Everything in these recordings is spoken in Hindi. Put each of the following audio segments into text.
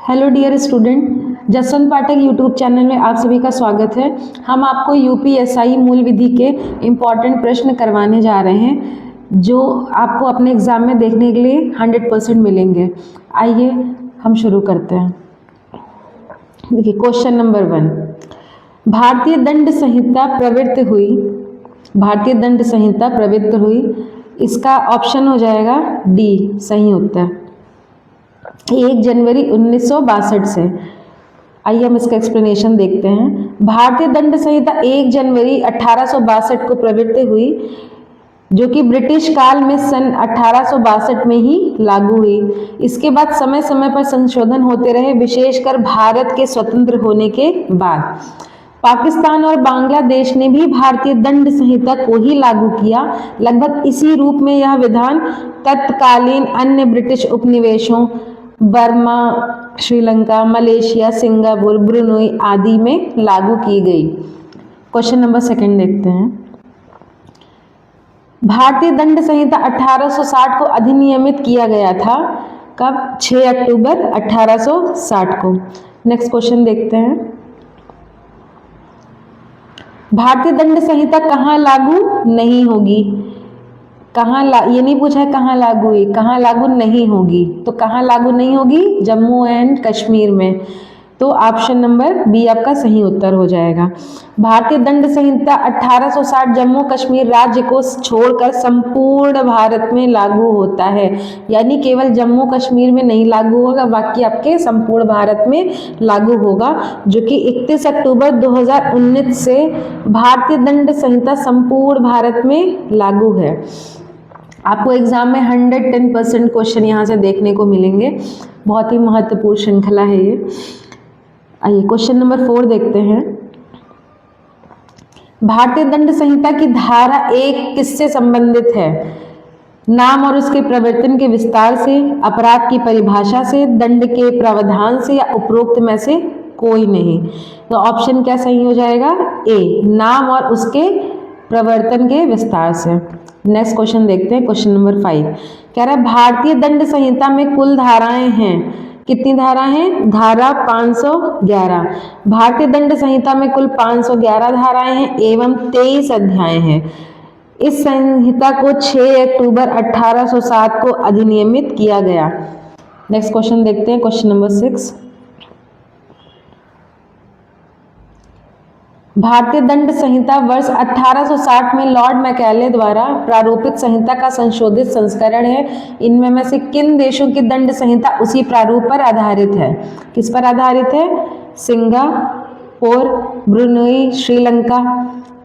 हेलो डियर स्टूडेंट, जसवंत पाठक यूट्यूब चैनल में आप सभी का स्वागत है। हम आपको यूपीएसआई मूल विधि के इम्पॉर्टेंट प्रश्न करवाने जा रहे हैं जो आपको अपने एग्जाम में देखने के लिए 100% मिलेंगे। आइए हम शुरू करते हैं। देखिए क्वेश्चन नंबर 1, भारतीय दंड संहिता प्रवृत्त हुई। इसका ऑप्शन हो जाएगा डी, सही उत्तर 1 जनवरी 1962 से। आइए हम इसका एक्सप्लेनेशन देखते हैं। भारतीय दंड संहिता 1 जनवरी 1862 को प्रवृत्त हुई, जो कि ब्रिटिश काल में सन 1862 में ही लागू हुई। इसके बाद समय समय पर संशोधन होते रहे, विशेषकर भारत के स्वतंत्र होने के बाद। पाकिस्तान और बांग्लादेश ने भी भारतीय दंड संहिता को ही लागू किया। लगभग इसी रूप में यह विधान तत्कालीन अन्य ब्रिटिश उपनिवेशों Burma, Sri Lanka, Malaysia, Singapore, Brunei आदि में लागू की गई। क्वेश्चन नंबर 2 देखते हैं। भारतीय दंड संहिता 1860 को अधिनियमित किया गया था। कब? 6 अक्टूबर 1860 को। नेक्स्ट क्वेश्चन देखते हैं। भारतीय दंड संहिता कहाँ लागू नहीं होगी? ये नहीं पूछा है कहाँ लागू हुई, कहाँ लागू नहीं होगी। तो कहाँ लागू नहीं होगी? जम्मू एंड कश्मीर में। तो ऑप्शन नंबर बी आपका सही उत्तर हो जाएगा। भारतीय दंड संहिता 1860 जम्मू कश्मीर राज्य को छोड़कर संपूर्ण भारत में लागू होता है। यानी केवल जम्मू कश्मीर में नहीं लागू होगा, बाकी आपके संपूर्ण भारत में लागू होगा, जो कि 31 अक्टूबर 2019 से भारतीय दंड संहिता संपूर्ण भारत में लागू है। आपको एग्जाम में 110% क्वेश्चन यहाँ से देखने को मिलेंगे। बहुत ही महत्वपूर्ण श्रृंखला है ये। आइए क्वेश्चन नंबर 4 देखते हैं। भारतीय दंड संहिता की धारा 1 किससे संबंधित है? नाम और उसके प्रवर्तन के विस्तार से, अपराध की परिभाषा से, दंड के प्रावधान से, या उपरोक्त में से कोई नहीं। तो ऑप्शन क्या सही हो जाएगा? ए, नाम और उसके प्रवर्तन के विस्तार से। नेक्स्ट क्वेश्चन देखते हैं। क्वेश्चन नंबर 5 कह रहा है भारतीय दंड संहिता में कुल धाराएं हैं। कितनी धारा हैं? धारा 511। भारतीय दंड संहिता में कुल 511 धाराएं हैं एवं 23 अध्याय हैं। इस संहिता को 6 अक्टूबर 1860 को अधिनियमित किया गया। नेक्स्ट क्वेश्चन देखते हैं। क्वेश्चन नंबर 6 भारतीय दंड संहिता वर्ष 1860 में लॉर्ड मैकाले द्वारा प्रारूपित संहिता का संशोधित संस्करण है। इनमें में से किन देशों की दंड संहिता उसी प्रारूप पर आधारित है? किस पर आधारित है? Singapore, Brunei, Sri Lanka.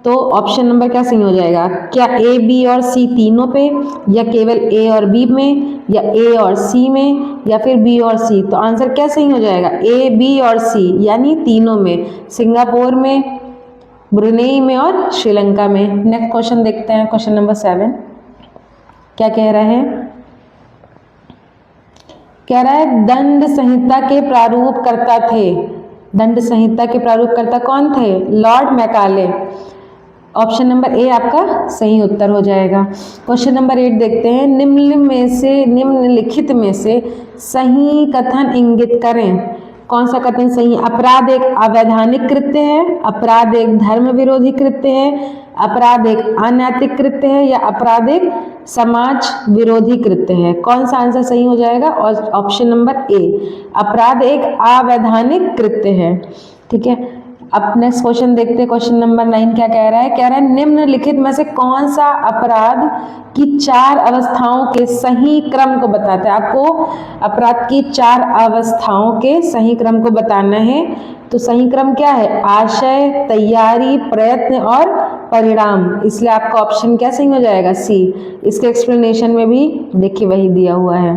तो ऑप्शन नंबर क्या सही हो जाएगा? क्या ए, बी और सी तीनों पे, या केवल ए और बी में, या ए और सी में, या फिर बी और सी? तो आंसर क्या सही हो जाएगा? ए, बी और सी, यानी तीनों में, सिंगापुर में, ब्रुनेई में और श्रीलंका में। नेक्स्ट क्वेश्चन देखते हैं। क्वेश्चन नंबर 7 क्या कह रहा है? कह रहा है दंड संहिता के प्रारूपकर्ता थे। दंड संहिता के प्रारूपकर्ता कौन थे? Lord Macaulay. Option number A आपका सही उत्तर हो जाएगा। क्वेश्चन नंबर 8 देखते हैं। निम्नलिखित में से सही कथन इंगित करें। कौन सा कथन सही है? अपराध एक अवैधानिक कृत्य है, अपराध एक धर्म विरोधी कृत्य है, अपराध एक अनैतिक कृत्य है, या अपराध एक समाज विरोधी कृत्य है। कौन सा आंसर सही हो जाएगा? और ऑप्शन नंबर ए, अपराध एक अवैधानिक कृत्य है। ठीक है, अब नेक्स्ट क्वेश्चन देखते हैं। क्वेश्चन नंबर 9 क्या कह रहा है? कह रहा है निम्नलिखित में से कौन सा अपराध की 4 अवस्थाओं के सही क्रम को बताता है? आपको अपराध की 4 अवस्थाओं के सही क्रम को बताना है। तो सही क्रम क्या है? आशय, तैयारी, प्रयत्न और परिणाम। इसलिए आपका ऑप्शन क्या सही हो जाएगा? सी। इसके एक्सप्लेनेशन में भी देखिए वही दिया हुआ है।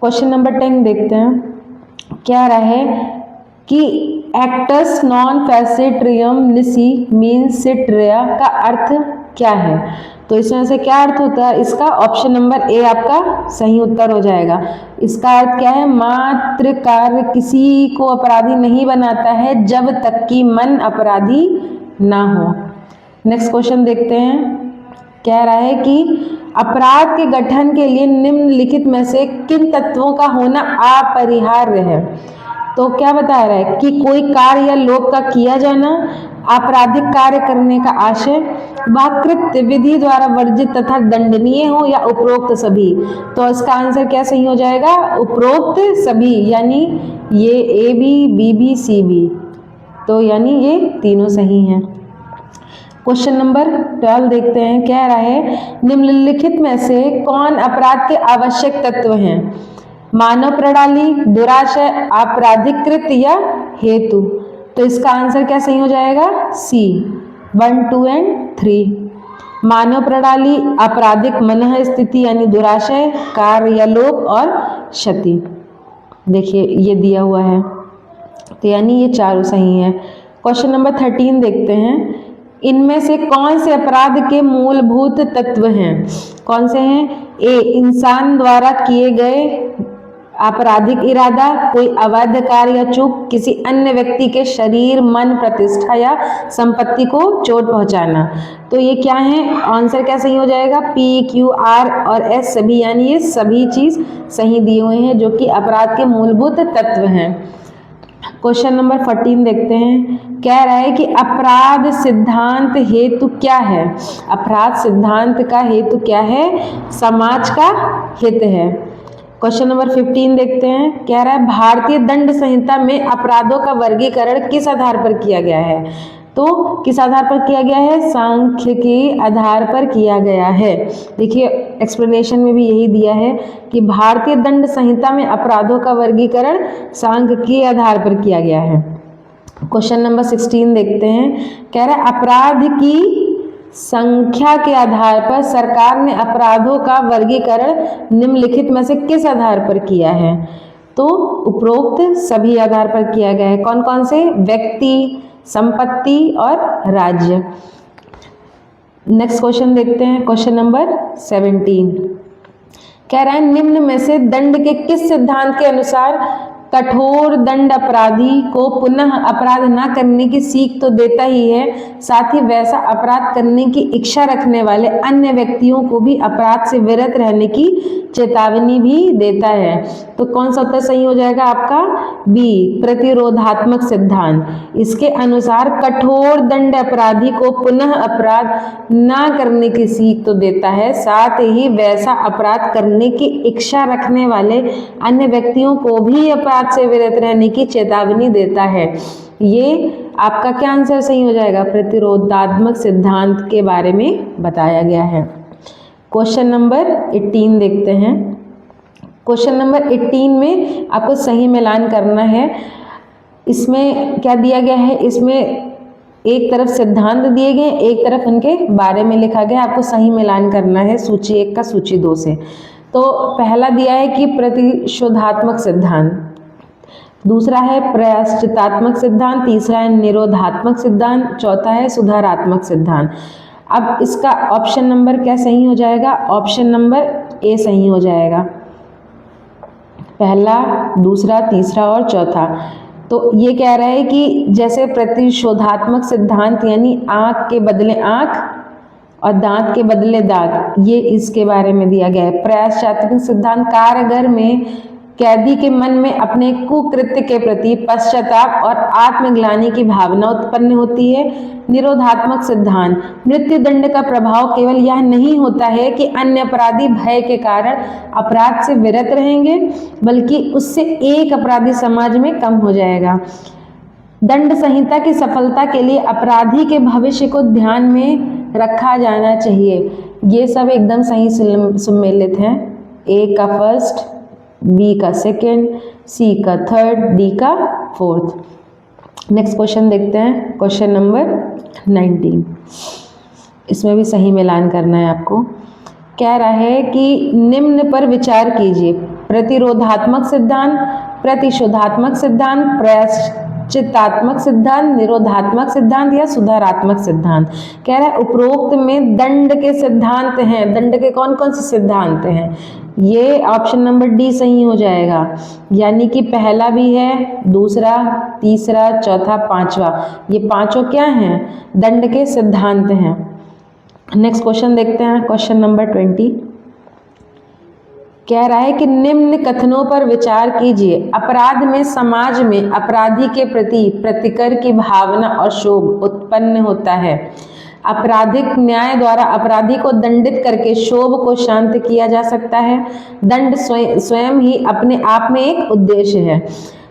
क्वेश्चन नंबर 10 देखते हैं। क्या रहा है कि एक्टस नॉन फैसेट्रियम निसी मीन सिट रेया का अर्थ क्या है? तो इसमें से क्या अर्थ होता है इसका? ऑप्शन नंबर ए आपका सही उत्तर हो जाएगा। इसका अर्थ क्या है? मात्र कार्य किसी को अपराधी नहीं बनाता है जब तक कि मन अपराधी ना हो। नेक्स्ट क्वेश्चन देखते हैं। कह रहा है कि अपराध के गठन के लिए निम्नलिखित में से किन तत्वों का होना अपरिहार्य है। तो क्या बता रहा है कि कोई कार्य या लोक का किया जाना, आपराधिक कार्य करने का आशय, वह कृत्य विधि द्वारा वर्जित तथा दंडनीय हो या उपरोक्त सभी। तो इसका आंसर क्या सही हो जाएगा, उपरोक्त सभी, यानी ये A B B C B, तो यानी ये तीनों सही हैं। क्वेश्चन नंबर 12 देखते हैं। कह रहा है निम्नलिखित में से कौन अपराध के आवश्यक तत्व हैं। मानव प्रणाली, दुराशय, आपराधिक कृत्य या हेतु। तो इसका आंसर क्या सही हो जाएगा, सी 1, 2 एंड 3। मानव प्रणाली, आपराधिक मनः स्थिति यानी दुराशय, कार्य या लोक और क्षति। देखिए ये दिया हुआ है, तो यानी ये चारों सही हैं। क्वेश्चन नंबर 13 देखते हैं। इनमें से कौन से अपराध के मूलभूत तत्व हैं। कौन से हैं, ए इंसान द्वारा किए गए आपराधिक इरादा, कोई अवैध कार्य या चूक, किसी अन्य व्यक्ति के शरीर, मन, प्रतिष्ठा या संपत्ति को चोट पहुंचाना। तो ये क्या है, आंसर क्या सही हो जाएगा, पी, क्यू, आर और एस सभी, यानी ये सभी चीज सही दिए हुए हैं जो कि अपराध के मूलभूत तत्व हैं। क्वेश्चन नंबर 14 देखते हैं। कह रहा है कि अपराध सिद्धांत हेतु क्या है। अपराध सिद्धांत का हेतु क्या है, समाज का हित है। क्वेश्चन नंबर 15 देखते हैं। कह रहा है भारतीय दंड संहिता में अपराधों का वर्गीकरण किस आधार पर किया गया है। तो किस आधार पर किया गया है, सांख्य के आधार पर किया गया है। देखिए एक्सप्लेनेशन में भी यही दिया है कि भारतीय दंड संहिता में अपराधों का वर्गीकरण सांख्य के आधार पर किया गया है। क्वेश्चन नंबर 16 देखते हैं। कह रहा है अपराध की संख्या के आधार पर सरकार ने अपराधों का वर्गीकरण निम्नलिखित में से किस आधार पर किया है। तो उपरोक्त सभी आधार पर किया गया है। कौन कौन से, व्यक्ति, संपत्ति और राज्य। नेक्स्ट क्वेश्चन देखते हैं। क्वेश्चन नंबर 17 कह रहा है निम्न में से दंड के किस सिद्धांत के अनुसार कठोर दंड अपराधी को पुनः अपराध न करने की सीख तो देता ही है, साथ ही वैसा अपराध करने की इच्छा रखने वाले अन्य व्यक्तियों को भी अपराध से विरत रहने की चेतावनी भी देता है। तो कौन सा उत्तर सही हो जाएगा आपका, बी प्रतिरोधात्मक सिद्धांत। इसके अनुसार कठोर दंड अपराधी को पुनः अपराध न करने की सीख तो देता है, साथ ही वैसा अपराध करने की इच्छा रखने वाले अन्य व्यक्तियों को भी अपराध से विरत रहने की चेतावनी देता है। ये आपका क्या आंसर सही हो जाएगा, प्रतिरोधात्मक सिद्धांत के बारे में बताया गया है। क्वेश्चन नंबर 18 देखते हैं। क्वेश्चन नंबर 18 में आपको सही मिलान करना है। इसमें क्या दिया गया है, इसमें एक तरफ सिद्धांत दिए गए, एक तरफ उनके बारे में लिखा गया। आपको सही मिलान करना है सूची 1 का सूची 2 से। तो पहला दिया है कि प्रतिशोधात्मक सिद्धांत, दूसरा है प्रायश्चितात्मक सिद्धांत, तीसरा है निरोधात्मक सिद्धांत, चौथा है सुधारात्मक सिद्धांत। अब इसका ऑप्शन नंबर क्या सही हो जाएगा, ऑप्शन नंबर ए सही हो जाएगा। पहला, दूसरा, तीसरा और चौथा। तो ये कह रहा है कि जैसे प्रतिशोधात्मक सिद्धांत यानी आँख के बदले आँख और दांत के बदले दांत, ये इसके बारे में दिया गया है। प्रायश्चितात्मक सिद्धांत कारागार में कैदी के मन में अपने कुकृत्य के प्रति पश्चाताप और आत्मग्लानि की भावना उत्पन्न होती है। निरोधात्मक सिद्धांत, मृत्यु दंड का प्रभाव केवल यह नहीं होता है कि अन्य अपराधी भय के कारण अपराध से विरत रहेंगे, बल्कि उससे एक अपराधी समाज में कम हो जाएगा। दंड संहिता की सफलता के लिए अपराधी के भविष्य को ध्यान में रखा जाना चाहिए। ये सब एकदम सही सम्मिलित हैं। ए का फर्स्ट, बी का सेकेंड, सी का थर्ड, डी का फोर्थ। नेक्स्ट क्वेश्चन देखते हैं। क्वेश्चन नंबर 19, इसमें भी सही मिलान करना है आपको। कह रहा है कि निम्न पर विचार कीजिए, प्रतिरोधात्मक सिद्धांत, प्रतिशोधात्मक सिद्धांत, प्रायश्चितात्मक सिद्धांत, निरोधात्मक सिद्धांत या सुधारात्मक सिद्धांत। कह रहा है उपरोक्त में दंड के सिद्धांत हैं, दंड के कौन कौन से सिद्धांत हैं। ये ऑप्शन नंबर डी सही हो जाएगा, यानी कि पहला भी है, दूसरा, तीसरा, चौथा, पांचवा, ये पांचों क्या हैं, दंड के सिद्धांत हैं। नेक्स्ट क्वेश्चन देखते हैं, क्वेश्चन नंबर 20 कह रहा है कि निम्न कथनों पर विचार कीजिए। अपराध में समाज में अपराधी के प्रति प्रतिकर की भावना और क्षोभ उत्पन्न होता है। आपराधिक न्याय द्वारा अपराधी को दंडित करके क्षोभ को शांत किया जा सकता है। दंड स्वयं ही अपने आप में एक उद्देश्य है।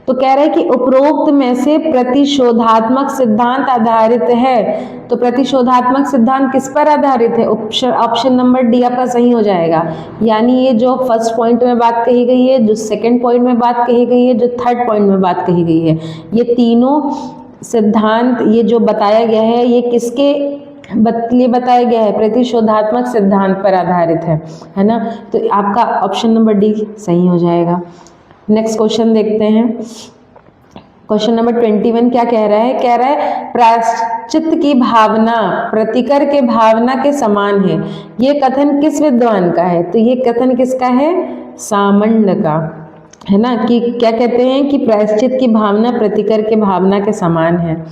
तो कह रहे हैं कि उपरोक्त में से प्रतिशोधात्मक सिद्धांत आधारित है। तो प्रतिशोधात्मक सिद्धांत किस पर आधारित है? ऑप्शन नंबर डी आपका सही हो जाएगा। यानी ये जो फर्स्ट पॉइंट में बात कही गई है, जो सेकंड पॉइंट में बात कही गई है, जो थर्ड पॉइंट में बात कही गई है, ये तीनों सिद्धांत ये जो बताया गया है ये किसके लिए बताया गया है? प्रतिशोधात्मक सिद्धांत पर आधारित है ना। तो आपका ऑप्शन नंबर डी सही हो जाएगा। नेक्स्ट क्वेश्चन देखते हैं, क्वेश्चन नंबर 21 क्या कह रहा है? कह रहा है प्रायश्चित की भावना प्रतिकर के भावना के समान है। ये कथन किस विद्वान का है? तो ये कथन किसका है? सामंड का, है ना। कि क्या कहते हैं कि प्रायश्चित की भावना प्रतिकर के भावना के समान है।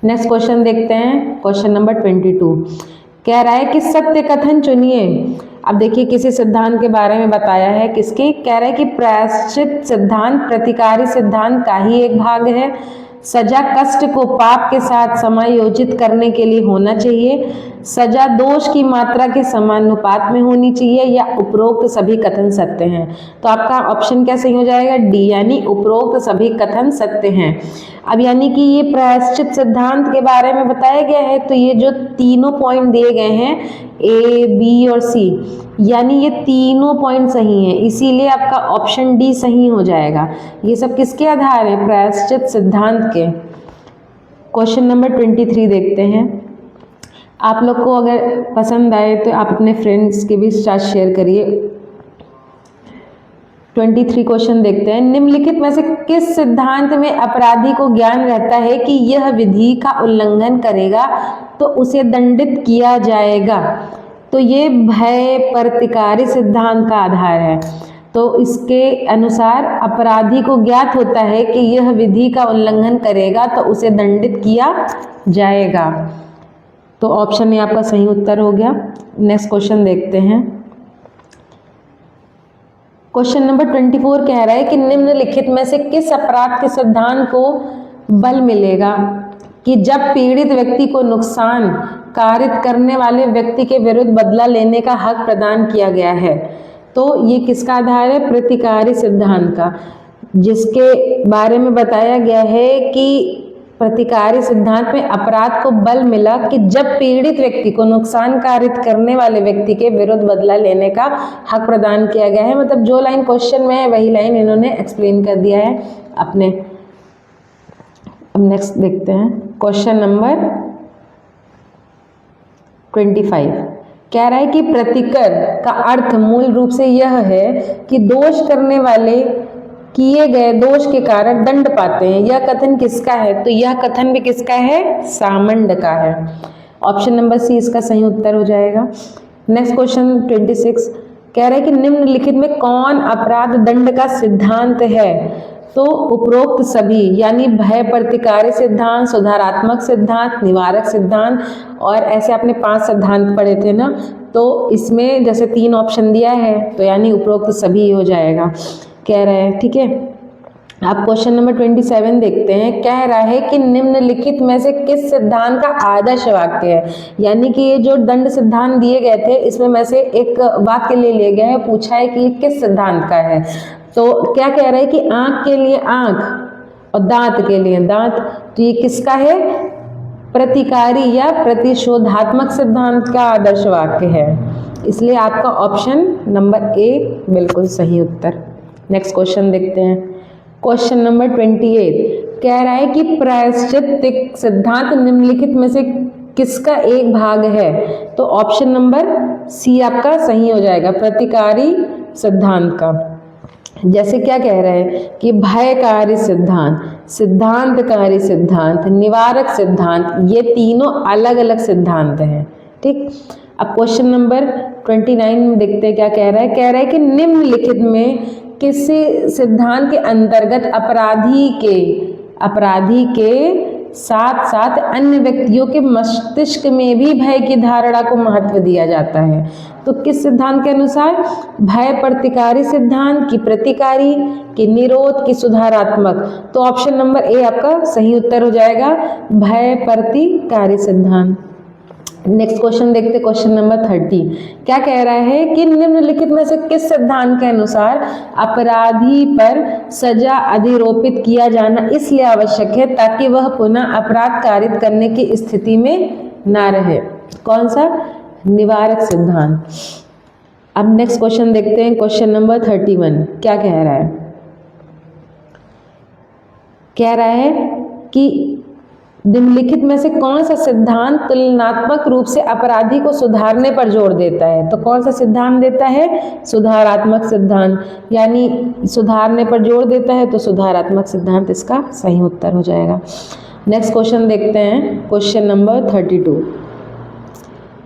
नेक्स्ट क्वेश्चन देखते हैं, क्वेश्चन नंबर 22 कह रहा है कि सत्य कथन चुनिए। अब देखिए किसी सिद्धांत के बारे में बताया है, किसके? कह रहा है कि प्रायश्चित सिद्धांत प्रतिकारी सिद्धांत का ही एक भाग है। सजा कष्ट को पाप के साथ समायोजित करने के लिए होना चाहिए। सजा दोष की मात्रा के समानुपात में होनी चाहिए, या उपरोक्त सभी कथन सत्य हैं। तो आपका ऑप्शन क्या सही हो जाएगा? डी, यानी उपरोक्त सभी कथन सत्य हैं। अब यानी कि ये प्रायश्चित सिद्धांत के बारे में बताया गया है, तो ये जो तीनों पॉइंट दिए गए हैं ए, बी और सी, यानी ये तीनों पॉइंट सही हैं, इसीलिए आपका ऑप्शन डी सही हो जाएगा। ये सब किसके आधार है? प्रायश्चित सिद्धांत के। क्वेश्चन नंबर 23 देखते हैं। आप लोग को अगर पसंद आए तो आप अपने फ्रेंड्स के भी साथ शेयर करिए। 23 क्वेश्चन देखते हैं। निम्नलिखित में से किस सिद्धांत में अपराधी को ज्ञान रहता है कि यह विधि का उल्लंघन करेगा तो उसे दंडित किया जाएगा? तो ये भय प्रतिकारी सिद्धांत का आधार है। तो इसके अनुसार अपराधी को ज्ञात होता है कि यह विधि का उल्लंघन करेगा तो उसे दंडित किया जाएगा। तो ऑप्शन ए आपका सही उत्तर हो गया। नेक्स्ट क्वेश्चन देखते हैं, क्वेश्चन नंबर 24 कह रहा है कि निम्नलिखित में से किस अपराध के सिद्धांत को बल मिलेगा कि जब पीड़ित व्यक्ति को नुकसान कारित करने वाले व्यक्ति के विरुद्ध बदला लेने का हक प्रदान किया गया है? तो ये किसका आधार है? प्रतिकारी सिद्धांत का, जिसके बारे में बताया गया है कि प्रतिकारी सिद्धांत में अपराध को बल मिला कि जब पीड़ित व्यक्ति को नुकसान कारित करने वाले व्यक्ति के विरुद्ध बदला लेने का हक प्रदान किया गया है। मतलब जो लाइन क्वेश्चन में है वही लाइन इन्होंने एक्सप्लेन कर दिया है अपने। अब नेक्स्ट देखते हैं, क्वेश्चन नंबर 25 कह रहा है कि प्रतिकर का अर्थ मूल रूप से यह है कि दोष करने वाले किए गए दोष के कारण दंड पाते हैं। यह कथन किसका है? तो यह कथन भी किसका है? सामंड का है। ऑप्शन नंबर सी इसका सही उत्तर हो जाएगा। नेक्स्ट क्वेश्चन 26 कह रहा है कि निम्नलिखित में कौन अपराध दंड का सिद्धांत है? तो उपरोक्त सभी, यानी भय प्रतिकारी सिद्धांत, सुधारात्मक सिद्धांत, निवारक सिद्धांत, और ऐसे आपने 5 सिद्धांत पढ़े थे ना, तो इसमें जैसे 3 ऑप्शन दिया है तो यानी उपरोक्त सभी हो जाएगा, कह रहे हैं। ठीक है, अब क्वेश्चन नंबर 27 देखते हैं। कह रहा है कि निम्नलिखित में से किस सिद्धांत का आदर्श वाक्य है? यानी कि ये जो दंड सिद्धांत दिए गए थे इसमें में से एक वाक्य ले लिया गया है, पूछा है कि ये किस सिद्धांत का है। तो क्या कह रहा है कि आंख के लिए आंख और दांत के लिए दांत, तो ये किसका है? प्रतिकारी या प्रतिशोधात्मक सिद्धांत का आदर्श वाक्य है, इसलिए आपका ऑप्शन नंबर ए बिल्कुल सही उत्तर। नेक्स्ट क्वेश्चन देखते हैं, क्वेश्चन नंबर 28 कह रहा है कि प्रायश्चित सिद्धांत निम्नलिखित में से किसका एक भाग है? तो ऑप्शन नंबर सी आपका सही हो जाएगा, प्रतिकारी सिद्धांत का। जैसे क्या कह रहे हैं कि भयकारी सिद्धांत, सिद्धांतकारी सिद्धांत, निवारक सिद्धांत, ये तीनों अलग अलग सिद्धांत हैं। ठीक, अब क्वेश्चन नंबर 29 देखते हैं क्या कह रहा है। कह रहा है कि निम्नलिखित में किसी सिद्धांत के अंतर्गत अपराधी के साथ साथ अन्य व्यक्तियों के मस्तिष्क में भी भय की धारणा को महत्व दिया जाता है। तो किस सिद्धांत के अनुसार? भय प्रतिकारी सिद्धांत, की प्रतिकारी, की निरोध, की सुधारात्मक। तो ऑप्शन नंबर ए आपका सही उत्तर हो जाएगा, भय प्रतिकारी सिद्धांत। नेक्स्ट क्वेश्चन देखते, क्वेश्चन नंबर 30 क्या कह रहा है कि निम्नलिखित में से किस सिद्धांत के अनुसार अपराधी पर सजा अधिरोपित किया जाना इसलिए आवश्यक है ताकि वह पुनः अपराध कारित करने की स्थिति में ना रहे? कौन सा? निवारक सिद्धांत। अब नेक्स्ट क्वेश्चन देखते हैं, क्वेश्चन नंबर 31 क्या कह रहा है? कह रहा है कि निम्नलिखित में से कौन सा सिद्धांत तुलनात्मक रूप से अपराधी को सुधारने पर जोर देता है? तो कौन सा सिद्धांत देता है? सुधारात्मक सिद्धांत, यानी सुधारने पर जोर देता है तो सुधारात्मक सिद्धांत इसका सही उत्तर हो जाएगा। नेक्स्ट क्वेश्चन देखते हैं, क्वेश्चन नंबर 32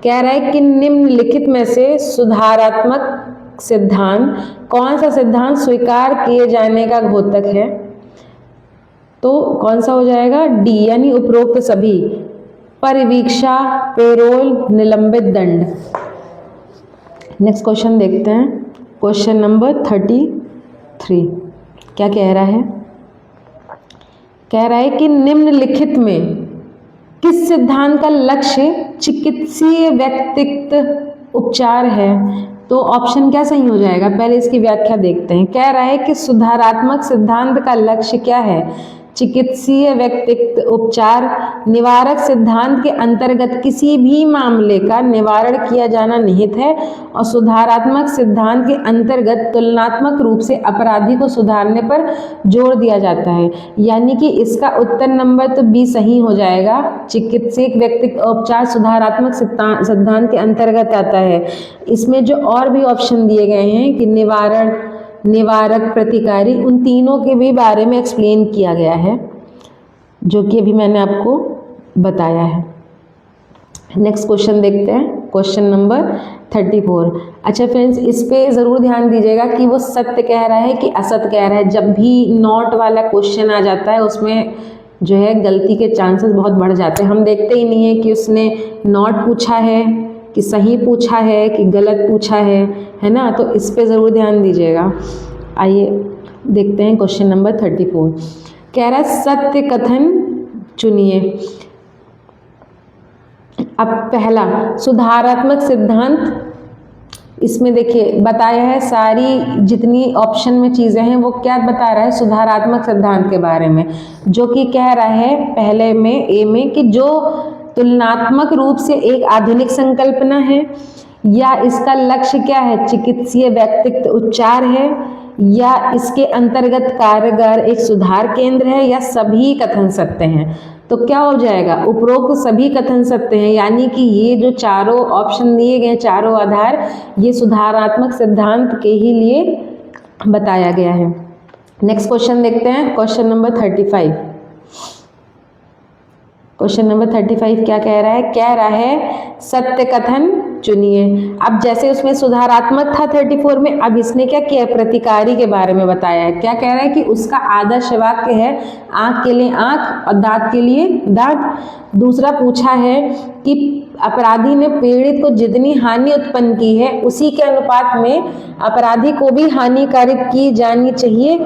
कह रहा है कि निम्नलिखित में से सुधारात्मक सिद्धांत कौन सा सिद्धांत स्वीकार किए जाने का घोतक है? तो कौन सा हो जाएगा? डी, यानी उपरोक्त सभी, परिवीक्षा, पेरोल, निलंबित दंड। नेक्स्ट क्वेश्चन देखते हैं, क्वेश्चन नंबर 33 क्या कह रहा है? कह रहा है कि निम्नलिखित में किस सिद्धांत का लक्ष्य चिकित्सीय व्यक्तित्व उपचार है? तो ऑप्शन क्या सही हो जाएगा? पहले इसकी व्याख्या देखते हैं। कह रहा है कि सुधारात्मक सिद्धांत का लक्ष्य क्या है? चिकित्सीय व्यक्तित्व उपचार। निवारक सिद्धांत के अंतर्गत किसी भी मामले का निवारण किया जाना निहित है और सुधारात्मक सिद्धांत के अंतर्गत तुलनात्मक रूप से अपराधी को सुधारने पर जोर दिया जाता है, यानी कि इसका उत्तर नंबर तो बी सही हो जाएगा। चिकित्सीय व्यक्तित्व उपचार सुधारात्मक सिद्धांत के अंतर्गत आता है। इसमें जो और भी ऑप्शन दिए गए हैं कि निवारण, निवारक, प्रतिकारी, उन तीनों के भी बारे में एक्सप्लेन किया गया है, जो कि अभी मैंने आपको बताया है। नेक्स्ट क्वेश्चन देखते हैं, क्वेश्चन नंबर 34। अच्छा फ्रेंड्स, इस पे ज़रूर ध्यान दीजिएगा कि वो सत्य कह रहा है कि असत्य कह रहा है। जब भी नॉट वाला क्वेश्चन आ जाता है उसमें जो है गलती के चांसेस बहुत बढ़ जाते हैं। हम देखते ही नहीं है कि उसने नॉट पूछा है कि सही पूछा है कि गलत पूछा है ना? तो इस पे ज़रूर ध्यान दीजिएगा। आइए देखते हैं क्वेश्चन नंबर 34। कह रहा है सत्य कथन चुनिए। अब पहला सुधारात्मक सिद्धांत, इसमें देखिए बताया है सारी जितनी ऑप्शन में चीज़ें हैं वो क्या बता रहा है? सुधारात्मक सिद्धांत के बारे में, जो कि कह रहा है पहले में ए में कि जो तुलनात्मक रूप से एक आधुनिक संकल्पना है, या इसका लक्ष्य क्या है? चिकित्सीय व्यक्तित्व उपचार है, या इसके अंतर्गत कारगर एक सुधार केंद्र है, या सभी कथन सत्य हैं। तो क्या हो जाएगा? उपरोक्त सभी कथन सत्य हैं, यानी कि ये जो चारों ऑप्शन दिए गए, चारों आधार, ये सुधारात्मक सिद्धांत के ही लिए बताया गया है। नेक्स्ट क्वेश्चन देखते हैं, क्वेश्चन नंबर 35। क्वेश्चन नंबर 35 क्या कह रहा है? कह रहा है सत्य कथन चुनिए। अब जैसे उसमें सुधारात्मक था 34 में, अब इसने क्या किया? प्रतिकारी के बारे में बताया है। क्या कह रहा है कि उसका आदर्श वाक्य है आँख के लिए आँख और दांत के लिए दांत। दूसरा पूछा है कि अपराधी ने पीड़ित को जितनी हानि उत्पन्न की है उसी के अनुपात में अपराधी को भी हानि कारित की जानी चाहिए,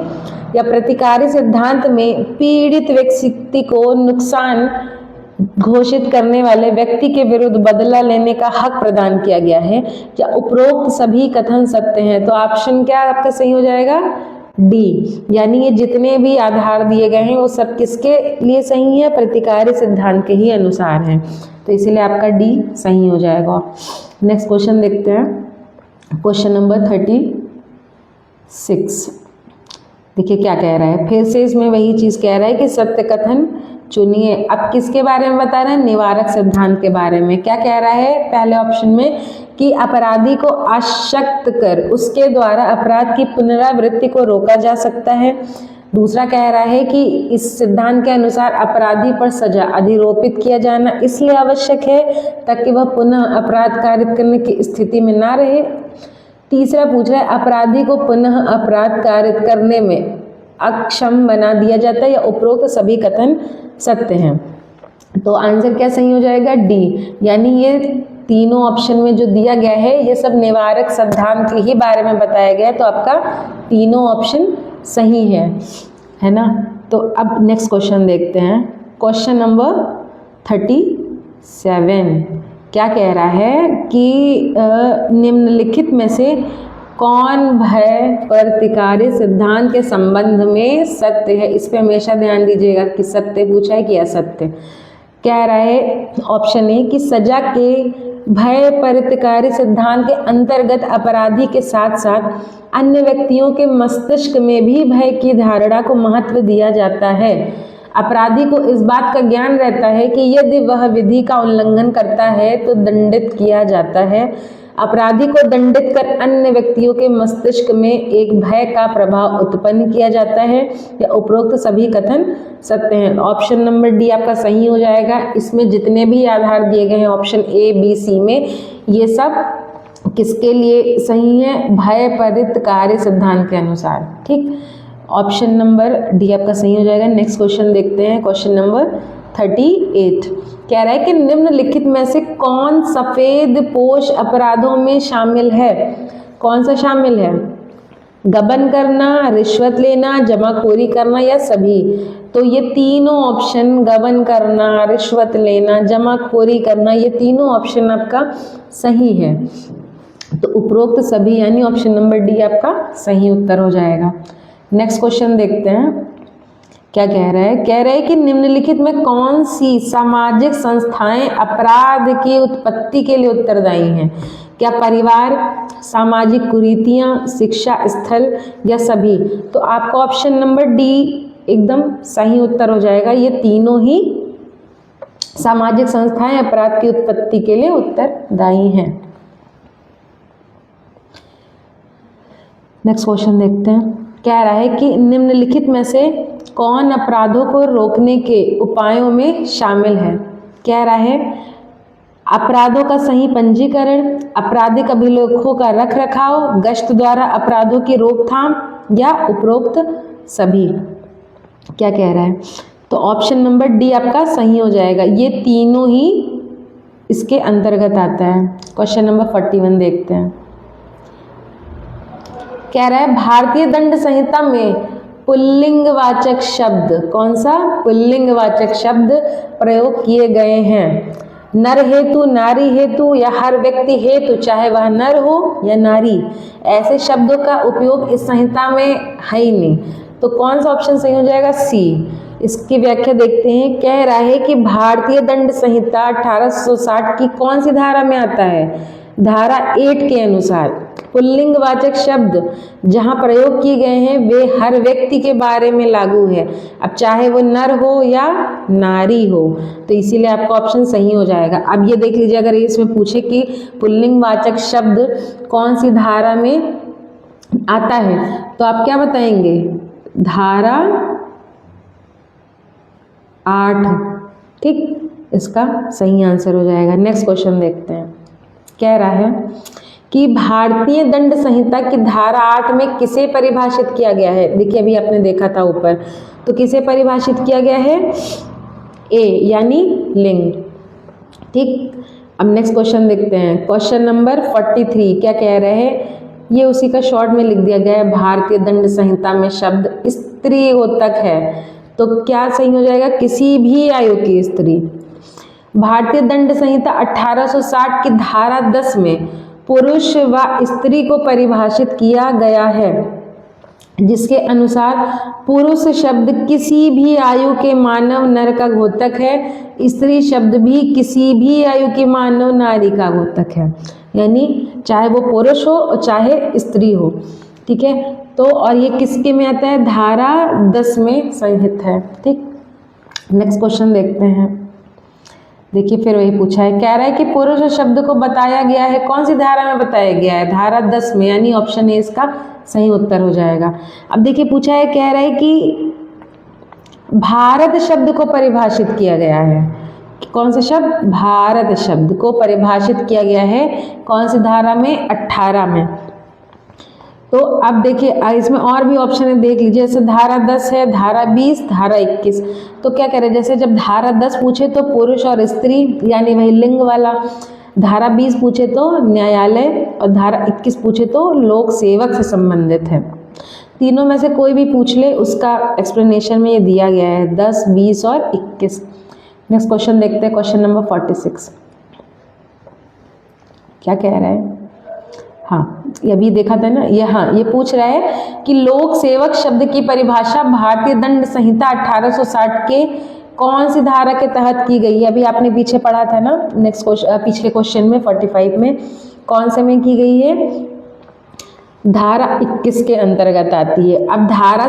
या प्रतिकारी सिद्धांत में पीड़ित व्यक्ति को नुकसान घोषित करने वाले व्यक्ति के विरुद्ध बदला लेने का हक प्रदान किया गया है। क्या उपरोक्त सभी कथन सत्य हैं? तो ऑप्शन क्या आपका सही हो जाएगा? डी, यानी ये जितने भी आधार दिए गए हैं वो सब किसके लिए सही है? प्रतिकारी सिद्धांत के ही अनुसार हैं, तो इसीलिए आपका डी सही हो जाएगा। नेक्स्ट क्वेश्चन देखते हैं, क्वेश्चन नंबर 36। देखिए क्या कह रहा है, फिर से इसमें वही चीज़ कह रहा है कि सत्य कथन चुनिए। अब किसके बारे में बता रहे हैं? निवारक सिद्धांत के बारे में। क्या कह रहा है पहले ऑप्शन में? कि अपराधी को आशक्त कर उसके द्वारा अपराध की पुनरावृत्ति को रोका जा सकता है। दूसरा कह रहा है कि इस सिद्धांत के अनुसार अपराधी पर सजा अधिरोपित किया जाना इसलिए आवश्यक है ताकि वह पुनः अपराध कारित करने की स्थिति में ना रहे। तीसरा पूछ रहा है अपराधी को पुनः अपराध कारित करने में अक्षम बना दिया जाता है या उपरोक्त सभी कथन सत्य हैं। तो आंसर क्या सही हो जाएगा? डी, यानी ये तीनों ऑप्शन में जो दिया गया है ये सब निवारक सिद्धांत के ही बारे में बताया गया है, तो आपका तीनों ऑप्शन सही है ना। तो अब नेक्स्ट क्वेश्चन देखते हैं, क्वेश्चन नंबर 37 क्या कह रहा है कि निम्नलिखित में से कौन भय प्रतिकारी सिद्धांत के संबंध में सत्य है? इस पे हमेशा ध्यान दीजिएगा कि सत्य पूछा है कि असत्य। कह रहा है ऑप्शन ए कि सजा के भय प्रतिकारी सिद्धांत के अंतर्गत अपराधी के साथ साथ अन्य व्यक्तियों के मस्तिष्क में भी भय की धारणा को महत्व दिया जाता है। अपराधी को इस बात का ज्ञान रहता है कि यदि वह विधि का उल्लंघन करता है तो दंडित किया जाता है। अपराधी को दंडित कर अन्य व्यक्तियों के मस्तिष्क में एक भय का प्रभाव उत्पन्न किया जाता है या उपरोक्त सभी कथन सत्य हैं। ऑप्शन नंबर डी आपका सही हो जाएगा। इसमें जितने भी आधार दिए गए हैं ऑप्शन ए बी सी में, ये सब किसके लिए सही है? भय परितकारी सिद्धांत के अनुसार। ठीक, ऑप्शन नंबर डी आपका सही हो जाएगा। नेक्स्ट क्वेश्चन देखते हैं, क्वेश्चन नंबर 38 कह रहा है कि निम्नलिखित में से कौन सफेद पोश अपराधों में शामिल है? कौन सा शामिल है? गबन करना, रिश्वत लेना, जमाखोरी करना या सभी? तो ये तीनों ऑप्शन, गबन करना, रिश्वत लेना, जमाखोरी करना, ये तीनों ऑप्शन आपका सही है। तो उपरोक्त सभी यानी ऑप्शन नंबर डी आपका सही उत्तर हो जाएगा। नेक्स्ट क्वेश्चन देखते हैं क्या कह रहा है। कह रहा है कि निम्नलिखित में कौन सी सामाजिक संस्थाएं अपराध की उत्पत्ति के लिए उत्तरदायी हैं? क्या परिवार, सामाजिक कुरीतियां, शिक्षा स्थल या सभी? तो आपका ऑप्शन नंबर डी एकदम सही उत्तर हो जाएगा। ये तीनों ही सामाजिक संस्थाएं अपराध की उत्पत्ति के लिए उत्तरदायी हैं। नेक्स्ट क्वेश्चन देखते हैं। कह रहा है कि निम्नलिखित में से कौन अपराधों को रोकने के उपायों में शामिल है? कह रहा है अपराधों का सही पंजीकरण, आपराधिक अभिलेखों का रख रखाव, गश्त द्वारा अपराधों की रोकथाम या उपरोक्त सभी। क्या कह रहा है? तो ऑप्शन नंबर डी आपका सही हो जाएगा। ये तीनों ही इसके अंतर्गत आता है। क्वेश्चन नंबर 41 देखते हैं। कह रहा है भारतीय दंड संहिता में पुल्लिंगवाचक शब्द, कौन सा पुल्लिंगवाचक शब्द प्रयोग किए गए हैं? नर हेतु, नारी हेतु या हर व्यक्ति हेतु, चाहे वह नर हो या नारी। ऐसे शब्दों का उपयोग इस संहिता में है ही नहीं। तो कौन सा ऑप्शन सही हो जाएगा? सी। इसकी व्याख्या देखते हैं। कह रहा है कि भारतीय दंड संहिता 1860 की कौन सी धारा में आता है? धारा 8 के अनुसार पुल्लिंगवाचक शब्द जहाँ प्रयोग किए गए हैं वे हर व्यक्ति के बारे में लागू है, अब चाहे वो नर हो या नारी हो। तो इसीलिए आपका ऑप्शन सही हो जाएगा। अब ये देख लीजिए, अगर इसमें पूछे कि पुल्लिंगवाचक शब्द कौन सी धारा में आता है तो आप क्या बताएंगे? धारा 8। ठीक, इसका सही आंसर हो जाएगा। नेक्स्ट क्वेश्चन देखते हैं। कह रहा है कि भारतीय दंड संहिता की धारा 8 में किसे परिभाषित किया गया है? देखिए अभी आपने देखा था ऊपर, तो किसे परिभाषित किया गया है? ए यानी लिंग। ठीक, अब नेक्स्ट क्वेश्चन देखते हैं। क्वेश्चन नंबर 43 क्या कह रहे हैं? ये उसी का शॉर्ट में लिख दिया गया है। भारतीय दंड संहिता में शब्द स्त्री तक है, तो क्या सही हो जाएगा? किसी भी आयु की स्त्री। भारतीय दंड संहिता 1860 की धारा 10 में पुरुष व स्त्री को परिभाषित किया गया है, जिसके अनुसार पुरुष शब्द किसी भी आयु के मानव नर का घोतक है, स्त्री शब्द भी किसी भी आयु की मानव नारी का घोतक है, यानी चाहे वो पुरुष हो और चाहे स्त्री हो। ठीक है, तो और ये किसके में आता है? धारा 10 में संहित है। ठीक, नेक्स्ट क्वेश्चन देखते हैं। देखिए फिर वही पूछा है। कह रहा है कि पुरुष शब्द को बताया गया है, कौन सी धारा में बताया गया है? धारा 10 में, यानी ऑप्शन ए इसका सही उत्तर हो जाएगा। अब देखिए पूछा है, कह रहा है कि भारत शब्द को परिभाषित किया गया है। कौन सा शब्द? भारत शब्द को परिभाषित किया गया है कौन सी धारा में? 18 में। तो अब देखिए इसमें और भी ऑप्शन है, देख लीजिए। जैसे धारा 10 है, धारा 20, धारा 21। तो क्या करें, जैसे जब धारा 10 पूछे तो पुरुष और स्त्री यानी वही लिंग वाला, धारा 20 पूछे तो न्यायालय, और धारा 21 पूछे तो लोक सेवक से संबंधित है। तीनों में से कोई भी पूछ ले, उसका एक्सप्लेनेशन में ये दिया गया है 10, 20 और 21। नेक्स्ट क्वेश्चन देखते हैं, क्वेश्चन नंबर 46 क्या कह रहा है। हाँ, ये अभी देखा था ना, ये हाँ ये पूछ रहा है कि लोक सेवक शब्द की परिभाषा भारतीय दंड संहिता 1860 के कौन सी धारा के तहत की गई है। अभी आपने पीछे पढ़ा था ना, नेक्स्ट क्वेश्चन, पिछले क्वेश्चन में 45 में, कौन से में की गई है, धारा 21 के अंतर्गत आती है। अब धारा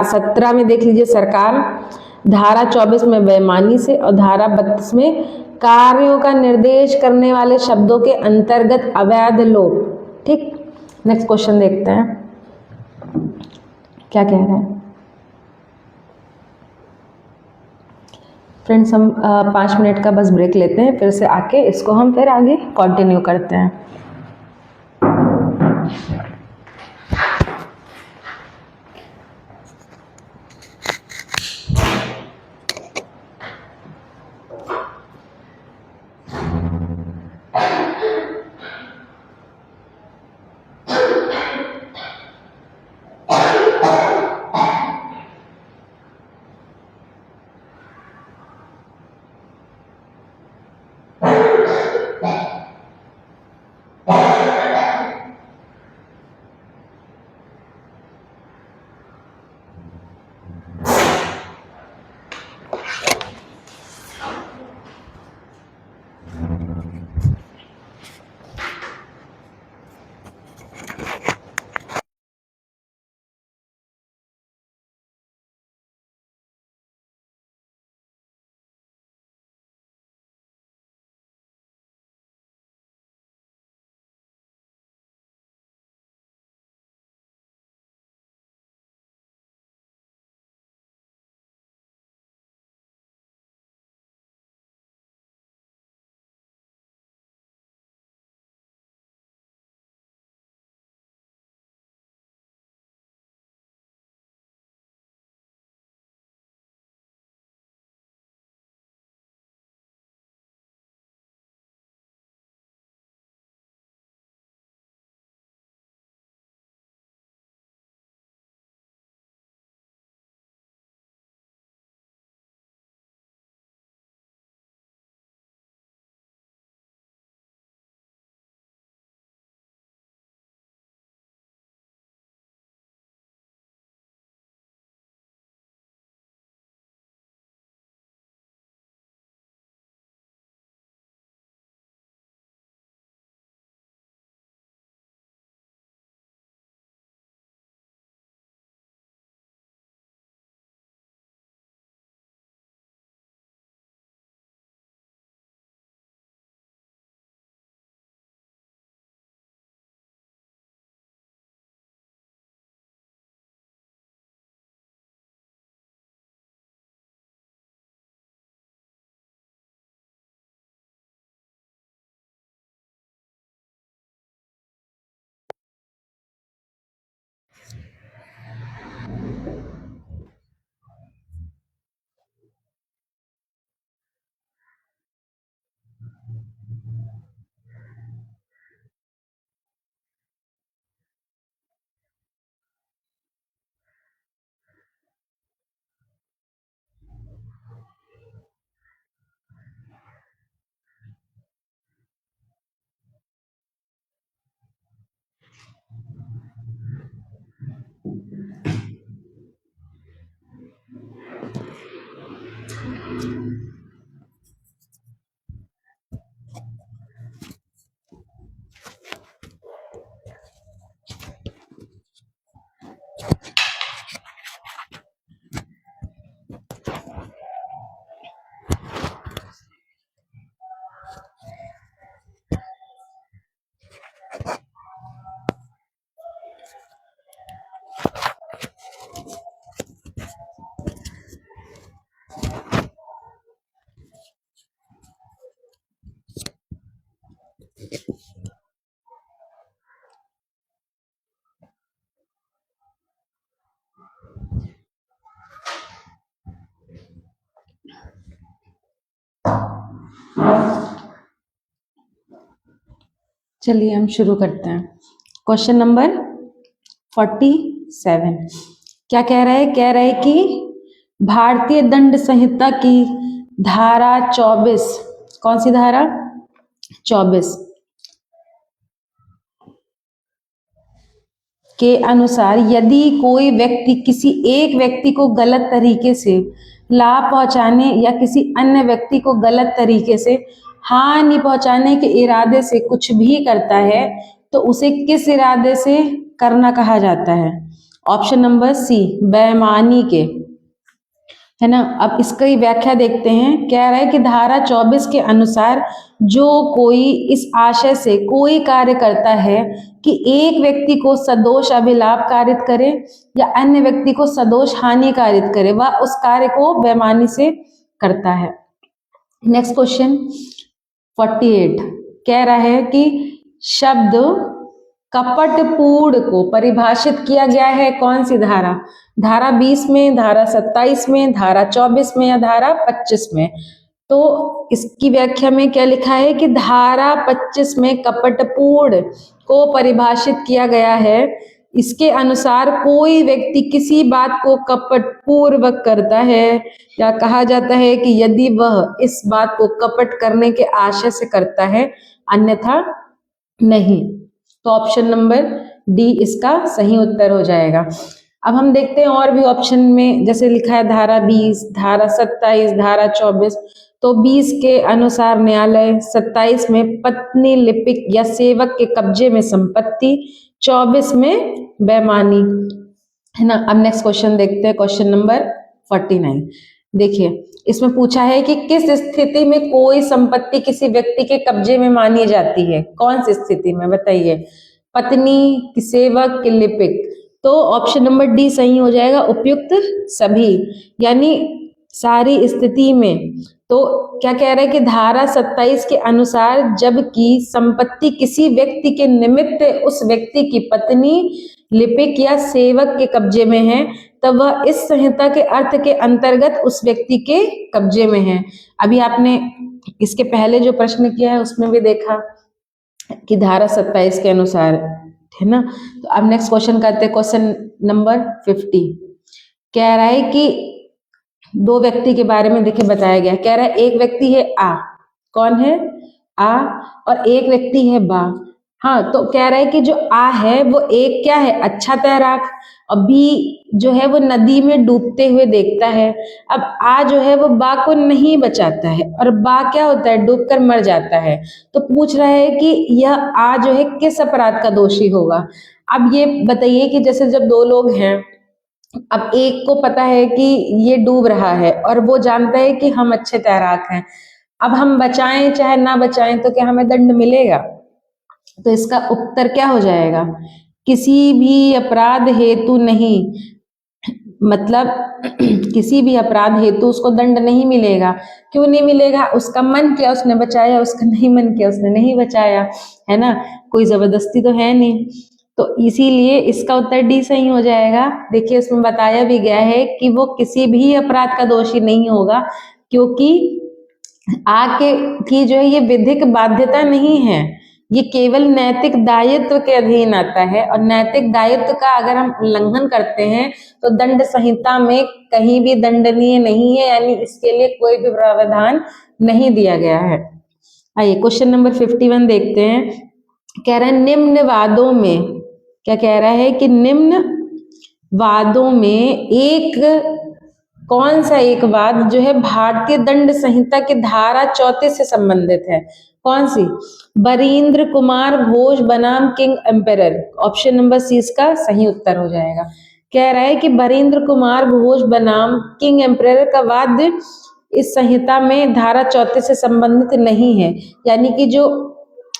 17 में देख लीजिए सरकार, धारा 24 में बेईमानी से, और धारा 32 में कार्यों का निर्देश करने वाले शब्दों के अंतर्गत अवैध लोग। ठीक, नेक्स्ट क्वेश्चन देखते हैं क्या कह रहे हैं। फ्रेंड्स हम 5 मिनट का बस ब्रेक लेते हैं, फिर से आके इसको हम फिर आगे कंटिन्यू करते हैं। चलिए हम शुरू करते हैं। क्वेश्चन नंबर 47 क्या कह रहा है? कह रहा है कि भारतीय दंड संहिता की धारा 24, कौन सी धारा? 24 के अनुसार यदि कोई व्यक्ति किसी एक व्यक्ति को गलत तरीके से लाभ पहुंचाने या किसी अन्य व्यक्ति को गलत तरीके से हानि पहुंचाने के इरादे से कुछ भी करता है तो उसे किस इरादे से करना कहा जाता है? ऑप्शन नंबर सी, बेईमानी के, है ना। अब इसकी व्याख्या देखते हैं। कह रहा है कि धारा 24 के अनुसार जो कोई इस आशय से कोई कार्य करता है कि एक व्यक्ति को सदोष अभिलाभ कारित करे या अन्य व्यक्ति को सदोष हानि कारित करे, वह उस कार्य को बेईमानी से करता है। नेक्स्ट क्वेश्चन 48 कह रहा है कि शब्द कपटपूर्ण को परिभाषित किया गया है कौन सी धारा? धारा 20 में, धारा 27 में, धारा 24 में या धारा 25 में? तो इसकी व्याख्या में क्या लिखा है कि धारा 25 में कपटपूर्ण को परिभाषित किया गया है। इसके अनुसार कोई व्यक्ति किसी बात को कपटपूर्वक करता है या कहा जाता है कि यदि वह इस बात को कपट करने के आशय से करता है, अन्यथा नहीं। तो ऑप्शन नंबर डी इसका सही उत्तर हो जाएगा। अब हम देखते हैं और भी ऑप्शन में, जैसे लिखा है धारा 20, धारा 27, धारा 24। तो 20 के अनुसार न्यायालय, 27 में पत्नी लिपिक या सेवक के कब्जे में संपत्ति, 24 में बेईमानी, है ना। अब नेक्स्ट क्वेश्चन देखते हैं, क्वेश्चन नंबर 49। देखिए इसमें पूछा है कि किस स्थिति में कोई संपत्ति किसी व्यक्ति के कब्जे में मानी जाती है? कौन सी स्थिति में बताइए? पत्नी, सेवक, लिपिक? तो ऑप्शन नंबर डी सही हो जाएगा, उपयुक्त सभी, यानी सारी स्थिति में। तो क्या कह रहा है कि धारा 27 के अनुसार जबकि संपत्ति किसी व्यक्ति के निमित्त उस व्यक्ति की पत्नी, लिपिक या सेवक के कब्जे में है, तब वह इस संहिता के अर्थ के अंतर्गत उस व्यक्ति के कब्जे में है। अभी आपने इसके पहले जो प्रश्न किया है उसमें भी देखा कि धारा 27 के अनुसार, है ना। तो अब नेक्स्ट क्वेश्चन करते हैं, क्वेश्चन नंबर 50। कह रहा है कि दो व्यक्ति के बारे में देखिए बताया गया। कह रहा है एक व्यक्ति है आ, कौन है? आ, और एक व्यक्ति है बा। हाँ, तो कह रहा है कि जो आ है वो एक क्या है? अच्छा तैराक, और बी जो है वो नदी में डूबते हुए देखता है। अब आ जो है वो बा को नहीं बचाता है और बा क्या होता है? डूबकर मर जाता है। तो पूछ रहा है कि यह आ जो है किस अपराध का दोषी होगा? अब ये बताइए कि जैसे जब दो लोग हैं, अब एक को पता है कि ये डूब रहा है और वो जानता है कि हम अच्छे तैराक हैं, अब हम बचाएं चाहे ना बचाएं तो क्या हमें दंड मिलेगा? तो इसका उत्तर क्या हो जाएगा? किसी भी अपराध हेतु नहीं, मतलब किसी भी अपराध हेतु उसको दंड नहीं मिलेगा। क्यों नहीं मिलेगा? उसका मन किया उसने बचाया, उसका नहीं मन किया उसने नहीं बचाया, है ना। कोई जबरदस्ती तो है नहीं, तो इसीलिए इसका उत्तर डी सही हो जाएगा। देखिए इसमें बताया भी गया है कि वो किसी भी अपराध का दोषी नहीं होगा, क्योंकि आके की जो है ये विधिक बाध्यता नहीं है, ये केवल नैतिक दायित्व के अधीन आता है। और नैतिक दायित्व का अगर हम उल्लंघन करते हैं तो दंड संहिता में कहीं भी दंडनीय नहीं है, यानी इसके लिए कोई भी प्रावधान नहीं दिया गया है। आइए क्वेश्चन नंबर 51 देखते हैं। कह रहा है निम्न वादों में, क्या कह रहा है कि निम्न वादों में एक कौन सा एक वाद जो है भारतीय दंड संहिता की धारा 34 से संबंधित है? कौन सी? बरींद्र कुमार घोष बनाम king emperor. Option number C इसका सही उत्तर हो जाएगा। कह रहा है कि बरींद्र कुमार घोष बनाम किंग एम्पेरर का वाद इस संहिता में धारा 34 से संबंधित नहीं है, यानी कि जो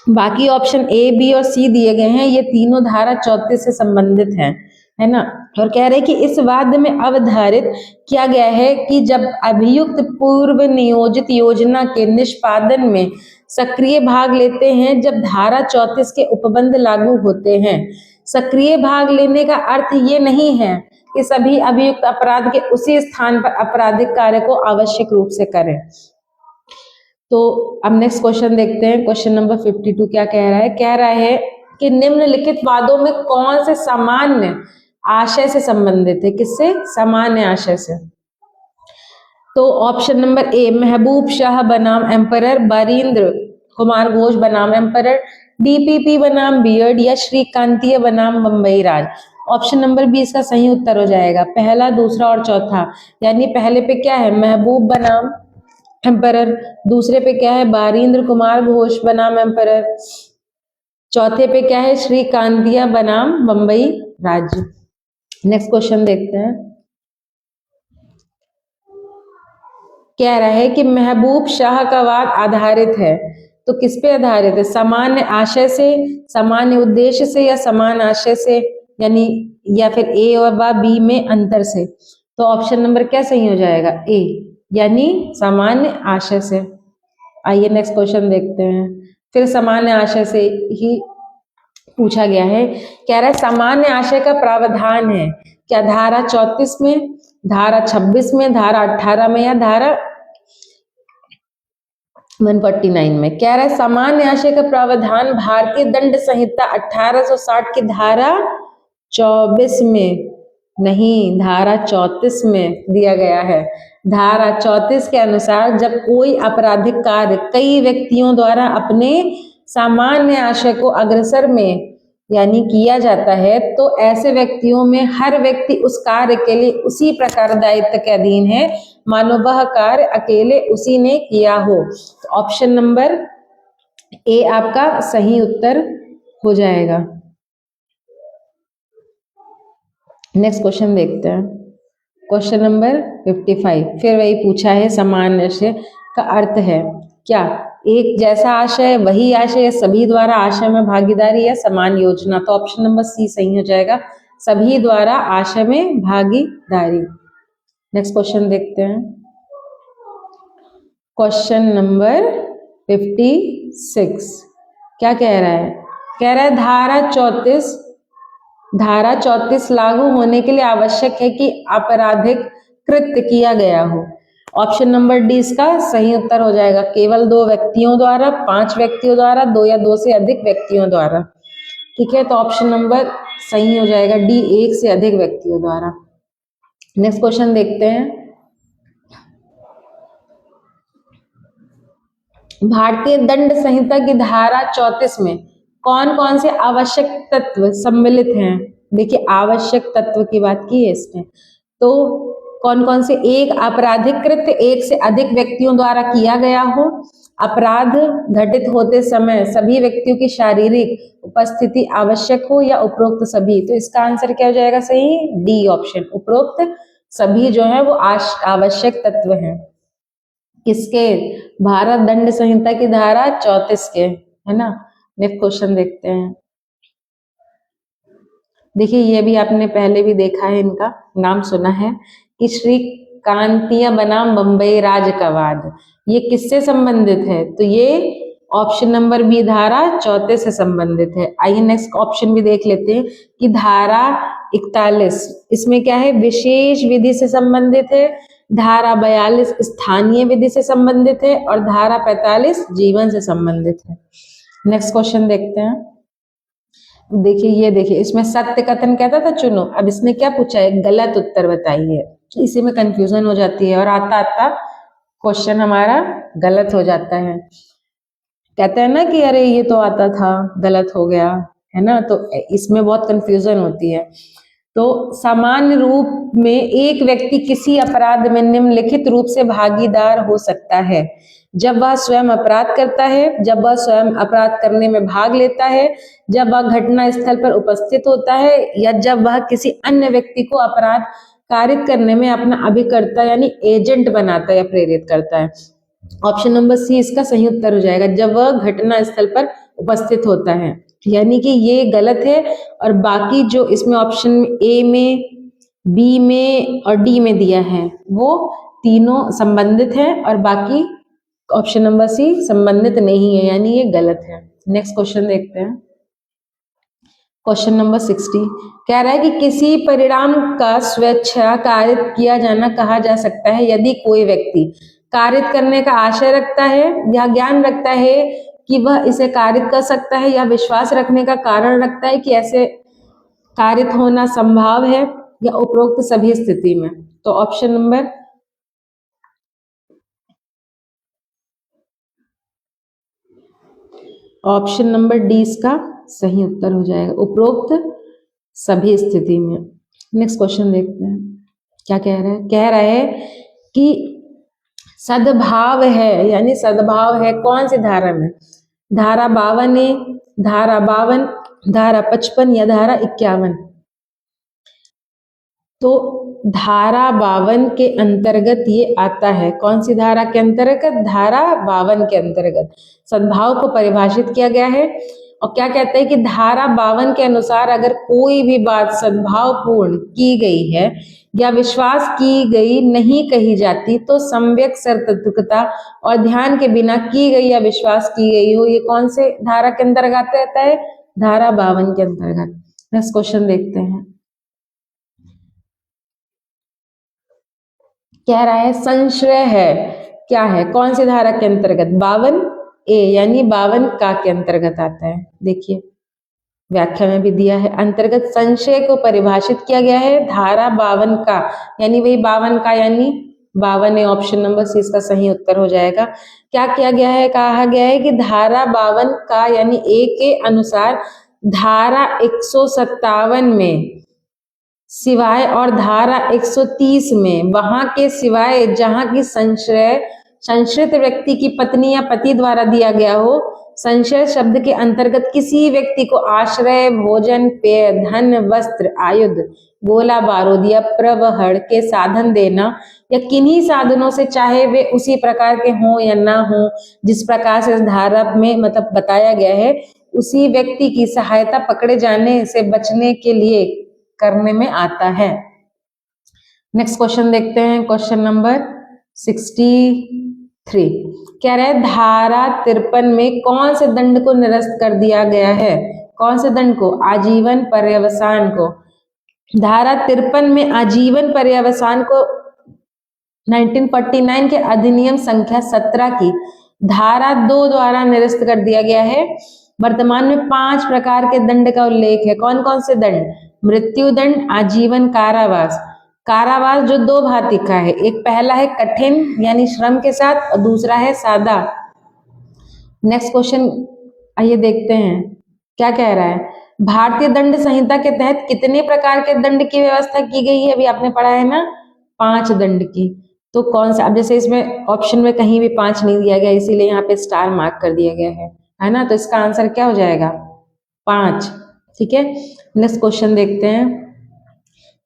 बाकी ऑप्शन ए, बी और सी दिए गए हैं ये तीनों धारा 34 से संबंधित हैं, है ना। और कह रहे हैं कि इस वाद में अवधारित किया गया है कि जब अभियुक्त पूर्व नियोजित योजना के निष्पादन में सक्रिय भाग लेते हैं, जब धारा 34 के उपबंध लागू होते हैं। सक्रिय भाग लेने का अर्थ ये नहीं है कि सभी अभियुक्त अपराध के उसी स्थान पर आपराधिक कार्य को आवश्यक रूप से करें। तो अब नेक्स्ट क्वेश्चन देखते हैं। क्वेश्चन नंबर 52 क्या कह रहा है? कह रहा है कि निम्नलिखित वादों में कौन से सामान्य आशय से संबंधित है? किससे? सामान्य आशय से। तो ऑप्शन नंबर ए, महबूब शाह बनाम एम्परर, बरिंद्र कुमार घोष बनाम एम्परर, डीपीपी बनाम बियर्ड, या श्रीकांतीय बनाम बम्बई राज। ऑप्शन नंबर बी इसका सही उत्तर हो जाएगा, पहला, दूसरा और चौथा। यानी पहले पे क्या है? महबूब बनाम एम्परर, दूसरे पे क्या है? बारिंद्र कुमार घोष बनाम एम्परर, चौथे पे क्या है? श्रीकांतिया बनाम बम्बई राज्य। नेक्स्ट क्वेश्चन देखते हैं। कह रहा है कि महबूब शाह का वाद आधारित है, तो किस पे आधारित है? सामान्य आशय से, सामान्य उद्देश्य से, या समान आशय से, यानी या फिर ए और बी में अंतर से। तो ऑप्शन नंबर क्या सही हो जाएगा? ए, यानी सामान्य आशय से। आइए नेक्स्ट क्वेश्चन देखते हैं। फिर सामान्य आशय से ही पूछा गया है। कह रहा है सामान्य आशय का प्रावधान है क्या? धारा 34 में, धारा 26 में, धारा 18 में, या धारा 149 में। कह रहा है सामान्य आशय का प्रावधान भारतीय दंड संहिता 1860 की धारा 24 में नहीं, धारा 34 में दिया गया है। धारा 34 के अनुसार जब कोई आपराधिक कार्य कई व्यक्तियों द्वारा अपने सामान्य आशय को अग्रसर में यानी किया जाता है, तो ऐसे व्यक्तियों में हर व्यक्ति उस कार्य के लिए उसी प्रकार दायित्व के अधीन है मानो वह कार्य अकेले उसी ने किया हो। तो ऑप्शन नंबर ए आपका सही उत्तर हो जाएगा। नेक्स्ट क्वेश्चन देखते हैं। क्वेश्चन नंबर 55 फिर वही पूछा है, समान आशय का अर्थ है क्या? एक जैसा आशय, वही आशय, सभी द्वारा आशय में भागीदारी, या समान योजना। तो ऑप्शन नंबर सी सही हो जाएगा, सभी द्वारा आशय में भागीदारी। नेक्स्ट क्वेश्चन देखते हैं। क्वेश्चन नंबर 56 क्या कह रहा है? कह रहा है धारा 34 लागू होने के लिए आवश्यक है कि आपराधिक कृत्य किया गया हो। ऑप्शन नंबर डी इसका सही उत्तर हो जाएगा, केवल 2 व्यक्तियों द्वारा, 5 व्यक्तियों द्वारा, 2 या 2 से अधिक व्यक्तियों द्वारा। ठीक है, तो ऑप्शन नंबर सही हो जाएगा डी, 1 से अधिक व्यक्तियों द्वारा। नेक्स्ट क्वेश्चन देखते हैं। भारतीय दंड संहिता की धारा 34 में कौन कौन से आवश्यक तत्व सम्मिलित हैं? देखिए आवश्यक तत्व की बात की है इसमें, तो कौन कौन से? एक, आपराधिक कृत्य 1 से अधिक व्यक्तियों द्वारा किया गया हो, अपराध घटित होते समय सभी व्यक्तियों की शारीरिक उपस्थिति आवश्यक हो, या उपरोक्त सभी। तो इसका आंसर क्या हो जाएगा सही? डी ऑप्शन, उपरोक्त सभी जो है वो आवश्यक तत्व हैं। किसके? भारत दंड संहिता की धारा 34 के, है ना। नेक्स्ट क्वेश्चन देखते हैं। देखिए ये भी आपने पहले भी देखा है, इनका नाम सुना है कि श्रीकांतिया बनाम बम्बई राज का वाद, ये किससे संबंधित है? तो ये ऑप्शन नंबर बी, धारा 34 से संबंधित है। आइए नेक्स्ट ऑप्शन भी देख लेते हैं कि धारा 41 इसमें क्या है? विशेष विधि से संबंधित है, धारा 42 स्थानीय विधि से संबंधित है, और धारा 45 जीवन से संबंधित है। नेक्स्ट क्वेश्चन देखते हैं। देखिए ये देखिए, इसमें सत्य कथन कहता था चुनो, अब इसने क्या पूछा है? गलत उत्तर बताइए। इसी में कंफ्यूजन हो जाती है और आता आता क्वेश्चन हमारा गलत हो जाता है। कहते हैं ना कि अरे ये तो आता था, गलत हो गया, है ना। तो इसमें बहुत कंफ्यूजन होती है। तो सामान्य रूप में एक व्यक्ति किसी अपराध में निम्नलिखित रूप से भागीदार हो सकता है: जब वह स्वयं अपराध करता है, जब वह स्वयं अपराध करने में भाग लेता है, जब वह घटना स्थल पर उपस्थित होता है, या जब वह किसी अन्य व्यक्ति को अपराध कारित करने में अपना अभिकर्ता यानी एजेंट बनाता है या प्रेरित करता है। ऑप्शन नंबर सी इसका सही उत्तर हो जाएगा, जब वह घटना स्थल पर उपस्थित होता है। यानी कि ये गलत है, और बाकी जो इसमें ऑप्शन ए में, बी में और डी में दिया है वो तीनों संबंधित है, और बाकी ऑप्शन नंबर सी संबंधित नहीं है, यानी ये गलत है। नेक्स्ट क्वेश्चन देखते हैं। क्वेश्चन नंबर 60 कह रहा है कि किसी परिणाम का स्वेच्छा कारित किया जाना कहा जा सकता है यदि कोई व्यक्ति कारित करने का आशय रखता है या ज्ञान रखता है कि वह इसे कारित कर सकता है, या विश्वास रखने का कारण रखता है कि ऐसे कारित होना संभव है, या उपरोक्त सभी स्थिति में। तो ऑप्शन नंबर डी इसका सही उत्तर हो जाएगा, उपरोक्त सभी स्थिति में। नेक्स्ट क्वेश्चन देखते हैं क्या कह रहा है। कह रहा है कि सद्भाव है, यानी सद्भाव है कौन सी धारा में? धारा 52, धारा 52, धारा 55 या धारा 51? तो धारा 52 के अंतर्गत ये आता है। कौन सी धारा के अंतर्गत? धारा 52 के अंतर्गत सद्भाव को परिभाषित किया गया है। और क्या कहते हैं कि धारा 52 के अनुसार अगर कोई भी बात सद्भावपूर्ण की गई है या विश्वास की गई नहीं कही जाती तो सम्यक सर्तत्वकता और ध्यान के बिना की गई या विश्वास की गई हो, ये कौन से धारा के अंतर्गत रहता है? धारा 52 के अंतर्गत। नेक्स्ट क्वेश्चन देखते हैं। कह रहा है संश्रय है क्या है, कौन सी धारा के अंतर्गत? 52A यानी 52 का के अंतर्गत आता है। देखिए व्याख्या में भी दिया है, अंतर्गत संशय को परिभाषित किया गया है धारा 52 का, यानी वही 52 का यानी 52 ऑप्शन नंबर सी इसका सही उत्तर हो जाएगा। क्या किया गया है? कहा गया है कि धारा 52 का यानी ए के अनुसार धारा 157 में सिवाय और धारा 130 में वहां के सिवाय जहां की संशयित व्यक्ति की पत्नी या पति द्वारा दिया गया हो, संशय शब्द के अंतर्गत किसी व्यक्ति को आश्रय, भोजन, पेय, धन, वस्त्र, आयुध, गोला बारूद या प्रवहण के साधन देना या किन्हीं साधनों से चाहे वे उसी प्रकार के हों या ना हो जिस प्रकार से इस धारा में मतलब बताया गया है, उसी व्यक्ति की सहायता पकड़े जाने से बचने के लिए करने में आता है। नेक्स्ट क्वेश्चन देखते हैं, क्वेश्चन नंबर 63। कह रहा है धारा 53 में कौन से दंड को निरस्त कर दिया गया है? कौन से दंड को? आजीवन पर्यवसान को। धारा 53 में आजीवन पर्यवसान को 1949 के अधिनियम संख्या 17 की धारा 2 द्वारा निरस्त कर दिया गया है। वर्तमान में 5 प्रकार के दंड का उल्लेख है। कौन कौन से दंड? मृत्युदंड, आजीवन कारावास। कारावास जो 2 भांति का है, एक पहला है कठिन यानी श्रम के साथ और दूसरा है सादा। नेक्स्ट क्वेश्चन आइए देखते हैं क्या कह रहा है। भारतीय दंड संहिता के तहत कितने प्रकार के दंड की व्यवस्था की गई है? अभी आपने पढ़ा है ना 5 दंड की। तो कौन सा? अब जैसे इसमें ऑप्शन में कहीं भी 5 नहीं दिया गया, इसीलिए यहाँ पे स्टार मार्क कर दिया गया है ना। तो इसका आंसर क्या हो जाएगा? 5। ठीक है, नेक्स्ट क्वेश्चन देखते हैं।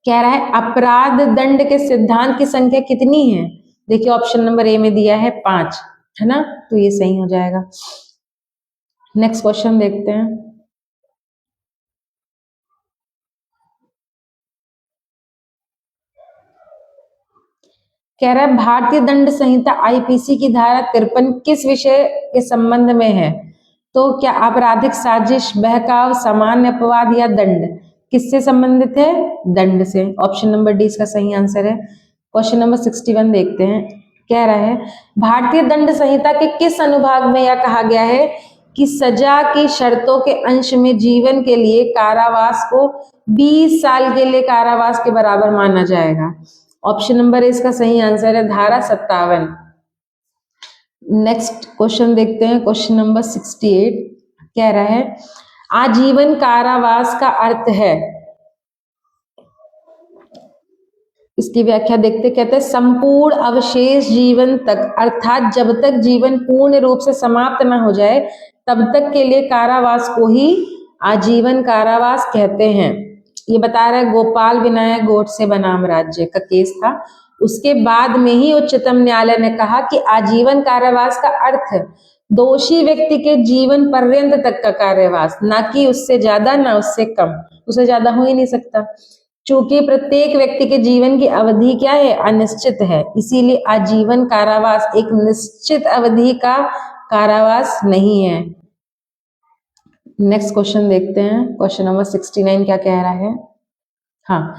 कह रहा है अपराध दंड के सिद्धांत की संख्या कितनी है? देखिए ऑप्शन नंबर ए में दिया है 5, है ना, तो ये सही हो जाएगा। नेक्स्ट क्वेश्चन देखते हैं। कह रहा है भारतीय दंड संहिता आईपीसी की धारा 53 किस विषय के संबंध में है? तो क्या आपराधिक साजिश, बहकाव, सामान्य अपवाद या दंड? किससे संबंधित है? दंड से। ऑप्शन नंबर डी इसका सही आंसर है। क्वेश्चन नंबर 61 देखते हैं। कह रहा है भारतीय दंड संहिता के किस अनुभाग में यह कहा गया है कि सजा की शर्तों के अंश में जीवन के लिए कारावास को 20 साल के लिए कारावास के बराबर माना जाएगा? ऑप्शन नंबर इसका सही आंसर है धारा 57। नेक्स्ट क्वेश्चन देखते हैं, क्वेश्चन नंबर 68। कह रहा है आजीवन कारावास का अर्थ है, इसकी व्याख्या देखते। कहते हैं संपूर्ण अवशेष जीवन तक, अर्थात जब तक जीवन पूर्ण रूप से समाप्त न हो जाए तब तक के लिए कारावास को ही आजीवन कारावास कहते हैं। ये बता रहा है गोपाल विनायक गोडसे बनाम राज्य का केस था। उसके बाद में ही उच्चतम न्यायालय ने कहा कि आजीवन कारावास का अर्थ दोषी व्यक्ति के जीवन पर्यंत तक का कारावास, ना कि उससे ज्यादा ना उससे कम, उससे ज्यादा हो ही नहीं सकता। चूंकि प्रत्येक व्यक्ति के जीवन की अवधि क्या है? अनिश्चित है, इसीलिए आजीवन कारावास एक निश्चित अवधि का कारावास नहीं है। नेक्स्ट क्वेश्चन देखते हैं, क्वेश्चन नंबर 69 क्या कह रहा है। हाँ,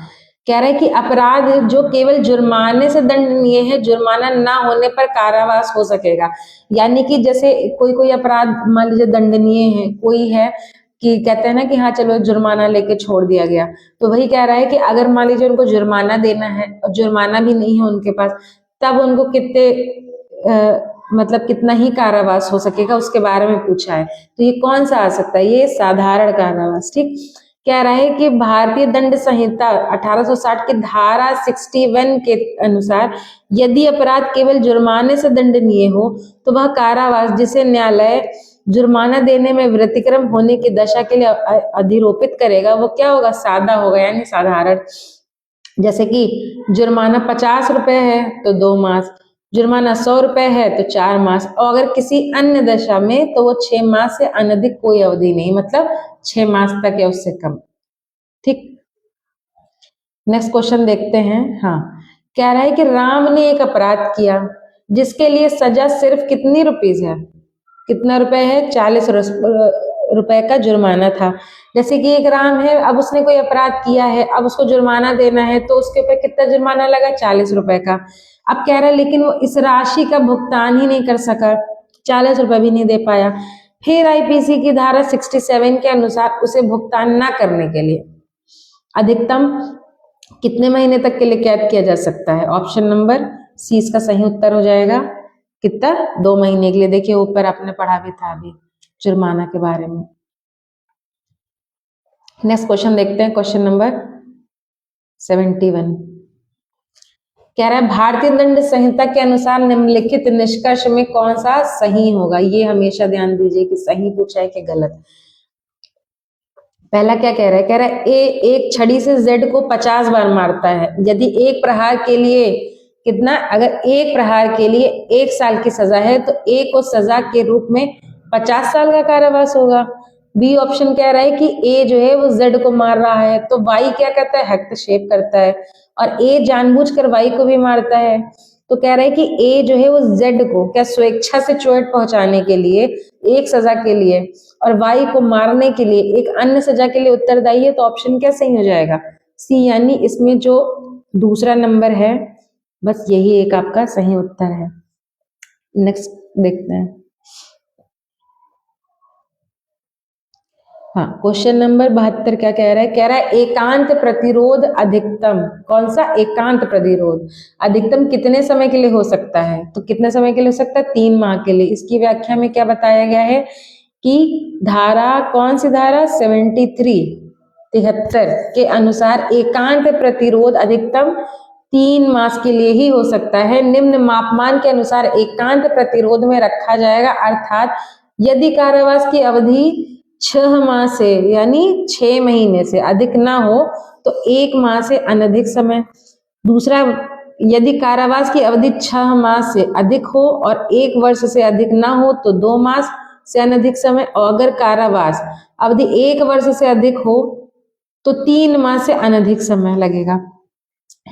कह रहा है कि अपराध जो केवल जुर्माने से दंडनीय है, जुर्माना ना होने पर कारावास हो सकेगा। यानी कि जैसे कोई कोई अपराध मान लीजिए दंडनीय है, कोई है कि कहते हैं ना कि हाँ चलो जुर्माना लेके छोड़ दिया गया, तो वही कह रहा है कि अगर मान लीजिए उनको जुर्माना देना है और जुर्माना भी नहीं है उनके पास, तब उनको मतलब कितना ही कारावास हो सकेगा, उसके बारे में पूछा है। तो ये कौन सा आ सकता है? ये साधारण कारावास। ठीक, कह रहा है कि भारतीय दंड संहिता 1860 की धारा 61 के अनुसार यदि अपराध केवल जुर्माने से दंडनीय हो तो वह कारावास जिसे न्यायालय जुर्माना देने में व्यतिक्रम होने की दशा के लिए अधिरोपित करेगा वो क्या होगा? सादा होगा, यानी साधारण। जैसे कि जुर्माना 50 रुपए है तो 2 मास, जुर्माना 100 रुपए है तो 4 मास, और अगर किसी अन्य दशा में तो वो 6 मास से अनधिक कोई अवधि नहीं, मतलब 6 मास तक या उससे कम। ठीक, नेक्स्ट क्वेश्चन देखते हैं। हाँ, कह रहा है कि राम ने एक अपराध किया जिसके लिए सजा सिर्फ कितनी रुपीज है? कितना रुपए है? 40 रुपए का जुर्माना था। जैसे कि एक राम है, अब उसने कोई अपराध किया है, अब उसको जुर्माना देना है, तो उसके ऊपर कितना जुर्माना लगा? 40 रुपए का। अब कह रहा है लेकिन वो इस राशि का भुगतान ही नहीं कर सका, 40 रुपए भी नहीं दे पाया। फिर आईपीसी की धारा 67 के अनुसार उसे भुगतान ना करने के लिए अधिकतम कितने महीने तक के लिए कैद किया जा सकता है? ऑप्शन नंबर सी इसका सही उत्तर हो जाएगा। कितना? 2 महीने के लिए। देखिए ऊपर आपने पढ़ा भी था अभी जुर्माना के बारे में। नेक्स्ट क्वेश्चन देखते हैं, क्वेश्चन नंबर 71। कह रहा है भारतीय दंड संहिता के अनुसार निम्नलिखित निष्कर्ष में कौन सा सही होगा? ये हमेशा ध्यान दीजिए कि सही पूछा है कि गलत। पहला क्या कह रहा है? कह रहा है ए एक छड़ी से जेड को 50 बार मारता है, यदि एक प्रहार के लिए कितना? अगर एक प्रहार के लिए 1 साल की सजा है तो ए को सजा के रूप में 50 साल का कारावास होगा। बी ऑप्शन कह रहा है कि ए जो है वो जेड को मार रहा है, तो वाई क्या करता है? हस्तक्षेप करता है, और ए जानबूझकर वाई को भी मारता है। तो कह रहा है कि ए जो है वो जेड को क्या स्वेच्छा से चोट पहुंचाने के लिए एक सजा के लिए और वाई को मारने के लिए एक अन्य सजा के लिए उत्तरदायी है, तो ऑप्शन क्या सही हो जाएगा? सी, यानी इसमें जो दूसरा नंबर है बस यही एक आपका सही उत्तर है। नेक्स्ट देखते हैं। हाँ, क्वेश्चन नंबर 72 क्या कह रहा है? कह रहा है एकांत प्रतिरोध अधिकतम, कौन सा? एकांत प्रतिरोध अधिकतम कितने समय के लिए हो सकता है? तो कितने समय के लिए हो सकता है? 3 माह के लिए। इसकी व्याख्या में क्या बताया गया है कि धारा, कौन सी धारा? 73 के अनुसार एकांत प्रतिरोध अधिकतम 3 मास के लिए ही हो सकता है। निम्न मापमान के अनुसार एकांत प्रतिरोध में रखा जाएगा, अर्थात यदि कारावास की अवधि 6 माह से यानी 6 महीने से अधिक ना हो तो 1 माह से अनधिक समय। दूसरा, यदि कारावास की अवधि 6 माह से अधिक हो और 1 वर्ष से अधिक ना हो तो 2 मास से अनधिक समय, और अगर कारावास अवधि 1 वर्ष से अधिक हो तो 3 माह से अनधिक समय लगेगा।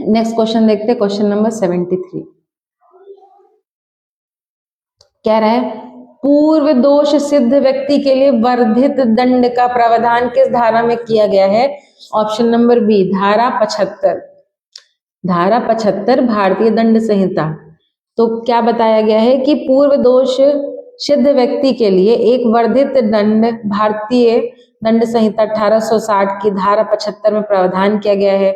नेक्स्ट क्वेश्चन देखते हैं, क्वेश्चन नंबर 73। कह रहा है पूर्व दोष सिद्ध व्यक्ति के लिए वर्धित दंड का प्रावधान किस धारा में किया गया है? ऑप्शन नंबर बी, धारा 75। धारा 75 भारतीय दंड संहिता। तो क्या बताया गया है कि पूर्व दोष सिद्ध व्यक्ति के लिए एक वर्धित दंड भारतीय दंड संहिता 1860 की धारा 75 में प्रावधान किया गया है।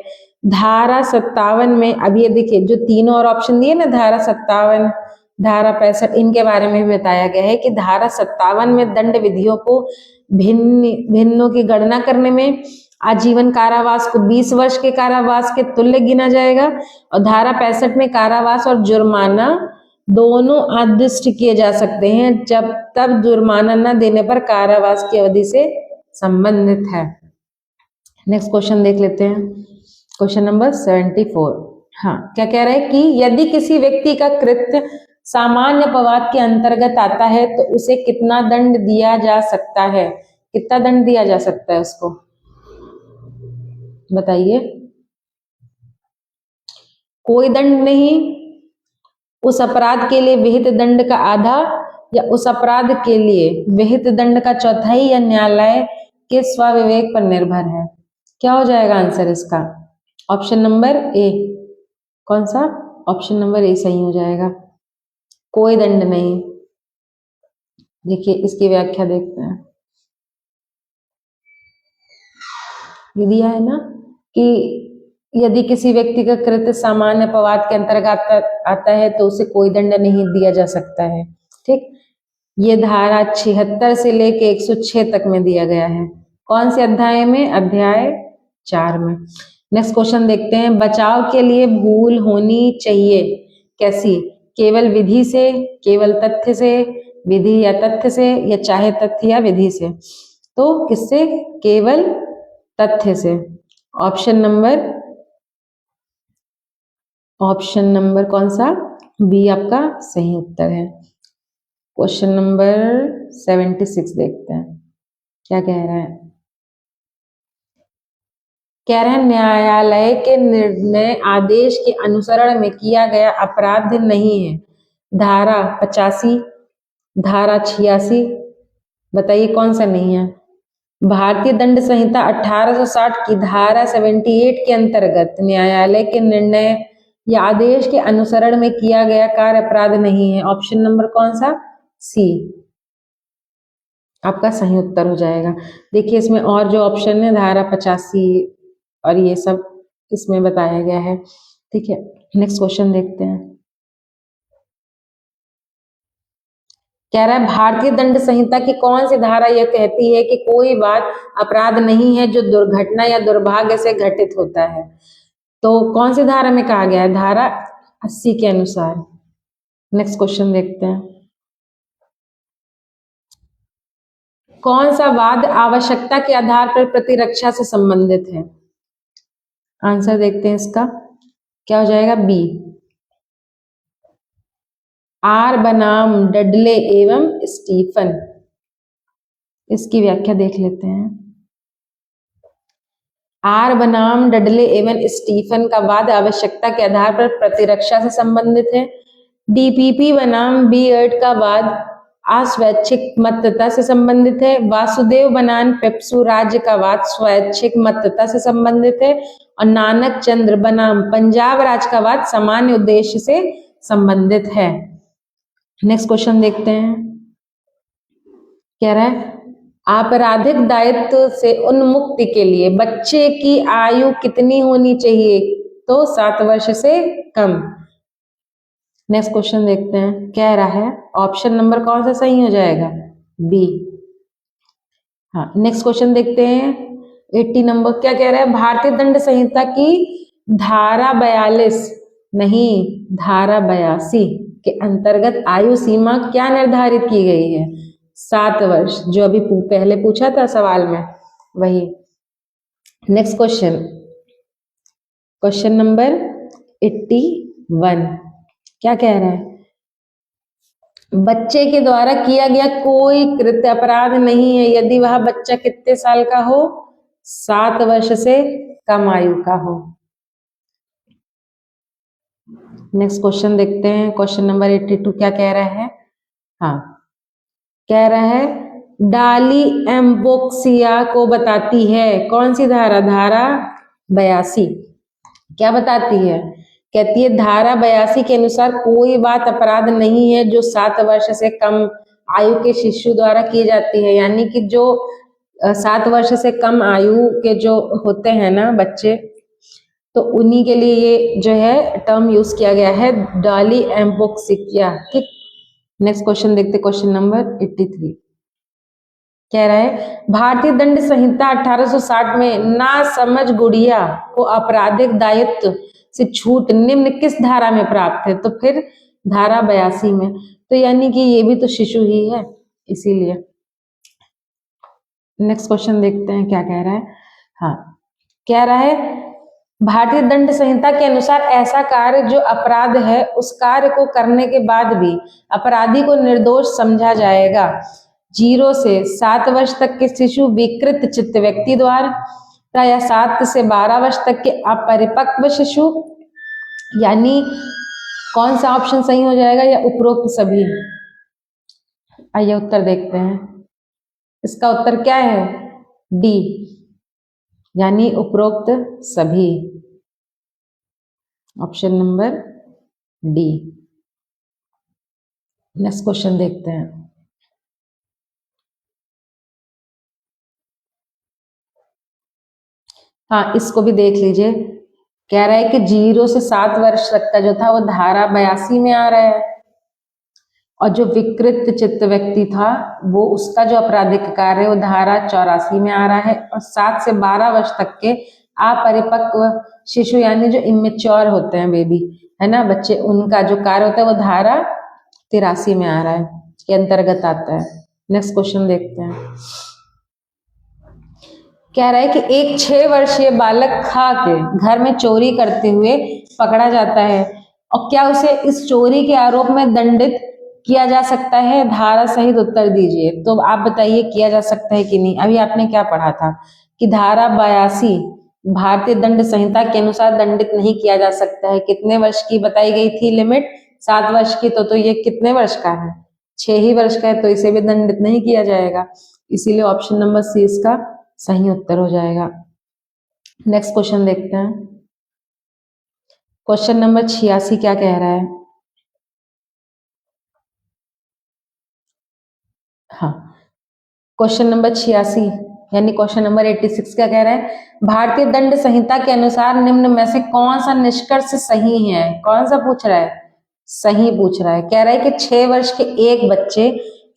धारा 57 में, अब ये देखिए जो तीनों और ऑप्शन दिए ना, धारा 57, धारा 65, इनके बारे में भी बताया गया है कि धारा 57 में दंड विधियों को भिन्नों की गणना करने में आजीवन कारावास को 20 वर्ष के कारावास के तुल्य गिना जाएगा, और धारा 65 में कारावास और जुर्माना दोनों आदिष्ट किए जा सकते हैं जब तब जुर्माना न देने पर कारावास की अवधि से संबंधित है। नेक्स्ट क्वेश्चन देख लेते हैं, क्वेश्चन नंबर 74। हाँ, क्या कह रहा है कि यदि किसी व्यक्ति का कृत्य सामान्य अपवाद के अंतर्गत आता है तो उसे कितना दंड दिया जा सकता है? कितना दंड दिया जा सकता है उसको, बताइए। कोई दंड नहीं, उस अपराध के लिए विहित दंड का आधा, या उस अपराध के लिए विहित दंड का चौथाई, या न्यायालय के स्वविवेक पर निर्भर है। क्या हो जाएगा आंसर इसका? Option number A. कौन सा? ऑप्शन नंबर ए सही हो जाएगा, कोई दंड नहीं। देखिए इसकी व्याख्या देखते हैं। ये दिया है ना कि यदि किसी व्यक्ति का कृत्य सामान्य अपवाद के अंतर्गत आता है तो उसे कोई दंड नहीं दिया जा सकता है। ठीक, ये धारा 76 से लेके 106 तक में दिया गया है। कौन से अध्याय में? अध्याय 4 में। नेक्स्ट क्वेश्चन देखते हैं। बचाव के लिए भूल होनी चाहिए कैसी? केवल विधि से, केवल तथ्य से, विधि या तथ्य से, या चाहे तथ्य या विधि से? तो किससे? केवल तथ्य से। ऑप्शन नंबर कौन सा? बी आपका सही उत्तर है। क्वेश्चन नंबर 76 देखते हैं क्या कह रहा है। कह रहे हैं न्यायालय के निर्णय आदेश के अनुसरण में किया गया अपराध नहीं है। धारा 85, धारा 86, बताइए कौन सा नहीं है? भारतीय दंड संहिता 1860 की धारा 78 के अंतर्गत न्यायालय के निर्णय या आदेश के अनुसरण में किया गया कार्य अपराध नहीं है। ऑप्शन नंबर कौन सा? सी आपका सही उत्तर हो जाएगा। देखिए इसमें और जो ऑप्शन है धारा 85 और ये सब इसमें बताया गया है। ठीक है, नेक्स्ट क्वेश्चन देखते हैं। कह रहा है भारतीय दंड संहिता की कौन सी धारा यह कहती है कि कोई बात अपराध नहीं है जो दुर्घटना या दुर्भाग्य से घटित होता है? तो कौन सी धारा में कहा गया है? धारा 80 के अनुसार। नेक्स्ट क्वेश्चन देखते हैं। कौन सा वाद आवश्यकता के आधार पर प्रतिरक्षा से संबंधित है? आंसर देखते हैं इसका, क्या हो जाएगा? बी। आर बनाम डडले एवं स्टीफन, इसकी व्याख्या देख लेते हैं। आर बनाम डडले एवं स्टीफन का वाद आवश्यकता के आधार पर प्रतिरक्षा से संबंधित है। डीपीपी बनाम बीएड का वाद अस्वैच्छिक मतता से संबंधित है। वासुदेव बनाम पेप्सू राज्य का वाद स्वैच्छिक मतता से संबंधित है। और नानक चंद्र बनाम पंजाब राज्य का वाद सामान्य उद्देश्य से संबंधित है। नेक्स्ट क्वेश्चन देखते हैं। कह रहा है आपराधिक दायित्व से उन्मुक्ति के लिए बच्चे की आयु कितनी होनी चाहिए? तो 7 वर्ष से कम। नेक्स्ट क्वेश्चन देखते हैं। कह रहा है ऑप्शन नंबर कौन सा सही हो जाएगा? बी। हाँ, नेक्स्ट क्वेश्चन देखते हैं। 80 नंबर क्या कह रहा है? भारतीय दंड संहिता की धारा 42 नहीं, धारा 82 के अंतर्गत आयु सीमा क्या निर्धारित की गई है? 7 वर्ष, जो अभी पहले पूछा था सवाल में वही। नेक्स्ट क्वेश्चन, क्वेश्चन नंबर 81 क्या कह रहा है? बच्चे के द्वारा किया गया कोई कृत्य अपराध नहीं है यदि वह बच्चा कितने साल का हो? 7 वर्ष से कम आयु का हो। नेक्स्ट क्वेश्चन देखते हैं। क्वेश्चन नंबर 82 क्या कह रहा है? हाँ, कह रहा है डाली एम्बोक्सिया को बताती है कौन सी धारा? धारा 82 क्या बताती है? कहती है धारा 82 के अनुसार कोई बात अपराध नहीं है जो 7 वर्ष से कम आयु के शिशु द्वारा की जाती है। यानी कि जो 7 वर्ष से कम आयु के जो होते हैं ना बच्चे, तो उन्हीं के लिए ये जो है टर्म यूज किया गया है, डाली एम्बोक्सिया। ठीक, नेक्स्ट क्वेश्चन देखते, क्वेश्चन नंबर 83 कह रहा है भारतीय दंड संहिता 1860 में ना समझ गुड़िया को आपराधिक दायित्व से छूट निम्न किस धारा में प्राप्त है? तो फिर धारा 82 में। तो यानी कि ये भी तो शिशु ही है, इसीलिए। नेक्स्ट क्वेश्चन देखते हैं क्या कह रहा है। हाँ, कह रहा है भारतीय दंड संहिता के अनुसार ऐसा कार्य जो अपराध है उस कार्य को करने के बाद भी अपराधी को निर्दोष समझा जाएगा। 0 से 7 वर्ष तक के शिशु विकृत चित्त व्यक्ति द्वारा या 7 से 12 वर्ष तक के अपरिपक्व शिशु, यानी कौन सा ऑप्शन सही हो जाएगा? या उपरोक्त सभी? आइए उत्तर देखते हैं। इसका उत्तर क्या है? डी, यानी उपरोक्त सभी। Option number D. Next question देखते हैं। हाँ, इसको भी देख लीजिए। कह रहा है कि 0 से 7 वर्ष तक का जो था वो धारा 82 में आ रहा है, और जो विकृत चित्त व्यक्ति था वो उसका जो आपराधिक कार्य है वो धारा 84 में आ रहा है, और 7 से 12 वर्ष तक के अपरिपक्व शिशु यानी जो इमेच्योर होते हैं बेबी, है ना, बच्चे, उनका जो कार्य होता है वो धारा 83 में आ रहा है, के अंतर्गत आता है। नेक्स्ट क्वेश्चन देखते हैं। कह रहा है कि एक 6 वर्षीय बालक खा के घर में चोरी करते हुए पकड़ा जाता है, और क्या उसे इस चोरी के आरोप में दंडित किया जा सकता है? धारा सहित उत्तर दीजिए। तो आप बताइए किया जा सकता है कि नहीं। अभी आपने क्या पढ़ा था कि धारा 82 भारतीय दंड संहिता के अनुसार दंडित नहीं किया जा सकता है। कितने वर्ष की बताई गई थी लिमिट? 7 वर्ष की। तो ये कितने वर्ष का है? 6 ही वर्ष का है, तो इसे भी दंडित नहीं किया जाएगा। इसीलिए ऑप्शन नंबर सी इसका सही उत्तर हो जाएगा। नेक्स्ट क्वेश्चन देखते हैं। क्वेश्चन नंबर 86 क्या कह रहा है? हाँ, क्वेश्चन नंबर 86 यानी क्वेश्चन नंबर 86 क्या कह रहा है? भारतीय दंड संहिता के अनुसार निम्न में से कौन सा निष्कर्ष सही है? कौन सा पूछ रहा है? सही पूछ रहा है। कह रहा है कि 6 वर्ष के एक बच्चे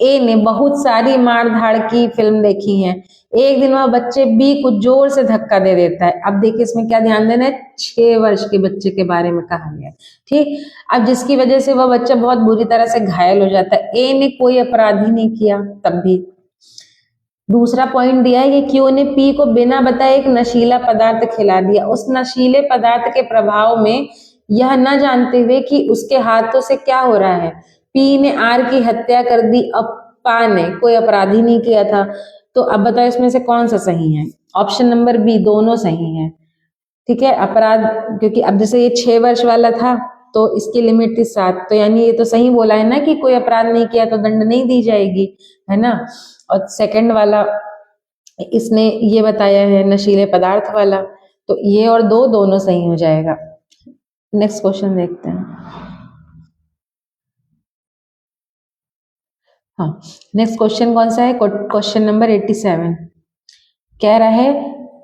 ए ने बहुत सारी मार धाड़ की फिल्म देखी है। एक दिन वह बच्चे बी को जोर से धक्का दे देता है। अब देखिए इसमें क्या ध्यान देना है, 6 वर्ष के बच्चे के बारे में कहा गया है, ठीक। अब जिसकी वजह से वह बच्चा बहुत बुरी तरह से घायल हो जाता है। ए ने कोई अपराध ही नहीं किया तब भी। दूसरा पॉइंट दिया है कि क्यू ने पी को बिना बताए एक नशीला पदार्थ खिला दिया। उस नशीले पदार्थ के प्रभाव में यह न जानते हुए कि उसके हाथों से क्या हो रहा है, पी ने आर की हत्या कर दी। अब पा ने कोई अपराध ही नहीं किया था। तो अब बताओ इसमें से कौन सा सही है? ऑप्शन नंबर बी, दोनों सही है, ठीक है। अपराध, क्योंकि अब जैसे ये 6 वर्ष वाला था तो इसकी लिमिट थी 7, तो यानी ये तो सही बोला है ना कि कोई अपराध नहीं किया तो दंड नहीं दी जाएगी, है ना। और सेकंड वाला इसने ये बताया है नशीले पदार्थ वाला, तो ये और दो दोनों सही हो जाएगा। नेक्स्ट क्वेश्चन देखते हैं। हाँ, नेक्स्ट क्वेश्चन कौन सा है? क्वेश्चन नंबर 87 कह रहा है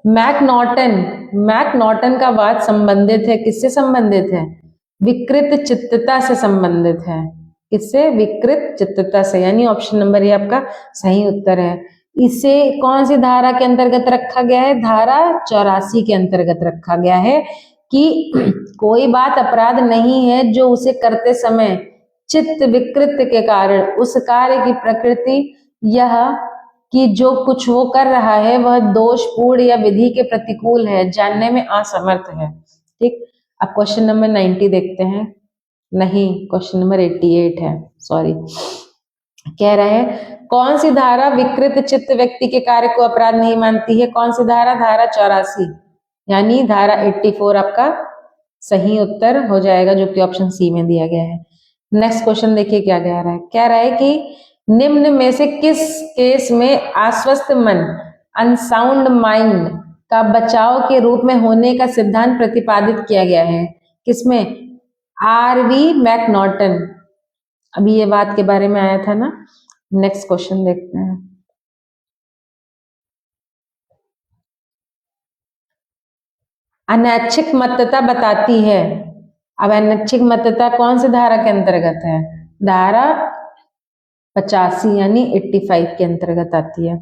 मैकनॉटन, मैकनॉटन का वाद संबंधित है, किससे संबंधित है? विकृत चित्तता से संबंधित है। किससे? विकृत चित्तता से, यानी ऑप्शन नंबर ये आपका सही उत्तर है। इसे कौन सी धारा के अंतर्गत रखा गया है? धारा 84 के अंतर्गत रखा गया है कि कोई बात अपराध नहीं है जो उसे करते समय चित्त विकृत के कारण उस कार्य की प्रकृति यह कि जो कुछ वो कर रहा है वह दोषपूर्ण या विधि के प्रतिकूल है, जानने में असमर्थ है, ठीक। अब क्वेश्चन नंबर 90 देखते हैं। नहीं, क्वेश्चन नंबर 88 है, सॉरी। कह रहा है कौन सी धारा विकृत चित्त व्यक्ति के कार्य को अपराध नहीं मानती है? कौन सी धारा? धारा 84 यानी धारा 84 आपका सही उत्तर हो जाएगा, जो कि ऑप्शन सी में दिया गया है। नेक्स्ट क्वेश्चन देखिए क्या कह रहा है। कह रहा है कि निम्न में से किस केस में आश्वस्त मन अनसाउंड माइंड का बचाव के रूप में होने का सिद्धांत प्रतिपादित किया गया है? किसमें? RV McNaughton. अभी ये बात के बारे में आया था ना। नेक्स्ट क्वेश्चन देखते हैं। अनैच्छिक मतता बताती है। अब अनैच्छिक मतता कौन सी धारा के अंतर्गत है? धारा 85 यानी 85 के अंतर्गत आती है।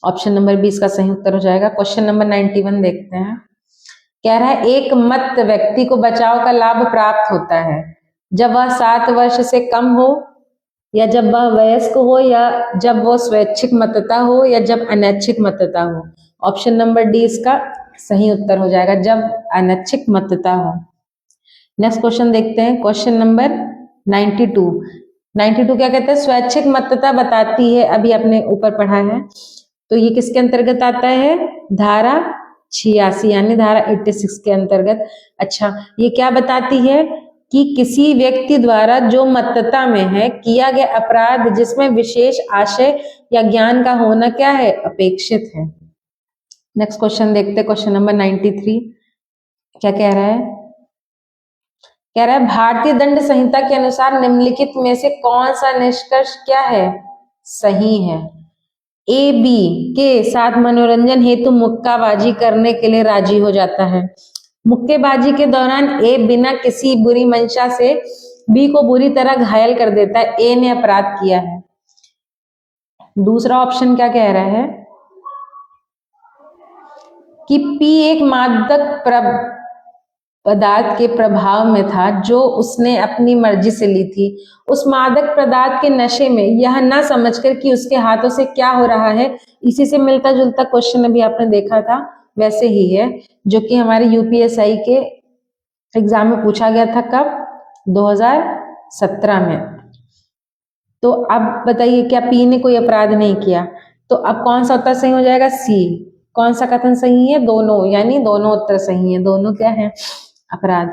ऑप्शन नंबर 20 का सही उत्तर हो जाएगा। क्वेश्चन नंबर 91 देखते हैं। कह रहा है एक मत व्यक्ति को बचाव का लाभ प्राप्त होता है जब वह 7 वर्ष से कम हो, या जब वह वयस्क हो, या जब वो स्वैच्छिक मतता हो, या जब अनैच्छिक मतता हो। ऑप्शन नंबर डी इसका सही उत्तर हो जाएगा, जब अनैच्छिक मतता हो। नेक्स्ट क्वेश्चन देखते हैं। क्वेश्चन नंबर 92 क्या कहते हैं? स्वैच्छिक मतता बताती है, अभी आपने ऊपर पढ़ा है, तो ये किसके अंतर्गत आता है? धारा 86 यानी धारा 86 के अंतर्गत। अच्छा, ये क्या बताती है कि किसी व्यक्ति द्वारा जो मतता में है किया गया अपराध जिसमें विशेष आशय या ज्ञान का होना क्या है? अपेक्षित है। नेक्स्ट क्वेश्चन देखते हैं। क्वेश्चन नंबर 93 क्या कह रहा है? कह रहा है भारतीय दंड संहिता के अनुसार निम्नलिखित में से कौन सा निष्कर्ष क्या है, सही है। ए बी के साथ मनोरंजन हेतु मुक्काबाजी करने के लिए राजी हो जाता है। मुक्केबाजी के दौरान ए बिना किसी बुरी मंशा से बी को बुरी तरह घायल कर देता है, ए ने अपराध किया है। दूसरा ऑप्शन क्या कह रहा है कि पी एक मादक पदार्थ के प्रभाव में था जो उसने अपनी मर्जी से ली थी। उस मादक पदार्थ के नशे में यह न समझकर कि उसके हाथों से क्या हो रहा है, इसी से मिलता जुलता क्वेश्चन अभी आपने देखा था वैसे ही है, जो कि हमारे यूपीएसआई के एग्जाम में पूछा गया था। कब? 2017 में। तो अब बताइए क्या पी ने कोई अपराध नहीं किया, तो अब कौन सा उत्तर सही हो जाएगा? सी। कौन सा कथन सही है? दोनों, यानी दोनों उत्तर सही है। दोनों क्या है? अपराध।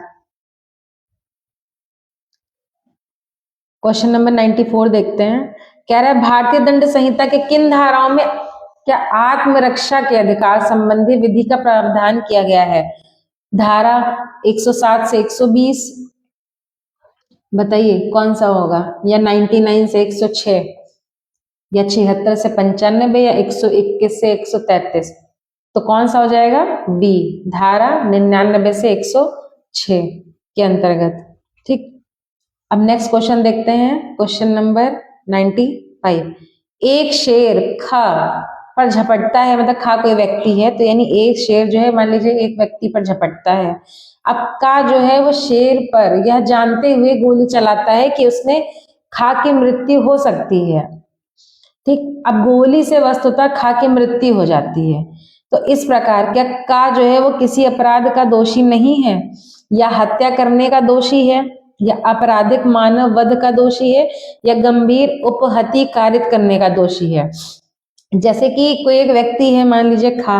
क्वेश्चन नंबर 94 देखते हैं। कह रहा है भारतीय दंड संहिता के किन धाराओं में क्या आत्मरक्षा के अधिकार संबंधी विधि का प्रावधान किया गया है? धारा 107 से 120, बताइए कौन सा होगा? या 99 से 106, या 76 से 95, या 121 से 133? तो कौन सा हो जाएगा? बी, धारा 99 से 106 के अंतर्गत। ठीक, अब नेक्स्ट क्वेश्चन देखते हैं। Question number 95। एक शेर खा पर झपटता है, मतलब खा कोई व्यक्ति है, तो यानी एक शेर जो है मान लीजिए एक व्यक्ति पर झपटता है। अब का जो है वो शेर पर यह जानते हुए गोली चलाता है कि उसने खा की मृत्यु हो सकती है। ठीक, अब गोली से वस्तुतः खा की मृत्यु हो जाती है। तो इस प्रकार क्या का जो है वो किसी अपराध का दोषी नहीं है, या हत्या करने का दोषी है, या आपराधिक मानव वध का दोषी है, या गंभीर उपहति कारित करने का दोषी है। जैसे कि कोई एक व्यक्ति है, मान लीजिए खा,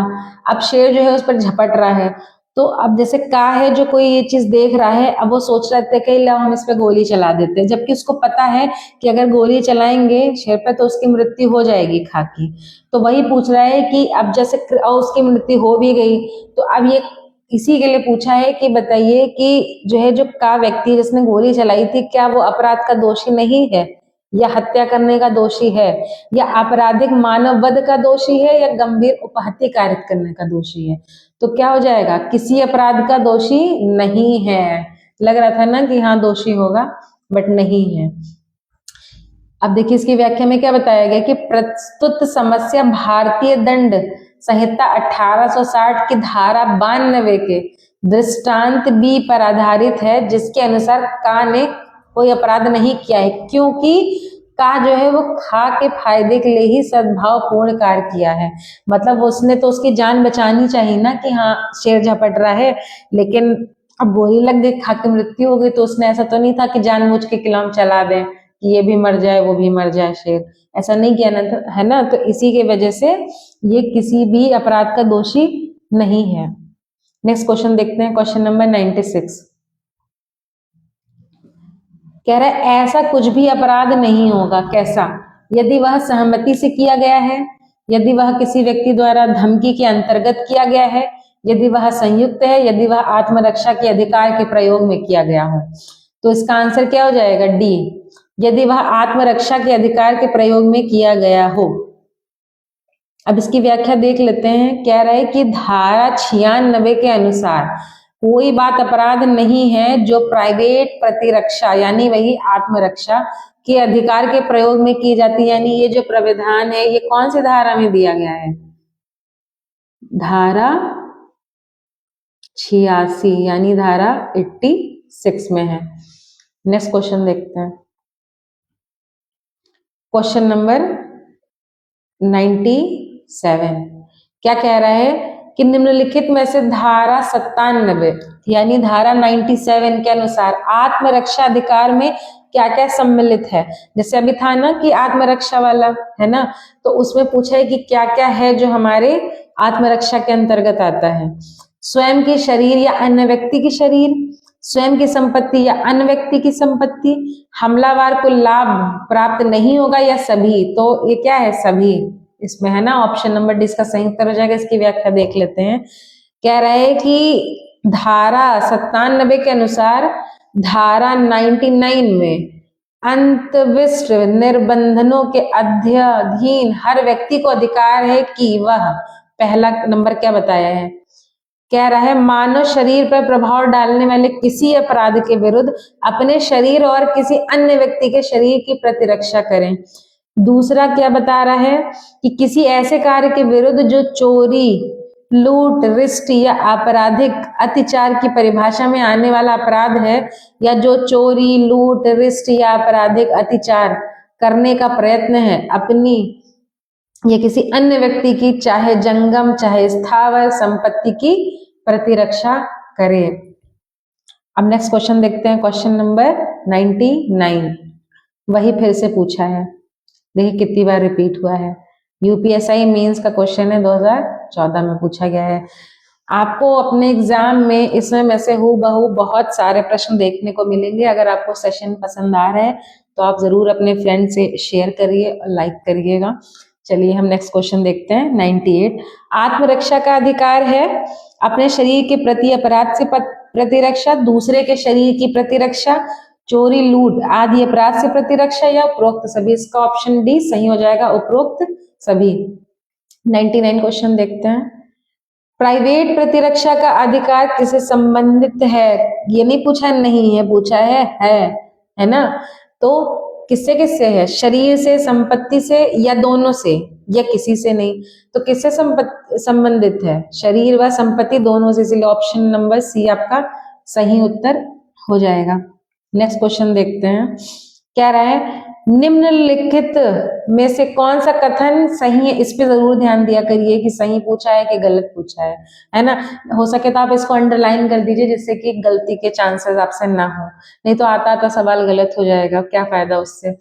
अब शेर जो है उस पर झपट रहा है, तो अब जैसे का है जो कोई ये चीज देख रहा है, अब वो सोच रहे थे कि लाओ हम इस पे गोली चला देते हैं, जबकि उसको पता है कि अगर गोली चलाएंगे शेर पे तो उसकी मृत्यु हो जाएगी खा की। तो वही पूछ रहा है कि अब जैसे उसकी मृत्यु हो भी गई, तो अब ये इसी के लिए पूछा है कि बताइए कि जो है जो का व्यक्ति जिसने गोली चलाई थी, क्या वो अपराध का दोषी नहीं है, या हत्या करने का दोषी है, या आपराधिक मानव वध का दोषी है, या गंभीर उपहत्या कारित करने का दोषी है? तो क्या हो जाएगा? किसी अपराध का दोषी नहीं है। लग रहा था ना कि हाँ दोषी होगा, बट नहीं है। अब देखिए इसकी व्याख्या में क्या बताया गया कि प्रस्तुत समस्या भारतीय दंड संहिता 1860 की धारा 92 के दृष्टांत बी पर आधारित है, जिसके अनुसार का ने कोई अपराध नहीं किया है, क्योंकि का जो है वो खा के फायदे के लिए ही सद्भावपूर्ण कार्य किया है। मतलब उसने तो उसकी जान बचानी चाहिए ना कि हाँ शेर झपट रहा है, लेकिन अब गोली लग गई, खा की मृत्यु हो गई, तो उसने ऐसा तो नहीं था कि जानबूझ के किलाम चला दे कि ये भी मर जाए वो भी मर जाए शेर, ऐसा नहीं किया ना, है ना। तो इसी के वजह से ये किसी भी अपराध का दोषी नहीं है। नेक्स्ट क्वेश्चन देखते हैं। क्वेश्चन नंबर 96 कह रहा है ऐसा कुछ भी अपराध नहीं होगा। कैसा? यदि वह सहमति से किया गया है, यदि वह किसी व्यक्ति द्वारा धमकी के अंतर्गत किया गया है, यदि वह संयुक्त है, यदि वह आत्मरक्षा के अधिकार के प्रयोग में किया गया हो। तो इसका आंसर क्या हो जाएगा? डी, यदि वह आत्मरक्षा के अधिकार के प्रयोग में किया गया हो। अब इसकी व्याख्या देख लेते हैं। कह रहा है कि धारा 96 के अनुसार कोई बात अपराध नहीं है जो प्राइवेट प्रतिरक्षा यानी वही आत्मरक्षा के अधिकार के प्रयोग में की जाती है। यानी ये जो प्रावधान है ये कौन सी धारा में दिया गया है? धारा 86 यानी धारा 86 में है। नेक्स्ट क्वेश्चन देखते हैं। क्वेश्चन नंबर 97 क्या कह रहा है कि निम्नलिखित में से धारा 97 यानी धारा 97 के अनुसार आत्मरक्षा अधिकार में क्या क्या सम्मिलित है? जैसे अभी था ना कि आत्मरक्षा वाला है ना, तो उसमें पूछा है कि क्या क्या है जो हमारे आत्मरक्षा के अंतर्गत आता है। स्वयं के शरीर या अन्य व्यक्ति की शरीर, स्वयं की संपत्ति या अन्य व्यक्ति की संपत्ति, हमलावर को लाभ प्राप्त नहीं होगा या सभी। तो ये क्या है? सभी इसमें है ना। ऑप्शन नंबर डी इसका सही उत्तर हो जाएगा। इसकी व्याख्या देख लेते हैं। कह रहा है कि धारा 97 के अनुसार धारा 99 में अंतर्विष्ट निर्बंधनों के अधीन हर व्यक्ति को अधिकार है कि वह, पहला नंबर क्या बताया है, कह रहा है मानव शरीर पर प्रभाव डालने वाले किसी अपराध के विरुद्ध अपने शरीर और किसी अन्य व्यक्ति के शरीर की प्रतिरक्षा करें। दूसरा क्या बता रहा है कि किसी ऐसे कार्य के विरुद्ध जो चोरी, लूट, रिष्ट या आपराधिक अत्याचार की परिभाषा में आने वाला अपराध है, या जो चोरी, लूट, रिष्ट या आपराधिक अत्याचार करने का प्रयत्न है अपनी या किसी अन्य व्यक्ति की, चाहे जंगम चाहे स्थावर संपत्ति की प्रतिरक्षा करे। अब नेक्स्ट क्वेश्चन देखते हैं, क्वेश्चन नंबर 99। वही फिर से पूछा है, देखिए कितनी बार रिपीट हुआ है। यूपीएसआई मेंस का क्वेश्चन है, 2014 में पूछा गया है। आपको अपने एग्जाम में इसमें में से हूबहू बहुत सारे प्रश्न देखने को मिलेंगे। अगर आपको सेशन पसंद आ रहा है तो आप जरूर अपने फ्रेंड से शेयर करिए और लाइक करिएगा। चलिए हम नेक्स्ट क्वेश्चन देखते हैं, 98। आत्मरक्षा का अधिकार है अपने शरीर के प्रति अपराध से प्रतिरक्षा, दूसरे के शरीर की प्रतिरक्षा, चोरी, लूट आदि अपराध से प्रतिरक्षा, या उपरोक्त सभी। इसका ऑप्शन डी सही हो जाएगा, उपरोक्त सभी। 99 क्वेश्चन देखते हैं। प्राइवेट प्रतिरक्षा का अधिकार किससे संबंधित है? ये नहीं पूछा नहीं है, पूछा है ना। तो किससे किससे है? शरीर से, संपत्ति से, या दोनों से, या किसी से नहीं। तो किससे संबंधित है? शरीर व संपत्ति दोनों से, इसलिए ऑप्शन नंबर सी आपका सही उत्तर हो जाएगा। नेक्स्ट क्वेश्चन देखते हैं, क्या रहा है, निम्नलिखित में से कौन सा कथन सही है? इस पे जरूर ध्यान दिया करिए कि सही पूछा है कि गलत पूछा है ना। हो सके तो आप इसको अंडरलाइन कर दीजिए जिससे कि गलती के चांसेस आपसे ना हो, नहीं तो आता आता सवाल गलत हो जाएगा, क्या फायदा उससे।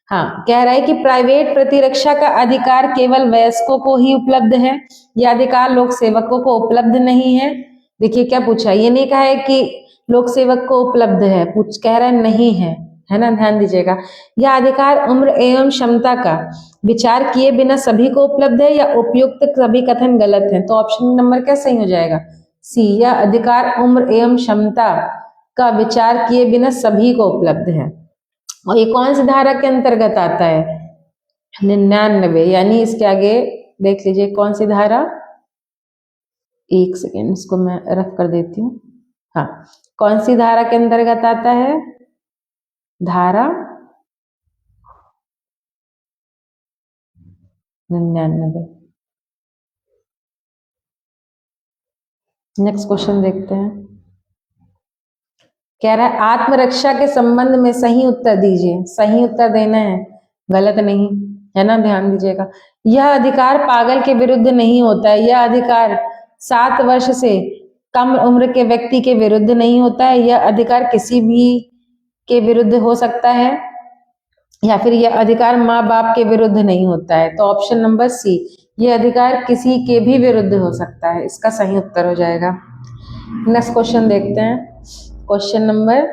हाँ, कह रहा है कि प्राइवेट प्रतिरक्षा का अधिकार केवल वयस्कों को ही उपलब्ध है, यह अधिकार लोक सेवकों को उपलब्ध नहीं है। देखिए क्या पूछा, ये नहीं कहा है कि लोक सेवक को उपलब्ध है, कह रहा है नहीं है ना, ध्यान दीजिएगा। यह अधिकार उम्र एवं क्षमता का विचार किए बिना सभी को उपलब्ध है, या उपयुक्त सभी कथन गलत है। तो ऑप्शन नंबर क्या सही हो जाएगा? सी, यह अधिकार उम्र एवं क्षमता का विचार किए बिना सभी को उपलब्ध है। और ये कौन सी धारा के अंतर्गत आता है? 99, यानी इसके आगे देख लीजिए कौन सी धारा, एक सेकेंड इसको मैं रफ कर देती हूँ। हाँ, कौन सी धारा के अंतर्गत आता है? धारा 99। नेक्स्ट क्वेश्चन देखते हैं, कह रहा है आत्मरक्षा के संबंध में सही उत्तर दीजिए। सही उत्तर देना है, गलत नहीं, है ना, ध्यान दीजिएगा। यह अधिकार पागल के विरुद्ध नहीं होता है, यह अधिकार 7 वर्ष से कम उम्र के व्यक्ति के विरुद्ध नहीं होता है, यह अधिकार किसी भी के विरुद्ध हो सकता है, या फिर यह अधिकार माँ बाप के विरुद्ध नहीं होता है। तो ऑप्शन नंबर सी, यह अधिकार किसी के भी विरुद्ध हो सकता है, इसका सही उत्तर हो जाएगा। नेक्स्ट क्वेश्चन देखते हैं, क्वेश्चन नंबर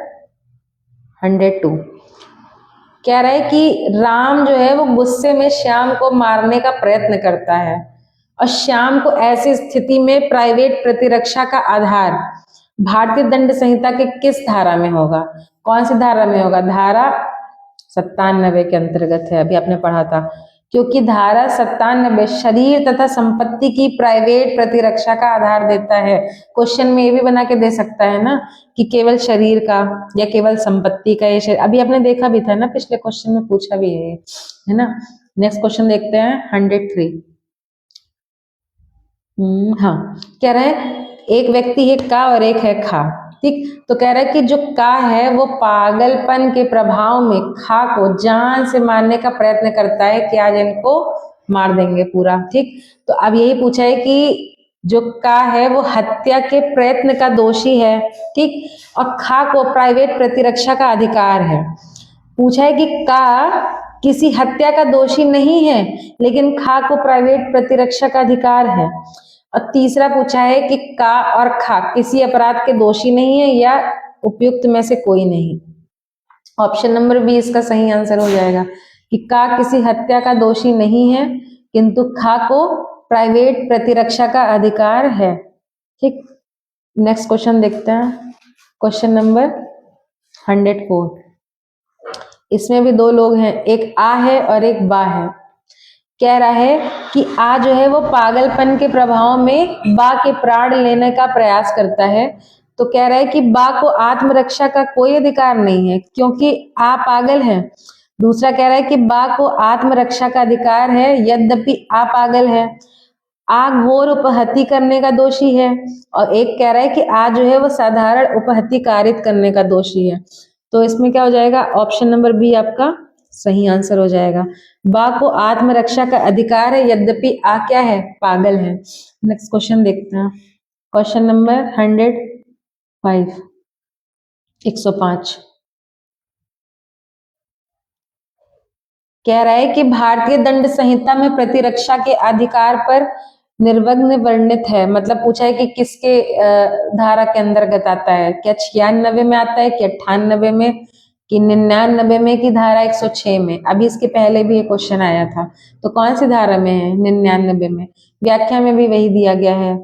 102। कह रहा है कि राम जो है वो गुस्से में श्याम को मारने का प्रयत्न करता है, और श्याम को ऐसी स्थिति में प्राइवेट प्रतिरक्षा का आधार भारतीय दंड संहिता के किस धारा में होगा? कौन सी धारा में होगा? धारा 97 के अंतर्गत है, अभी आपने पढ़ा था। क्योंकि धारा 97 शरीर तथा संपत्ति की प्राइवेट प्रतिरक्षा का आधार देता है। क्वेश्चन में ये भी बना के दे सकता है ना कि केवल शरीर का या केवल संपत्ति का, ये शरीर, अभी आपने देखा भी था ना, पिछले क्वेश्चन में पूछा भी है ना। नेक्स्ट क्वेश्चन देखते हैं, 103। हाँ, कह रहा है एक व्यक्ति है का और एक है खा, ठीक। तो कह रहा है कि जो का है वो पागलपन के प्रभाव में खा को जान से मारने का प्रयत्न करता है कि आज इनको मार देंगे पूरा, ठीक। तो अब यही पूछा है कि जो का है वो हत्या के प्रयत्न का दोषी है, ठीक, और खा को प्राइवेट प्रतिरक्षा का अधिकार है। पूछा है कि का किसी हत्या का दोषी नहीं है, लेकिन खा को प्राइवेट प्रतिरक्षा का अधिकार है। और तीसरा पूछा है कि का और खा किसी अपराध के दोषी नहीं है, या उपयुक्त में से कोई नहीं। ऑप्शन नंबर बी इसका सही आंसर हो जाएगा कि का किसी हत्या का दोषी नहीं है, किंतु खा को प्राइवेट प्रतिरक्षा का अधिकार है, ठीक। नेक्स्ट क्वेश्चन देखते हैं, क्वेश्चन नंबर 104। इसमें भी दो लोग हैं, एक आ है और एक बा है। कह रहा है कि आ जो है वो पागलपन के प्रभाव में बा के प्राण लेने का प्रयास करता है। तो कह रहा है कि बा को आत्मरक्षा का कोई अधिकार नहीं है क्योंकि आ पागल है। दूसरा कह रहा है कि बा को आत्मरक्षा का अधिकार है यद्यपि आ पागल है। आ घोर उपहति करने का दोषी है और एक कह रहा है कि आ जो है वो साधारण उपहति कारित करने का दोषी है। तो इसमें क्या हो जाएगा, ऑप्शन नंबर बी आपका सही आंसर हो जाएगा। बा को आत्मरक्षा का अधिकार है यद्यपि आ क्या है, पागल है। नेक्स्ट क्वेश्चन देखते हैं, क्वेश्चन नंबर 105, 105। कह रहा है कि भारतीय दंड संहिता में प्रतिरक्षा के अधिकार पर निर्वघ्न वर्णित है। मतलब पूछा है कि किसके धारा के अंतर्गत आता है, क्या 96 में आता है, क्या 98 में, कि 99 में, की धारा 106 में। अभी इसके पहले भी ये क्वेश्चन आया था, तो कौन सी धारा में है, 99 में। व्याख्या में भी वही दिया गया है,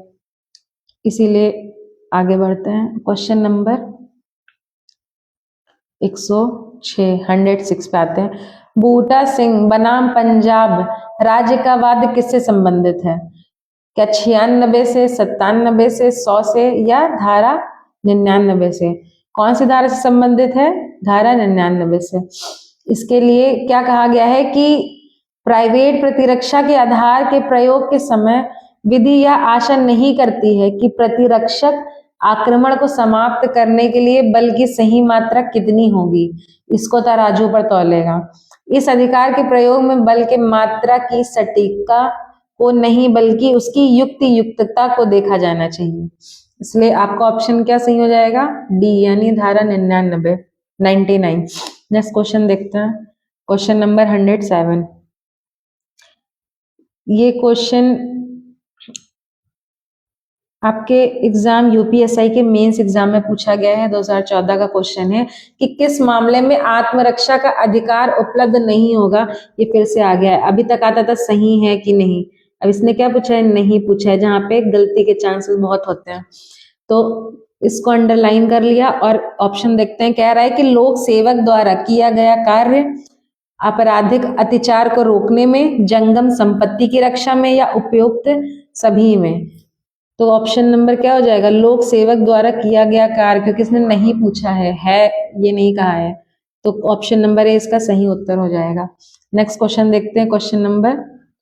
इसीलिए आगे बढ़ते हैं। क्वेश्चन नंबर 106 पे आते हैं। बूटा सिंह बनाम पंजाब राज्य का वाद किससे संबंधित है, क्या 96 से, 97 से, 100 से, या धारा 99 से। कौन सी धारा से संबंधित है, धारा 99 से। इसके लिए क्या कहा गया है कि प्राइवेट प्रतिरक्षा के आधार के प्रयोग के समय विधि यह आशा नहीं करती है कि प्रतिरक्षक आक्रमण को समाप्त करने के लिए बल की सही मात्रा कितनी होगी, इसको तराजू पर तौलेगा। इस अधिकार के प्रयोग में बल के मात्रा की सटीकता को नहीं बल्कि उसकी युक्तियुक्तता को देखा जाना चाहिए। इसलिए आपका ऑप्शन क्या सही हो जाएगा, डी, यानी धारा 99। नेक्स्ट क्वेश्चन देखते हैं, क्वेश्चन नंबर 107। ये क्वेश्चन आपके एग्जाम यूपीएसआई के मेंस एग्जाम में पूछा गया है, 2014 का क्वेश्चन है कि किस मामले में आत्मरक्षा का अधिकार उपलब्ध नहीं होगा। ये फिर से आ गया है, अभी तक आता था सही है कि नहीं, अब इसने क्या पूछा है, नहीं पूछा है, जहां पे गलती के चांसेस बहुत होते हैं। तो इसको अंडरलाइन कर लिया और ऑप्शन देखते हैं। कह रहा है कि लोक सेवक द्वारा किया गया कार्य आपराधिक अत्याचार को रोकने में, जंगम संपत्ति की रक्षा में, या उपयुक्त सभी में। तो ऑप्शन नंबर क्या हो जाएगा, लोक सेवक द्वारा किया गया कार्य, क्योंकि इसने नहीं पूछा है ये नहीं कहा है, तो ऑप्शन नंबर ए इसका सही उत्तर हो जाएगा। नेक्स्ट क्वेश्चन देखते हैं, क्वेश्चन नंबर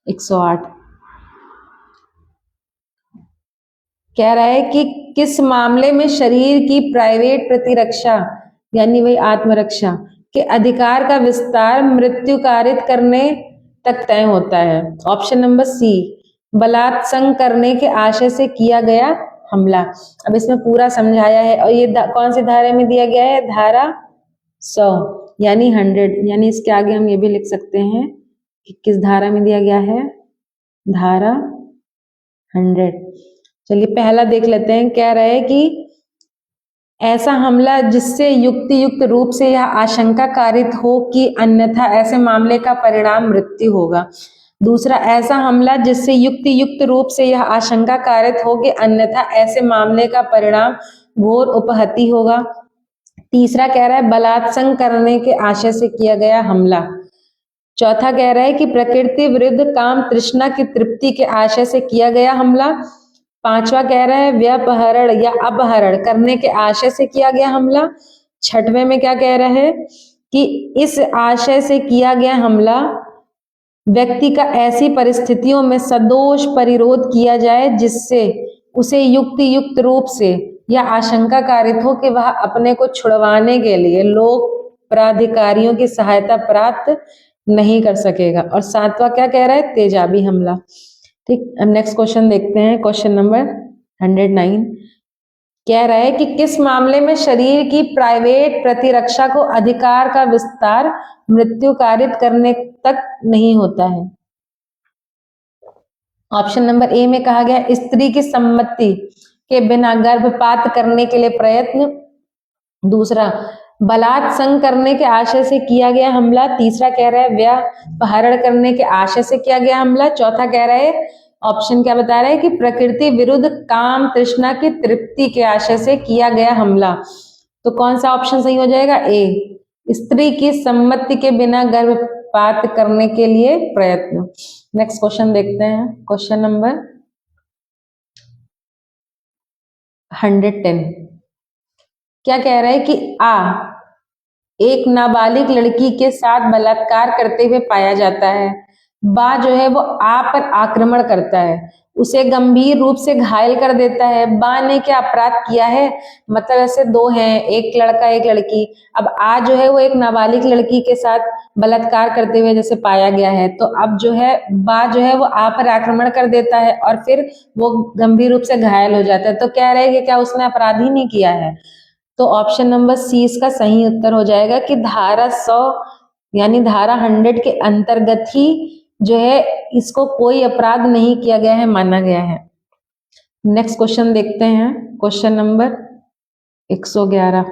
108। कह रहा है कि किस मामले में शरीर की प्राइवेट प्रतिरक्षा यानी वही आत्मरक्षा के अधिकार का विस्तार मृत्यु कारित करने तक तय होता है। ऑप्शन नंबर सी, बलात्संग करने के आशय से किया गया हमला। अब इसमें पूरा समझाया है और ये कौन सी धारा में दिया गया है, धारा 100 यानी 100, यानी इसके आगे हम ये भी लिख सकते हैं कि किस धारा में दिया गया है, धारा 100। चलिए पहला देख लेते हैं। कह रहा है कि ऐसा हमला जिससे युक्तियुक्त रूप से यह आशंका कारित हो कि अन्यथा ऐसे मामले का परिणाम मृत्यु होगा। दूसरा, ऐसा हमला जिससे युक्तियुक्त रूप से यह आशंका कारित हो कि अन्यथा ऐसे मामले का परिणाम घोर उपहति होगा। तीसरा कह रहा है बलात्संग करने के आशय से किया गया हमला। चौथा कह रहा है कि प्रकृति विरुद्ध काम तृष्णा की तृप्ति के आशय से किया गया हमला। पांचवा कह रहा है व्यपहरण या अपहरण करने के आशय से किया गया हमला। छठवें में क्या कह रहा है कि इस आशय से किया गया हमला व्यक्ति का ऐसी परिस्थितियों में सदोष परिरोध किया जाए जिससे उसे युक्तियुक्त रूप से यह आशंका कारित हो कि वह अपने को छुड़वाने के लिए लोक प्राधिकारियों की सहायता प्राप्त नहीं कर सकेगा। और सातवां क्या कह रहा है, तेजाबी हमला। ठीक, अब नेक्स्ट क्वेश्चन देखते हैं, क्वेश्चन नंबर 109। कह रहा है कि किस मामले में शरीर की प्राइवेट प्रतिरक्षा को अधिकार का विस्तार मृत्यु कारित करने तक नहीं होता है। ऑप्शन नंबर ए में कहा गया स्त्री की सम्मति के बिना गर्भपात करने के लिए प्रयत्न। दूसरा, बलात्संग करने के आशय से किया गया हमला। तीसरा कह रहा है व्यापहरण करने के आशय से किया गया हमला। चौथा कह रहा है, ऑप्शन क्या बता रहा है कि प्रकृति विरुद्ध काम तृष्णा की तृप्ति के आशय से किया गया हमला। तो कौन सा ऑप्शन सही हो जाएगा? ए, स्त्री की सम्मति के बिना गर्भपात करने के लिए प्रयत्न। नेक्स्ट क्वेश्चन देखते हैं, क्वेश्चन नंबर 110। क्या कह रहा है कि एक नाबालिग लड़की के साथ बलात्कार करते हुए पाया जाता है। बा जो है वो पर आक्रमण करता है, उसे गंभीर रूप से घायल कर देता है। बा ने क्या अपराध किया है? मतलब ऐसे दो हैं, एक लड़का एक लड़की। अब जो है वो एक नाबालिग लड़की के साथ बलात्कार करते हुए जैसे पाया गया है, तो अब जो है बा जो है वो पर आक्रमण कर देता है और फिर वो गंभीर रूप से घायल हो जाता है। तो कह रहे हैं कि क्या उसने अपराध ही नहीं किया है? तो ऑप्शन नंबर सी इसका सही उत्तर हो जाएगा कि धारा 100 यानी धारा 100 के अंतर्गत ही जो है इसको कोई अपराध नहीं किया गया है, माना गया है। नेक्स्ट क्वेश्चन देखते हैं, क्वेश्चन नंबर 111।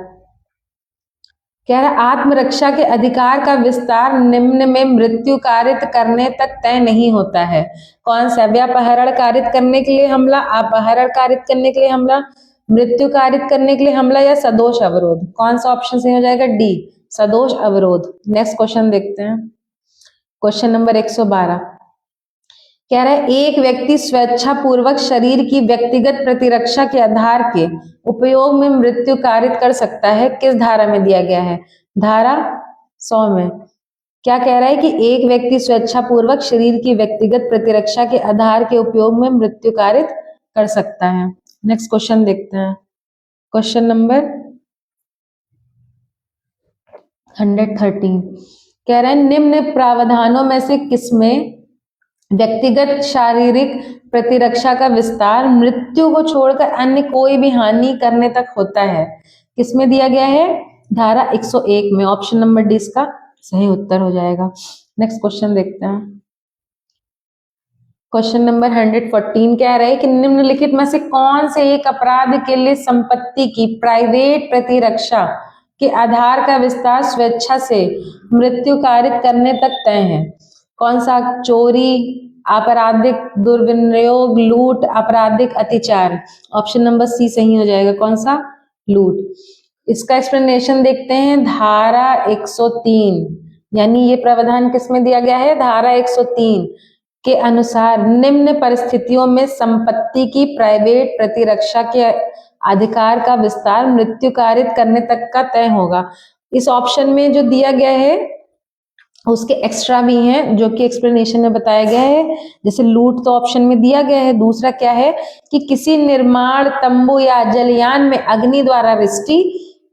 कह रहा आत्मरक्षा के अधिकार का विस्तार निम्न में मृत्यु कारित करने तक तय नहीं होता है। कौन सा? व्यापहरण कारित करने के लिए हमला, अपहरण कारित करने के लिए हमला, मृत्यु कारित करने के लिए हमला या सदोष अवरोध? कौन सा ऑप्शन सही हो जाएगा? डी, सदोष अवरोध। नेक्स्ट क्वेश्चन देखते हैं, क्वेश्चन नंबर 112। कह रहा है एक व्यक्ति स्वेच्छा पूर्वक शरीर की व्यक्तिगत प्रतिरक्षा के आधार के उपयोग में मृत्यु कारित कर सकता है, किस धारा में दिया गया है? धारा 100 में। क्या कह रहा है कि एक व्यक्ति स्वेच्छा पूर्वक शरीर की व्यक्तिगत प्रतिरक्षा के आधार के उपयोग में मृत्यु कारित कर सकता है। नेक्स्ट क्वेश्चन देखते हैं, क्वेश्चन नंबर 113। कह रहे हैं निम्न प्रावधानों में से किसमें व्यक्तिगत शारीरिक प्रतिरक्षा का विस्तार मृत्यु को छोड़कर अन्य कोई भी हानि करने तक होता है? किसमें दिया गया है? धारा 101 में। ऑप्शन नंबर डी इसका सही उत्तर हो जाएगा। नेक्स्ट क्वेश्चन देखते हैं, क्वेश्चन नंबर 114। कह रहे हैं कि निम्नलिखित में से कौन से एक अपराध के लिए संपत्ति की प्राइवेट प्रतिरक्षा के आधार का विस्तार स्वेच्छा से मृत्यु कारित करने तक तय है? कौन सा? चोरी, आपराधिक दुर्विनियोग, लूट, आपराधिक अत्याचार। ऑप्शन नंबर सी सही हो जाएगा। कौन सा? लूट। इसका एक्सप्लेनेशन देखते हैं, धारा 103 यानी ये प्रावधान किसमें दिया गया है? धारा 103 के अनुसार निम्न परिस्थितियों में संपत्ति की प्राइवेट प्रतिरक्षा के अधिकार का विस्तार मृत्यु कारित करने तक का तय होगा। इस ऑप्शन में जो दिया गया है उसके एक्स्ट्रा भी हैं जो कि एक्सप्लेनेशन में बताया गया है। जैसे लूट तो ऑप्शन में दिया गया है, दूसरा क्या है कि किसी निर्माण तंबू या जलयान में अग्नि द्वारा रिष्टि,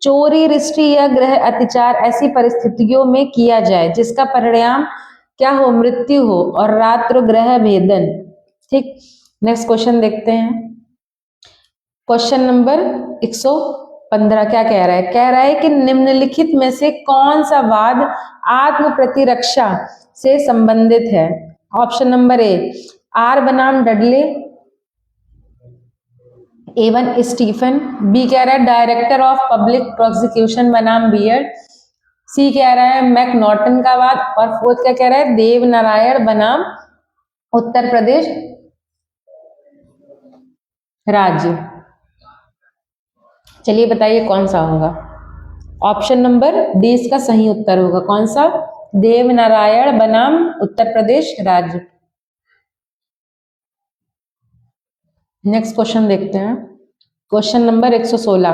चोरी, रिष्टि या गृह अत्याचार ऐसी परिस्थितियों में किया जाए जिसका परिणाम क्या हो? मृत्यु हो, और रात्र गृह भेदन। ठीक, नेक्स्ट क्वेश्चन देखते हैं, क्वेश्चन नंबर 115। क्या कह रहा है? कह रहा है कि निम्नलिखित में से कौन सा वाद आत्म प्रतिरक्षा से संबंधित है? ऑप्शन नंबर ए, आर बनाम डडले, A1 स्टीफन, बी कह रहा है डायरेक्टर ऑफ पब्लिक प्रोसिक्यूशन बनाम बियर्ड, सी कह रहा है मैकनॉटन का वाद, और फोर्थ क्या कह रहा है? देव नारायण बनाम उत्तर प्रदेश राज्य। चलिए बताइए कौन सा होगा? ऑप्शन नंबर डी इसका सही उत्तर होगा। कौन सा? देव नारायण बनाम उत्तर प्रदेश राज्य। नेक्स्ट क्वेश्चन देखते हैं, क्वेश्चन नंबर 116।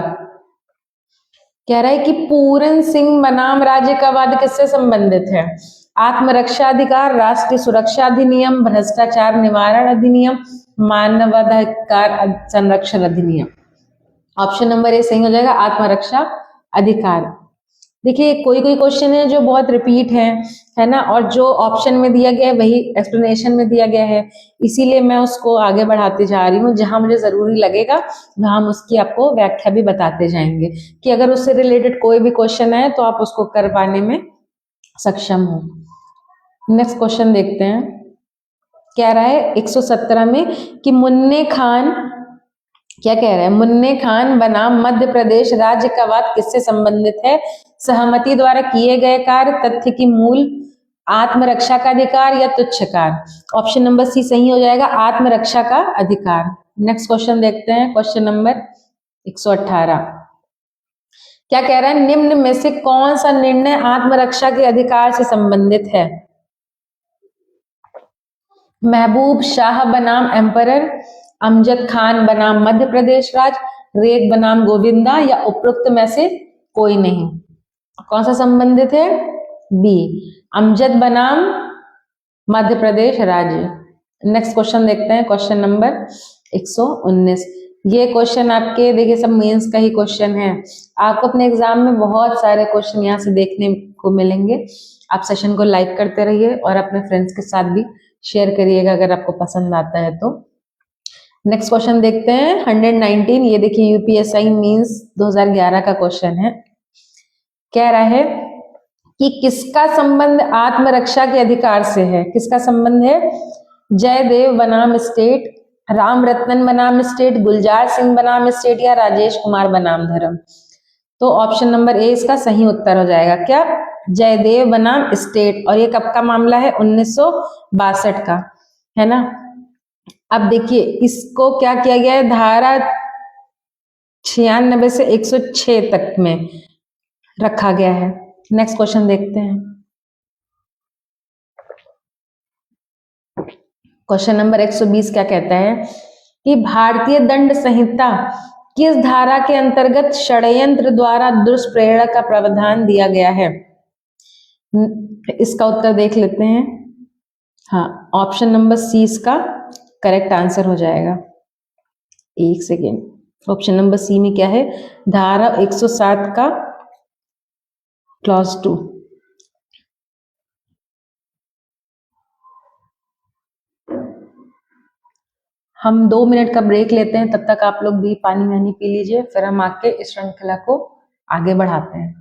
कह रहा है कि पूरन सिंह बनाम राज्य का वाद किससे संबंधित है? आत्मरक्षा अधिकार, राष्ट्रीय सुरक्षा अधिनियम, भ्रष्टाचार निवारण अधिनियम, मानवाधिकार संरक्षण अधिनियम। ऑप्शन नंबर ए सही हो जाएगा, आत्मरक्षा अधिकार। देखिए कोई कोई क्वेश्चन है जो बहुत रिपीट है ना, और जो ऑप्शन में दिया गया है वही एक्सप्लेनेशन में दिया गया है, इसीलिए मैं उसको आगे बढ़ाते जा रही हूँ। जहां मुझे जरूरी लगेगा वहां हम उसकी आपको व्याख्या भी बताते जाएंगे कि अगर उससे रिलेटेड कोई भी क्वेश्चन है तो आप उसको कर पाने में सक्षम हो। नेक्स्ट क्वेश्चन देखते हैं, कह रहा है 117 में कि मुन्ने खान, क्या कह रहा है? मुन्ने खान बनाम मध्य प्रदेश राज्य का वाद किससे संबंधित है? सहमति द्वारा किए गए कार्य, तथ्य की मूल, आत्मरक्षा का अधिकार या तुच्छकार। ऑप्शन नंबर सी सही हो जाएगा, आत्मरक्षा का अधिकार। नेक्स्ट क्वेश्चन देखते हैं, क्वेश्चन नंबर 118। क्या कह रहा है, निम्न में से कौन सा निर्णय आत्मरक्षा के अधिकार से संबंधित है? महबूब शाह बनाम एम्परर, अमजद खान बनाम मध्य प्रदेश राज, रेग बनाम गोविंदा, या उपरोक्त में से कोई नहीं। कौन सा संबंधित है? बी, अमजद बनाम मध्य प्रदेश राज्य। नेक्स्ट क्वेश्चन देखते हैं, क्वेश्चन नंबर 119। ये क्वेश्चन आपके देखिए सब मेंस का ही क्वेश्चन है। आपको अपने एग्जाम में बहुत सारे क्वेश्चन यहाँ से देखने को मिलेंगे। आप सेशन को लाइक करते रहिए और अपने फ्रेंड्स के साथ भी शेयर करिएगा अगर आपको पसंद आता है तो। नेक्स्ट क्वेश्चन देखते हैं 119। ये देखिए यूपीएसआई मेंस 2011 का क्वेश्चन है। कह रहा है कि किसका संबंध आत्मरक्षा के अधिकार से है? किसका संबंध है? जयदेव बनाम स्टेट, राम रतन बनाम स्टेट, गुलजार सिंह बनाम स्टेट, या राजेश कुमार बनाम धर्म। तो ऑप्शन नंबर ए इसका सही उत्तर हो जाएगा। क्या? जयदेव बनाम स्टेट। और ये कब का मामला है? 1962 का, है ना। अब देखिए इसको क्या किया गया है, धारा 96 से 106 तक में रखा गया है। नेक्स्ट क्वेश्चन देखते हैं, क्वेश्चन नंबर 120 क्या कहता है कि भारतीय दंड संहिता किस धारा के अंतर्गत षड्यंत्र द्वारा दुष्प्रेरणा का प्रावधान दिया गया है? इसका उत्तर देख लेते हैं। हाँ, ऑप्शन नंबर सी इसका करेक्ट आंसर हो जाएगा। एक सेकेंड, ऑप्शन नंबर सी में क्या है? धारा 107 का क्लॉज 2। हम 2 मिनट का ब्रेक लेते हैं, तब तक आप लोग भी पानी वानी पी लीजिए, फिर हम आके इस श्रृंखला को आगे बढ़ाते हैं।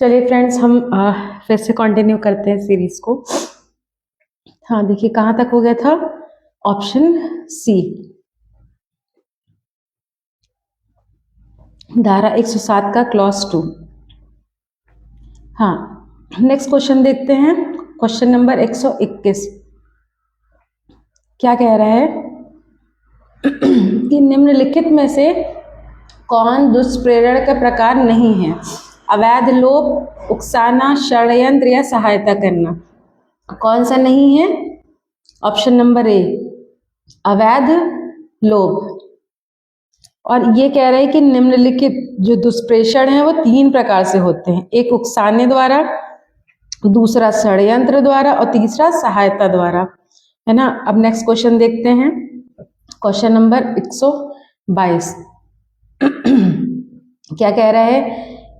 चलिए फ्रेंड्स, हम फिर से कंटिन्यू करते हैं सीरीज को। हाँ देखिए कहाँ तक हो गया था? ऑप्शन सी, धारा 107 का क्लॉज 2। हाँ, नेक्स्ट क्वेश्चन देखते हैं, क्वेश्चन नंबर 121। क्या कह रहा है कि निम्नलिखित में से कौन दुष्प्रेरण का प्रकार नहीं है? अवैध लोभ, उकसाना, षड्यंत्र या सहायता करना। कौन सा नहीं है? ऑप्शन नंबर ए, अवैध लोभ। और ये कह रहे हैं कि निम्नलिखित जो दुष्प्रेषण है वो 3 प्रकार से होते हैं। एक उकसाने द्वारा, दूसरा षड्यंत्र द्वारा और तीसरा सहायता द्वारा, है ना। अब नेक्स्ट क्वेश्चन देखते हैं, क्वेश्चन नंबर 122। क्या कह रहा है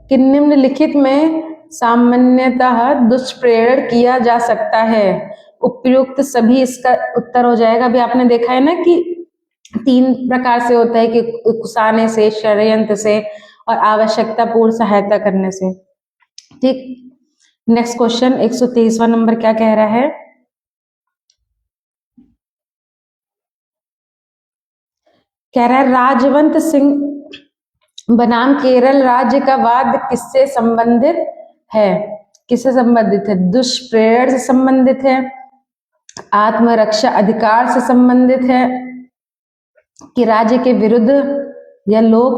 कि निम्नलिखित में सामान्यतः दुष्प्रेरण किया जा सकता है, उपयुक्त सभी इसका उत्तर हो जाएगा। अभी आपने देखा है ना कि 3 प्रकार से होता है कि उकसाने से, षड्यंत्र से और आवश्यकता पूर्ण सहायता करने से। ठीक, नेक्स्ट क्वेश्चन 123वां नंबर क्या कह रहा है, कह रहा है राजवंत सिंह बनाम केरल राज्य का वाद किससे संबंधित है? किससे संबंधित है? दुष्प्रेरण से संबंधित है, आत्मरक्षा अधिकार से संबंधित है, कि राज्य के विरुद्ध या लोक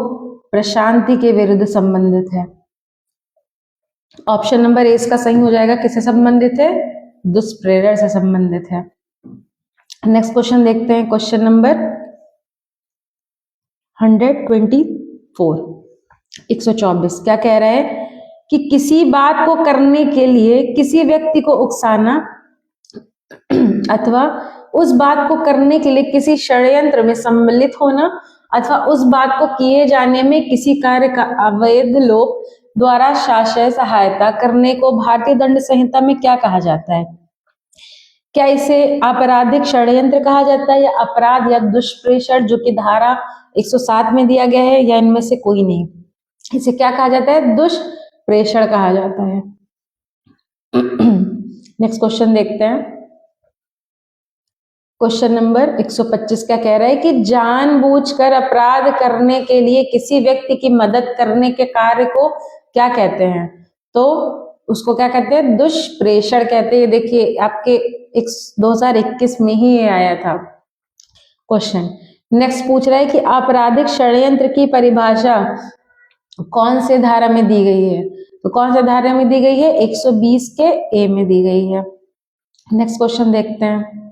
प्रशांति के विरुद्ध संबंधित है? ऑप्शन नंबर ए इसका सही हो जाएगा। किससे संबंधित है? दुष्प्रेरण से संबंधित है। नेक्स्ट क्वेश्चन देखते हैं, क्वेश्चन नंबर 124 क्या कह रहा है कि किसी बात को करने के लिए किसी व्यक्ति को उकसाना अथवा उस बात को करने के लिए किसी षड्यंत्र में सम्मिलित होना अथवा उस बात को किए जाने में किसी कार्य का अवैध लोक द्वारा शासकीय सहायता करने को भारतीय दंड संहिता में क्या कहा जाता है? क्या इसे आपराधिक षड्यंत्र कहा जाता है, या अपराध, या दुष्प्रेषण जो कि धारा 107 में दिया गया है, या इनमें से कोई नहीं? इसे क्या कहा जाता है? दुष्प्रेषण कहा जाता है। नेक्स्ट क्वेश्चन देखते हैं, क्वेश्चन नंबर 125 क्या कह रहा है कि जानबूझकर अपराध करने के लिए किसी व्यक्ति की मदद करने के कार्य को क्या कहते हैं? तो उसको क्या कहते हैं? दुष्प्रेषण कहते हैं। देखिए आपके 2021 में ही ये आया था क्वेश्चन। नेक्स्ट पूछ रहा है कि आपराधिक षड्यंत्र की परिभाषा कौन से धारा में दी गई है? तो कौन से धारा में दी गई है? 120 के ए में दी गई है। नेक्स्ट क्वेश्चन देखते हैं,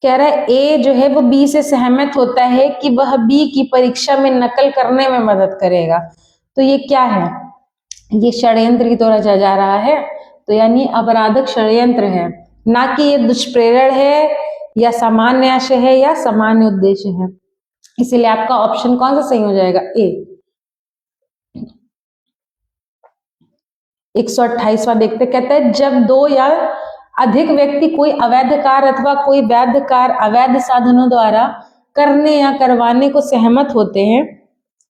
कह रहा है ए जो है वो बी से सहमत होता है कि वह बी की परीक्षा में नकल करने में मदद करेगा। तो ये क्या है? ये षड्यंत्र की तरह जा रहा है, तो यानी अपराधिक षड्यंत्र है, ना कि ये दुष्प्रेरण है या सामान्य आशय है या सामान्य उद्देश्य है। इसीलिए आपका ऑप्शन कौन सा सही हो जाएगा? ए। 128वां देखते, कहते हैं जब 2 या अधिक व्यक्ति कोई अवैध कार्य अथवा कोई वैध कार्य अवैध साधनों द्वारा करने या करवाने को सहमत होते हैं,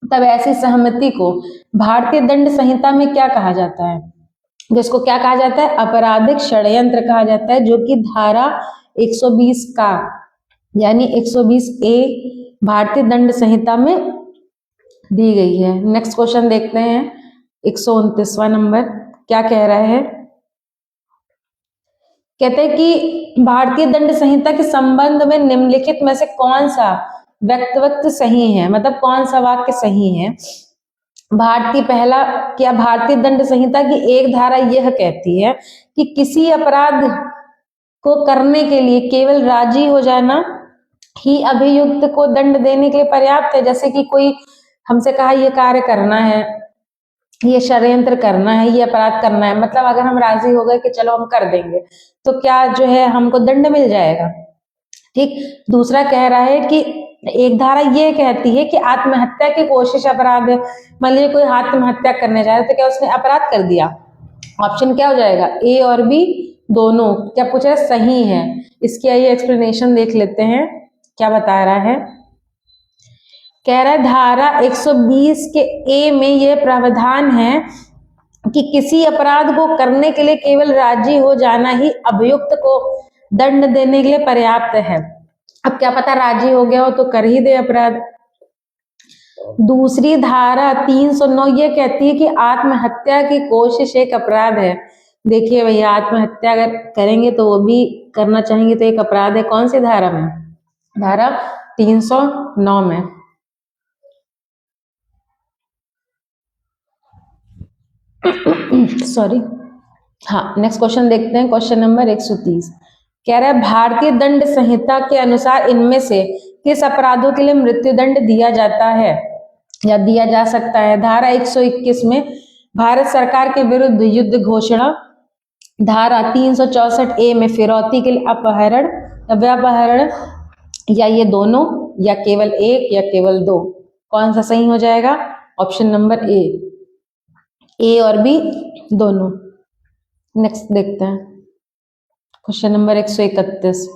तब ऐसी सहमति को भारतीय दंड संहिता में क्या कहा जाता है? जिसको क्या कहा जाता है? अपराधिक षड्यंत्र कहा जाता है, जो कि धारा 120 का यानी 120 ए भारतीय दंड संहिता में दी गई है। नेक्स्ट क्वेश्चन देखते हैं, 129वां नंबर क्या कह रहा है? कहते हैं कि भारतीय दंड संहिता के संबंध में निम्नलिखित में से कौन सा वक्तव्य सही है, मतलब कौन सा वाक्य सही है? भारतीय दंड संहिता की एक धारा यह कहती है कि किसी अपराध को करने के लिए केवल राजी हो जाना ही अभियुक्त को दंड देने के लिए पर्याप्त है। जैसे कि कोई हमसे कहा ये कार्य करना है, ये षड्यंत्र करना है, ये अपराध करना है, मतलब अगर हम राजी हो गए कि चलो हम कर देंगे, तो क्या जो है हमको दंड मिल जाएगा। ठीक, दूसरा कह रहा है कि एक धारा ये कहती है कि आत्महत्या की कोशिश अपराध है। मान लीजिए कोई आत्महत्या करने जा रहा है, तो क्या उसने अपराध कर दिया? ऑप्शन क्या हो जाएगा? ए और बी दोनों क्या पूछ रहा है? सही है। इसकी आइए एक्सप्लेनेशन देख लेते हैं, क्या बता रहा है। कह रहा है धारा 120 के ए में यह प्रावधान है कि किसी अपराध को करने के लिए केवल राजी हो जाना ही अभियुक्त को दंड देने के लिए पर्याप्त है। अब क्या पता राजी हो गया हो तो कर ही दे अपराध। दूसरी धारा 309 ये कहती है कि आत्महत्या की कोशिश एक अपराध है। देखिए भैया, आत्महत्या अगर करेंगे तो वो भी करना चाहेंगे तो एक अपराध है। कौन सी धारा में? धारा 309 में। सॉरी, हाँ। नेक्स्ट क्वेश्चन देखते हैं, क्वेश्चन नंबर 130 कह रहा है भारतीय दंड संहिता के अनुसार इनमें से किस अपराधों के लिए मृत्युदंड दिया जाता है? या दिया जा सकता है। धारा 121 में भारत सरकार के विरुद्ध युद्ध घोषणा। धारा 364A में फिरौती के लिए अपहरण या व्यापहरण, या ये दोनों, या केवल एक, या केवल दो। कौन सा सही हो जाएगा? ऑप्शन नंबर ए और बी दोनों। नेक्स्ट देखते हैं क्वेश्चन नंबर 131।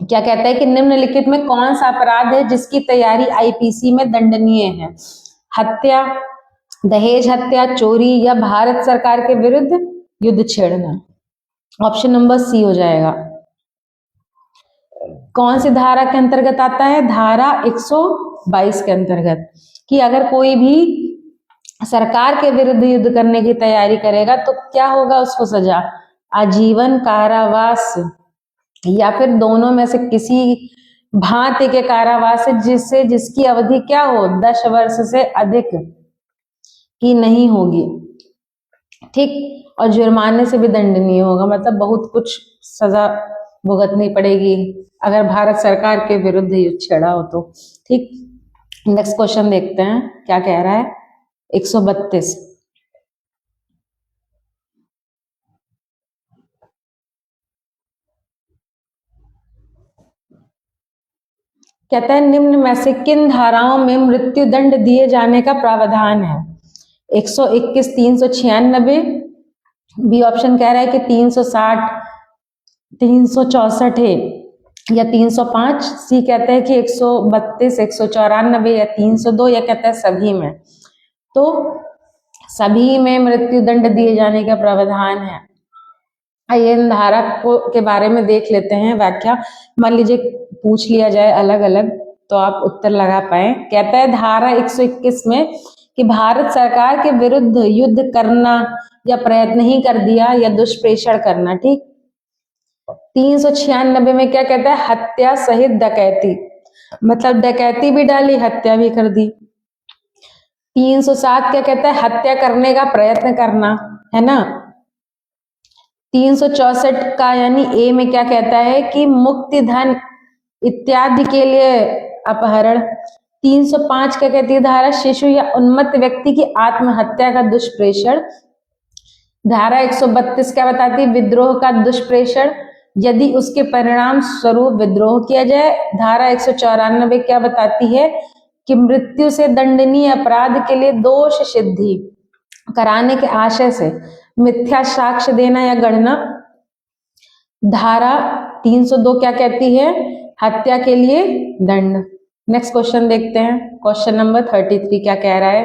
क्या कहता है कि निम्नलिखित में कौन सा अपराध है जिसकी तैयारी आईपीसी में दंडनीय है? हत्या, दहेज हत्या, चोरी, या भारत सरकार के विरुद्ध युद्ध छेड़ना। ऑप्शन नंबर सी हो जाएगा। कौन सी धारा के अंतर्गत आता है? धारा 122 के अंतर्गत, कि अगर कोई भी सरकार के विरुद्ध युद्ध करने की तैयारी करेगा तो क्या होगा उसको सजा? आजीवन कारावास, या फिर दोनों में से किसी भांति के कारावास जिसकी अवधि क्या हो? 10 वर्ष से अधिक की नहीं होगी। ठीक, और जुर्माने से भी दंडनीय होगा, मतलब बहुत कुछ सजा भुगतनी पड़ेगी अगर भारत सरकार के विरुद्ध युद्ध छेड़ा हो तो। ठीक, नेक्स्ट क्वेश्चन देखते हैं क्या कह रहा है। 132। कहता है निम्न में से किन धाराओं में मृत्यु दंड दिए जाने का प्रावधान है? 121, 396, बी ऑप्शन कह रहा है कि 360, 364 है, या 305, सी कहता है कि 132, 194, या 302, या कहता है सभी में। तो सभी में मृत्यु दंड दिए जाने का प्रावधान है। आइए इन धारा के बारे में देख लेते हैं व्याख्या। मान लीजिए पूछ लिया जाए अलग अलग तो आप उत्तर लगा पाए। कहता है धारा 121 में कि भारत सरकार के विरुद्ध युद्ध करना या प्रयत्न ही कर दिया या दुष्प्रेषण करना। ठीक, 396 में क्या कहता है? हत्या सहित डकैती, मतलब डकैती भी डाली, हत्या भी कर दी। 307 क्या कहता है? हत्या करने का प्रयत्न करना, है ना। 364 का यानी ए में क्या कहता है कि मुक्ति धन इत्यादि के लिए अपहरण। 305 क्या कहती है धारा? शिशु या उन्मत्त व्यक्ति की आत्महत्या का दुष्प्रेषण। धारा 132 क्या बताती है? विद्रोह का दुष्प्रेषण यदि उसके परिणाम स्वरूप विद्रोह किया जाए। धारा 194 क्या बताती है कि मृत्यु से दंडनीय अपराध के लिए दोष सिद्धि कराने के आशय से मिथ्या साक्ष्य देना या गणना। धारा 302 क्या कहती है? हत्या के लिए दंड। नेक्स्ट क्वेश्चन देखते हैं, क्वेश्चन नंबर 33 क्या कह रहा है।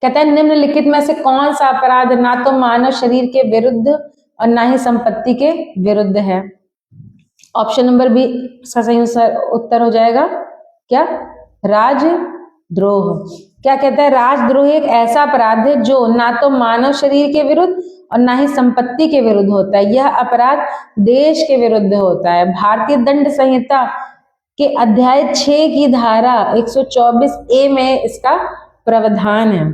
कहता है निम्नलिखित में से कौन सा अपराध ना तो मानव शरीर के विरुद्ध और ना ही संपत्ति के विरुद्ध है? ऑप्शन नंबर बी इसका सही उत्तर हो जाएगा क्या? राजद्रोह। क्या कहता है? राजद्रोह एक ऐसा अपराध है जो ना तो मानव शरीर के विरुद्ध और ना ही संपत्ति के विरुद्ध होता है। यह अपराध देश के विरुद्ध होता है। भारतीय दंड संहिता के अध्याय 6 की धारा 124A में इसका प्रावधान है,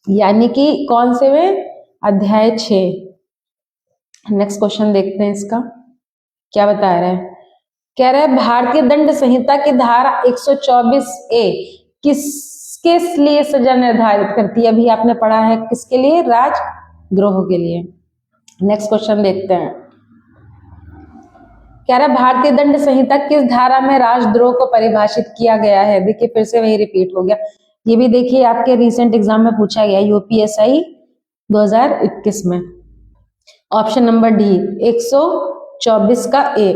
यानी कि कौन से में? अध्याय 6। नेक्स्ट क्वेश्चन देखते हैं इसका क्या बता रहा है। कह रहा है भारतीय दंड संहिता की धारा 124A किसके लिए सजा निर्धारित करती है? अभी आपने पढ़ा है किसके लिए? राजद्रोह के लिए। नेक्स्ट क्वेश्चन देखते हैं। कह रहा है भारतीय दंड संहिता किस धारा में राजद्रोह को परिभाषित किया गया है? देखिए फिर से वही रिपीट हो गया। ये भी देखिए आपके रिसेंट एग्जाम में पूछा गया यूपीएसआई 2021 में। ऑप्शन नंबर डी 124 का ए।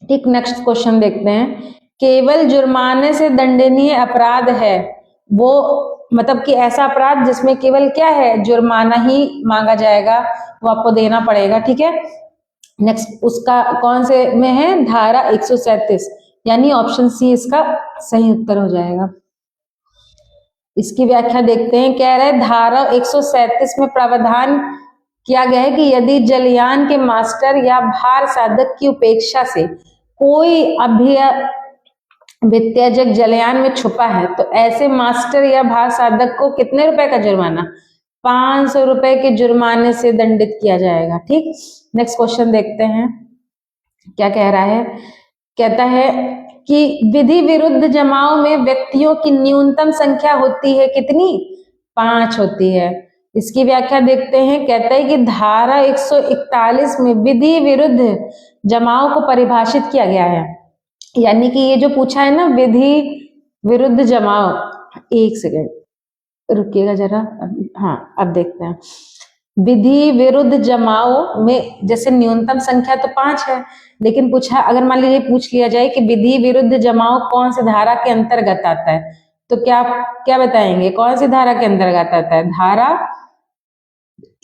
ठीक, नेक्स्ट क्वेश्चन देखते हैं। केवल जुर्माने से दंडनीय अपराध है वो, मतलब कि ऐसा अपराध जिसमें केवल क्या है? जुर्माना ही मांगा जाएगा, वो आपको देना पड़ेगा। ठीक है, नेक्स्ट उसका कौन से में है? धारा 137, यानी ऑप्शन सी इसका सही उत्तर हो जाएगा। इसकी व्याख्या देखते हैं। कह रहे हैं धारा 137 में प्रावधान किया गया है कि यदि जलयान के मास्टर या भार साधक की उपेक्षा से कोई अभ्यत्यजक जलयान में छुपा है तो ऐसे मास्टर या भार साधक को कितने रुपए का जुर्माना? 500 रुपए के जुर्माने से दंडित किया जाएगा। ठीक, नेक्स्ट क्वेश्चन देखते हैं क्या कह रहा है। कहता है कि विधि विरुद्ध जमाव में व्यक्तियों की न्यूनतम संख्या होती है कितनी? 5 होती है। इसकी व्याख्या देखते हैं। कहता है कि धारा 141 में विधि विरुद्ध जमाव को परिभाषित किया गया है। यानी कि ये जो पूछा है ना विधि विरुद्ध जमाव, एक सेकेंड रुकिएगा जरा, हाँ अब देखते हैं। विधि विरुद्ध जमाव में जैसे न्यूनतम संख्या तो 5 है, लेकिन पूछा अगर मान लीजिए पूछ लिया जाए कि विधि विरुद्ध जमाव कौन सी धारा के अंतर्गत आता है, तो क्या क्या बताएंगे? कौन सी धारा के अंतर्गत आता है? धारा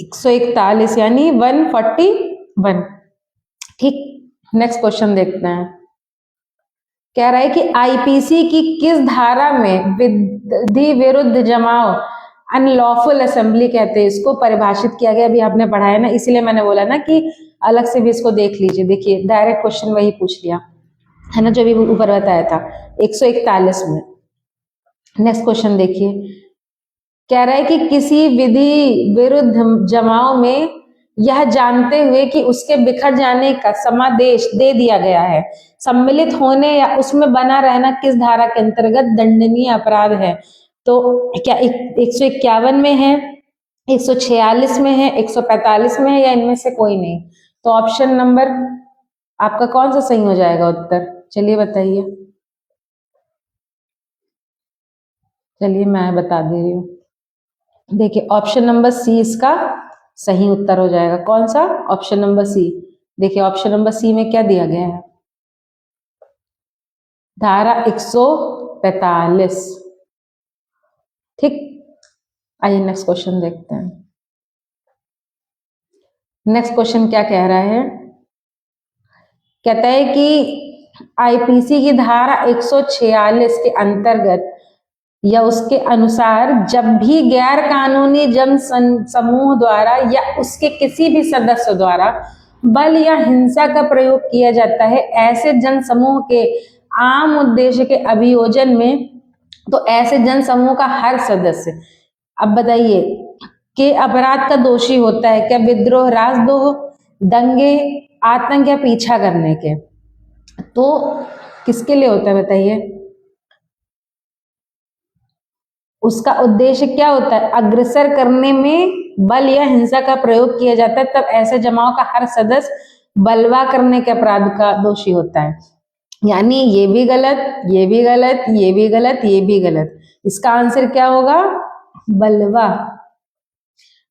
141 यानी 141। ठीक, नेक्स्ट क्वेश्चन देखते हैं। कह रहा है कि आईपीसी की किस धारा में विधि विरुद्ध जमाव अनलॉफुल असेंबली कहते हैं, इसको परिभाषित किया गया? अभी आपने पढ़ा है ना, इसीलिए मैंने बोला ना कि अलग से भी इसको देख लीजिए। देखिए डायरेक्ट क्वेश्चन वही पूछ लिया है ना, जो अभी ऊपर बताया था 141 में। नेक्स्ट क्वेश्चन देखिए, कह रहा है कि किसी विधि विरुद्ध जमाव में यह जानते हुए कि उसके बिखर जाने का समादेश दे दिया गया है, सम्मिलित होने या उसमें बना रहना किस धारा के अंतर्गत दंडनीय अपराध है? तो क्या 151 में है, 146 में है, 145 में है, या इनमें से कोई नहीं? तो ऑप्शन नंबर आपका कौन सा सही हो जाएगा उत्तर? चलिए बताइए। चलिए मैं बता दे रही हूँ। देखिए ऑप्शन नंबर सी इसका सही उत्तर हो जाएगा। कौन सा? Option number C. देखिए ऑप्शन नंबर सी में क्या दिया गया है? धारा 145। ठीक, आइए नेक्स्ट क्वेश्चन देखते हैं। नेक्स्ट क्वेश्चन क्या कह रहा है? कहता है कि आईपीसी की धारा 146 के अंतर्गत या उसके अनुसार जब भी गैर कानूनी जन समूह द्वारा या उसके किसी भी सदस्य द्वारा बल या हिंसा का प्रयोग किया जाता है, ऐसे जन समूह के आम उद्देश्य के अभियोजन में, तो ऐसे जन समूह का हर सदस्य, अब बताइए, के अपराध का दोषी होता है। क्या विद्रोह, राजद्रोह, दंगे, आतंक या पीछा करने के? तो किसके लिए होता है बताइए? उसका उद्देश्य क्या होता है? अग्रसर करने में बल या हिंसा का प्रयोग किया जाता है, तब ऐसे जमाव का हर सदस्य बलवा करने के अपराध का दोषी होता है। यानी ये भी गलत, ये भी गलत, ये भी गलत, ये भी गलत। इसका आंसर क्या होगा? बलवा।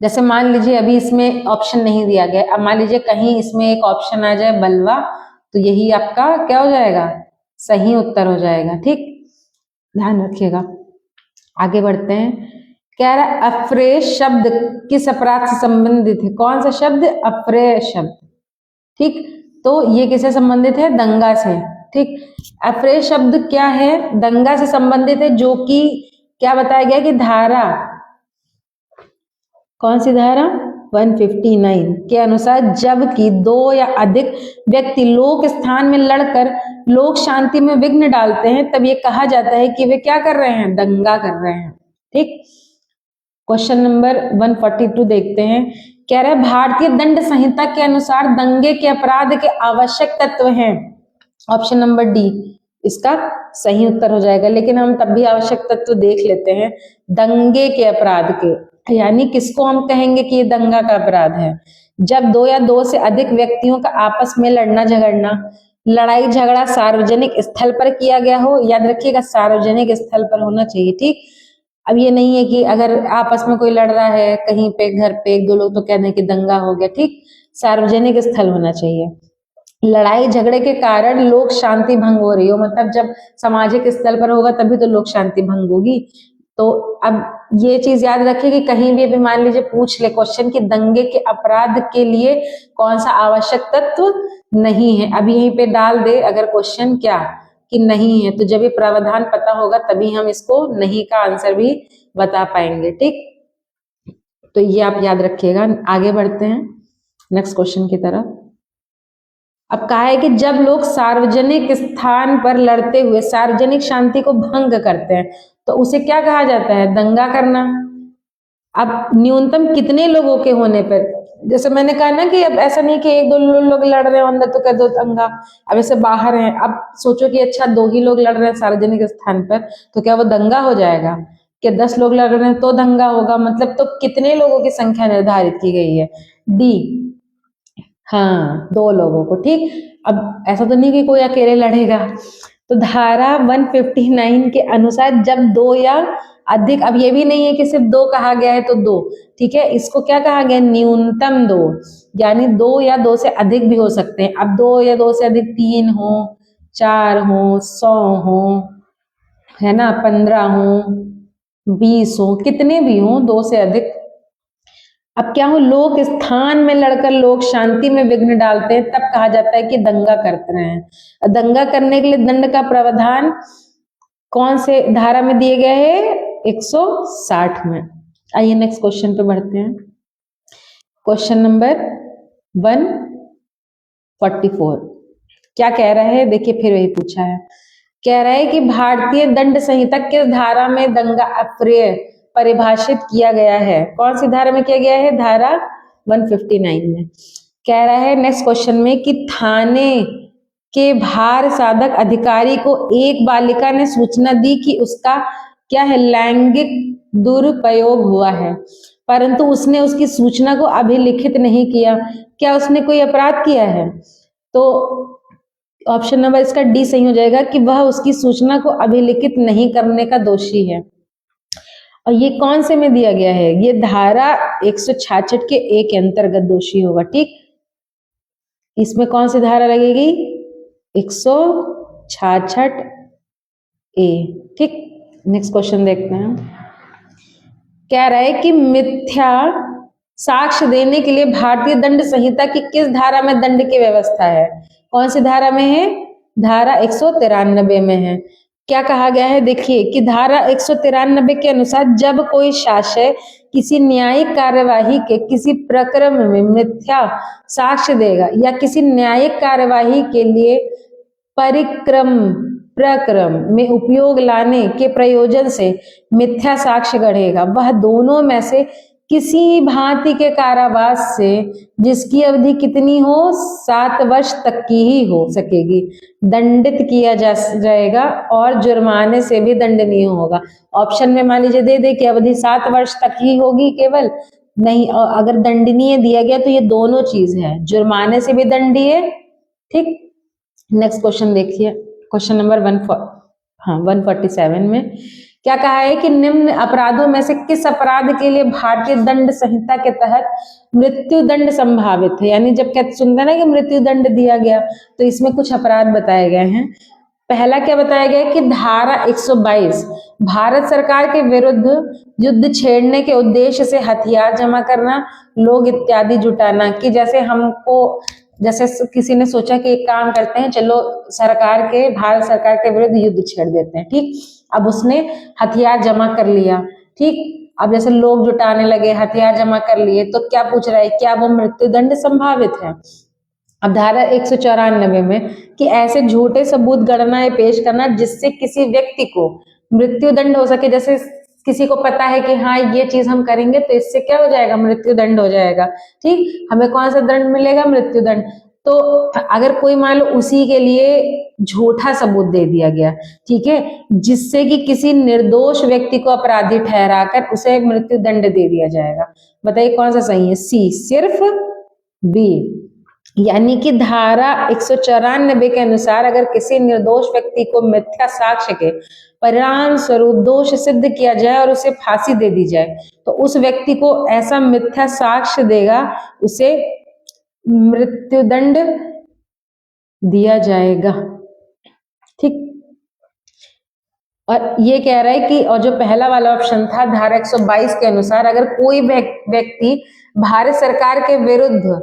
जैसे मान लीजिए अभी इसमें ऑप्शन नहीं दिया गया, अब मान लीजिए कहीं इसमें एक ऑप्शन आ जाए बलवा, तो यही आपका क्या हो जाएगा? सही उत्तर हो जाएगा। ठीक, ध्यान रखिएगा। आगे बढ़ते हैं। कह रहा है अप्रेय शब्द किस अपराध से संबंधित है? कौन सा शब्द? अप्रेय शब्द। ठीक, तो ये किससे संबंधित है? दंगा से। ठीक, अप्रेय शब्द क्या है? दंगा से संबंधित है, जो कि क्या बताया गया कि धारा, कौन सी धारा? 159 के अनुसार जबकि 2 या अधिक व्यक्ति लोक स्थान में लड़कर लोक शांति में विघ्न डालते हैं, तब ये कहा जाता है कि वे क्या कर रहे हैं? दंगा कर रहे हैं। ठीक, क्वेश्चन नंबर 142 देखते हैं। कह रहे हैं भारतीय दंड संहिता के अनुसार दंगे के अपराध के आवश्यक तत्व हैं। ऑप्शन नंबर डी इसका सही उत्तर हो जाएगा, लेकिन हम तब भी आवश्यक तत्व देख लेते हैं। दंगे के अपराध के, यानी किसको हम कहेंगे कि ये दंगा का अपराध है? जब 2 या 2 से अधिक व्यक्तियों का आपस में लड़ना झगड़ना, लड़ाई झगड़ा सार्वजनिक स्थल पर किया गया हो। याद रखिएगा सार्वजनिक स्थल पर होना चाहिए। ठीक, अब ये नहीं है कि अगर आपस में कोई लड़ रहा है कहीं पे, घर पे 1-2 लोग, तो कहते हैं कि दंगा हो गया। ठीक, सार्वजनिक स्थल होना चाहिए। लड़ाई झगड़े के कारण लोक शांति भंग हो रही हो, मतलब जब सामाजिक स्थल पर होगा तभी तो लोक शांति भंग होगी। तो अब ये चीज याद रखिए कि कहीं भी मान लीजिए पूछ ले क्वेश्चन कि दंगे के अपराध के लिए कौन सा आवश्यक तत्व नहीं है, अब यहीं पे डाल दे अगर क्वेश्चन क्या कि नहीं है, तो जब ये प्रावधान पता होगा तभी हम इसको नहीं का आंसर भी बता पाएंगे। ठीक, तो ये आप याद रखिएगा। आगे बढ़ते हैं नेक्स्ट क्वेश्चन की तरफ। अब कहा है कि जब लोग सार्वजनिक स्थान पर लड़ते हुए सार्वजनिक शांति को भंग करते हैं, तो उसे क्या कहा जाता है? दंगा करना। अब न्यूनतम कितने लोगों के होने पर? जैसे मैंने कहा ना कि अब ऐसा नहीं कि एक दो लोग लड़ रहे हो अंदर तो कर दो दंगा। अब ऐसे बाहर हैं, अब सोचो कि अच्छा 2 ही लोग लड़ रहे हैं सार्वजनिक स्थान पर, तो क्या वो दंगा हो जाएगा? कि 10 लोग लड़ रहे हैं तो दंगा होगा, मतलब तो कितने लोगों की संख्या निर्धारित की गई है? डी। हाँ, 2 लोगों को, ठीक। अब ऐसा तो नहीं कि कोई अकेले लड़ेगा। तो धारा 159 के अनुसार जब 2 या अधिक, अब ये भी नहीं है कि सिर्फ 2 कहा गया है तो 2, ठीक है, इसको क्या कहा गया? न्यूनतम 2, यानी 2 या 2 से अधिक भी हो सकते हैं। अब 2 या 2 से अधिक 3 हो, 4 हो, 100 हो, है ना, 15 हो, 20 हो, कितने भी हो, 2 से अधिक। अब क्या हो, लोग स्थान में लड़कर लोग शांति में विघ्न डालते हैं, तब कहा जाता है कि दंगा करते रहे हैं। दंगा करने के लिए दंड का प्रावधान कौन से धारा में दिए गए है? 160 में। आइए नेक्स्ट क्वेश्चन पे बढ़ते हैं। क्वेश्चन नंबर 144 क्या कह रहा है? देखिए फिर वही पूछा है। कह रहा है कि भारतीय दंड संहिता किस धारा में दंगा अप्रिय परिभाषित किया गया है? कौन सी धारा में किया गया है? धारा 159 में। कह रहा है नेक्स्ट क्वेश्चन में कि थाने के भार साधक अधिकारी को एक बालिका ने सूचना दी कि उसका क्या है, लैंगिक दुरुपयोग हुआ है, परंतु उसने उसकी सूचना को अभिलिखित नहीं किया। क्या उसने कोई अपराध किया है? तो ऑप्शन नंबर इसका डी सही हो जाएगा कि वह उसकी सूचना को अभिलिखित नहीं करने का दोषी है। और ये कौन से में दिया गया है? ये धारा 166 के ए के अंतर्गत दोषी होगा, ठीक। इसमें कौन सी धारा लगेगी? 166 ए, ठीक। नेक्स्ट क्वेश्चन देखते हैं। कह रहा है कि मिथ्या साक्ष्य देने के लिए भारतीय दंड संहिता की किस धारा में दंड की व्यवस्था है? कौन सी धारा में है? धारा 193 में है। क्या कहा गया है? देखिए कि धारा 193 के अनुसार जब कोई शासक किसी न्यायिक कार्यवाही के किसी प्रकरण में मिथ्या साक्ष्य देगा या किसी न्यायिक कार्यवाही के लिए प्रक्रम में उपयोग लाने के प्रयोजन से मिथ्या साक्ष्य गढ़ेगा, वह दोनों में से किसी भांति के कारावास से जिसकी अवधि कितनी हो, 7 वर्ष तक की ही हो सकेगी, दंडित किया जाएगा और जुर्माने से भी दंडनीय होगा। ऑप्शन में मान लीजिए दे दे कि अवधि 7 वर्ष तक ही होगी केवल, नहीं, और अगर दंडनीय दिया गया तो ये दोनों चीज है, जुर्माने से भी दंडनीय, ठीक। नेक्स्ट क्वेश्चन देखिए, क्वेश्चन नंबर 147 में क्या कहा है कि निम्न अपराधों में से किस अपराध के लिए भारतीय दंड संहिता के तहत मृत्यु दंड संभावित है? यानी जब क्या सुनते ना कि मृत्यु दंड दिया गया, तो इसमें कुछ अपराध बताए गए हैं। पहला क्या बताया गया कि धारा 122 भारत सरकार के विरुद्ध युद्ध छेड़ने के उद्देश्य से हथियार जमा करना, लोग इत्यादि जुटाना, कि जैसे हमको, जैसे किसी ने सोचा कि एक काम करते हैं, चलो भारत सरकार के विरुद्ध युद्ध छेड़ देते हैं, ठीक। अब उसने हथियार जमा कर लिया, ठीक। अब जैसे लोग जुटाने लगे, हथियार जमा कर लिए, तो क्या पूछ रहा है, क्या वो मृत्युदंड संभावित है? अब धारा 194 में कि ऐसे झूठे सबूत गणना या पेश करना जिससे किसी व्यक्ति को मृत्युदंड हो सके, जैसे किसी को पता है कि हाँ ये चीज हम करेंगे तो इससे क्या हो जाएगा, मृत्युदंड हो जाएगा, ठीक। हमें कौन सा दंड मिलेगा? मृत्युदंड। तो अगर कोई मान लो उसी के लिए झूठा सबूत दे दिया गया, ठीक है, जिससे कि किसी निर्दोष व्यक्ति को अपराधी ठहराकर उसे मृत्युदंड दे दिया जाएगा। बताइए कौन सा सही है? सी, सिर्फ बी। यानी कि धारा 194 के अनुसार अगर किसी निर्दोष व्यक्ति को मिथ्या साक्ष्य के परिणाम स्वरूप दोष सिद्ध किया जाए और उसे फांसी दे दी जाए, तो उस व्यक्ति को ऐसा मिथ्या साक्ष्य देगा, उसे मृत्युदंड दिया जाएगा, ठीक। और ये कह रहा है कि, और जो पहला वाला ऑप्शन था धारा 122 के अनुसार अगर कोई व्यक्ति भारत सरकार के विरुद्ध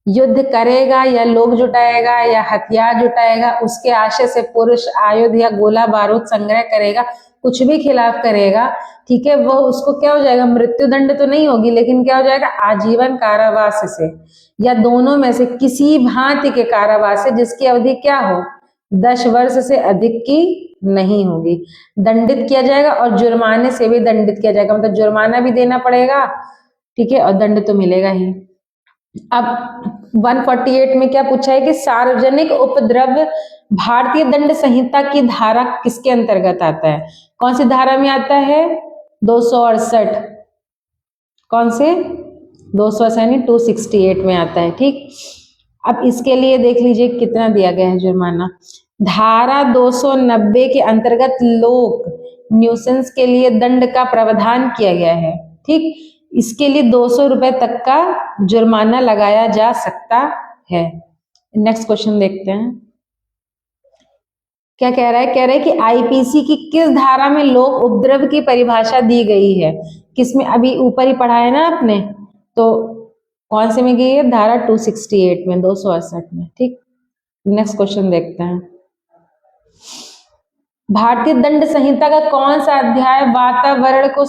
युद्ध करेगा या लोग जुटाएगा या हथियार जुटाएगा, उसके आशय से पुरुष आयुध या गोला बारूद संग्रह करेगा, कुछ भी खिलाफ करेगा, ठीक है, वो उसको क्या हो जाएगा? मृत्युदंड तो नहीं होगी, लेकिन क्या हो जाएगा? आजीवन कारावास से या दोनों में से किसी भांति के कारावास से जिसकी अवधि क्या हो, 10 वर्ष से अधिक की नहीं होगी, दंडित किया जाएगा और जुर्माने से भी दंडित किया जाएगा, मतलब जुर्माना भी देना पड़ेगा, ठीक है, और दंड तो मिलेगा ही। अब 148 में क्या पूछा है कि सार्वजनिक उपद्रव्य भारतीय दंड संहिता की धारा किसके अंतर्गत आता है? कौन सी धारा में आता है? 268। कौन से? 268 में आता है। ठीक, अब इसके लिए देख लीजिए कितना दिया गया है जुर्माना। धारा 290 के अंतर्गत लोक न्यूसेंस के लिए दंड का प्रावधान किया गया है। ठीक, इसके लिए 200 रुपए तक का जुर्माना लगाया जा सकता है। नेक्स्ट क्वेश्चन देखते हैं, क्या कह रहा है? कह रहा है कि आईपीसी की किस धारा में लोक उपद्रव की परिभाषा दी गई है? किसमें? अभी ऊपर ही पढ़ा है ना आपने, तो कौन से में गई है? धारा 268 में, 268 में। ठीक, नेक्स्ट क्वेश्चन देखते हैं। भारतीय दंड संहिता का कौन सा अध्याय वातावरण को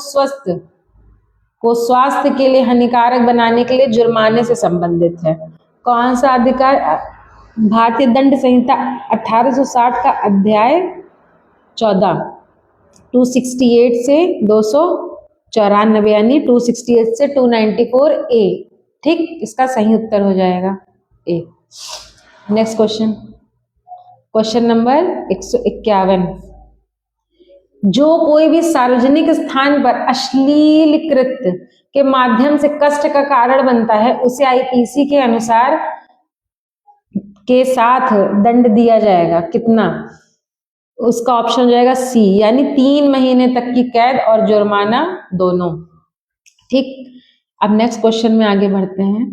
स्वास्थ्य के लिए हानिकारक बनाने के लिए जुर्माने से संबंधित है? कौन सा अधिकार? भारतीय दंड संहिता 1860 का अध्याय 14, 268 से 294, यानी 268 से 294 ए। ठीक, इसका सही उत्तर हो जाएगा A. Next question, question number 151। जो कोई भी सार्वजनिक स्थान पर अश्लील कृत्य के माध्यम से कष्ट का कारण बनता है उसे आईपीसी के अनुसार के साथ दंड दिया जाएगा। कितना? उसका ऑप्शन हो जाएगा सी, यानी 3 महीने तक की कैद और जुर्माना दोनों। ठीक, अब नेक्स्ट क्वेश्चन में आगे बढ़ते हैं।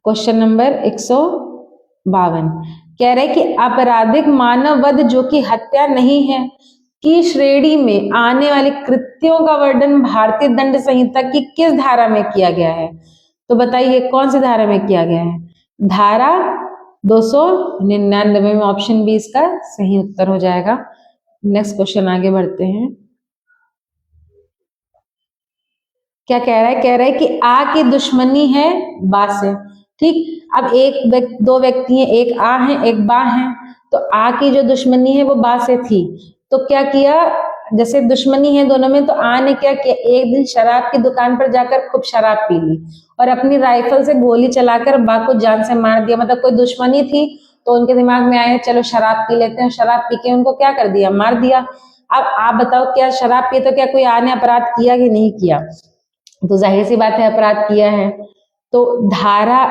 क्वेश्चन नंबर 152 कह रहे कि आपराधिक मानव वध जो कि हत्या नहीं है की श्रेणी में आने वाले कृत्यों का वर्णन भारतीय दंड संहिता की किस धारा में किया गया है? तो बताइए कौन सी धारा में किया गया है? धारा 299 में। ऑप्शन बी इसका सही उत्तर हो जाएगा। नेक्स्ट क्वेश्चन आगे बढ़ते हैं। क्या कह रहा है? कह रहा है कि आ की दुश्मनी है बा से। ठीक, अब दो व्यक्ति हैं, एक आ है एक बा है, तो आ की जो दुश्मनी है वो बा से थी, तो क्या किया? जैसे दुश्मनी है दोनों में, तो आ ने क्या किया? एक दिन शराब की दुकान पर जाकर खूब शराब पी ली और अपनी राइफल से गोली चलाकर बा को जान से मार दिया। मतलब कोई दुश्मनी थी तो उनके दिमाग में आया चलो शराब पी लेते हैं, शराब पी के उनको क्या कर दिया? मार दिया। अब आप बताओ, क्या शराब पिए तो क्या कोई आ ने अपराध किया कि नहीं किया? तो जाहिर सी बात है अपराध किया है। तो धारा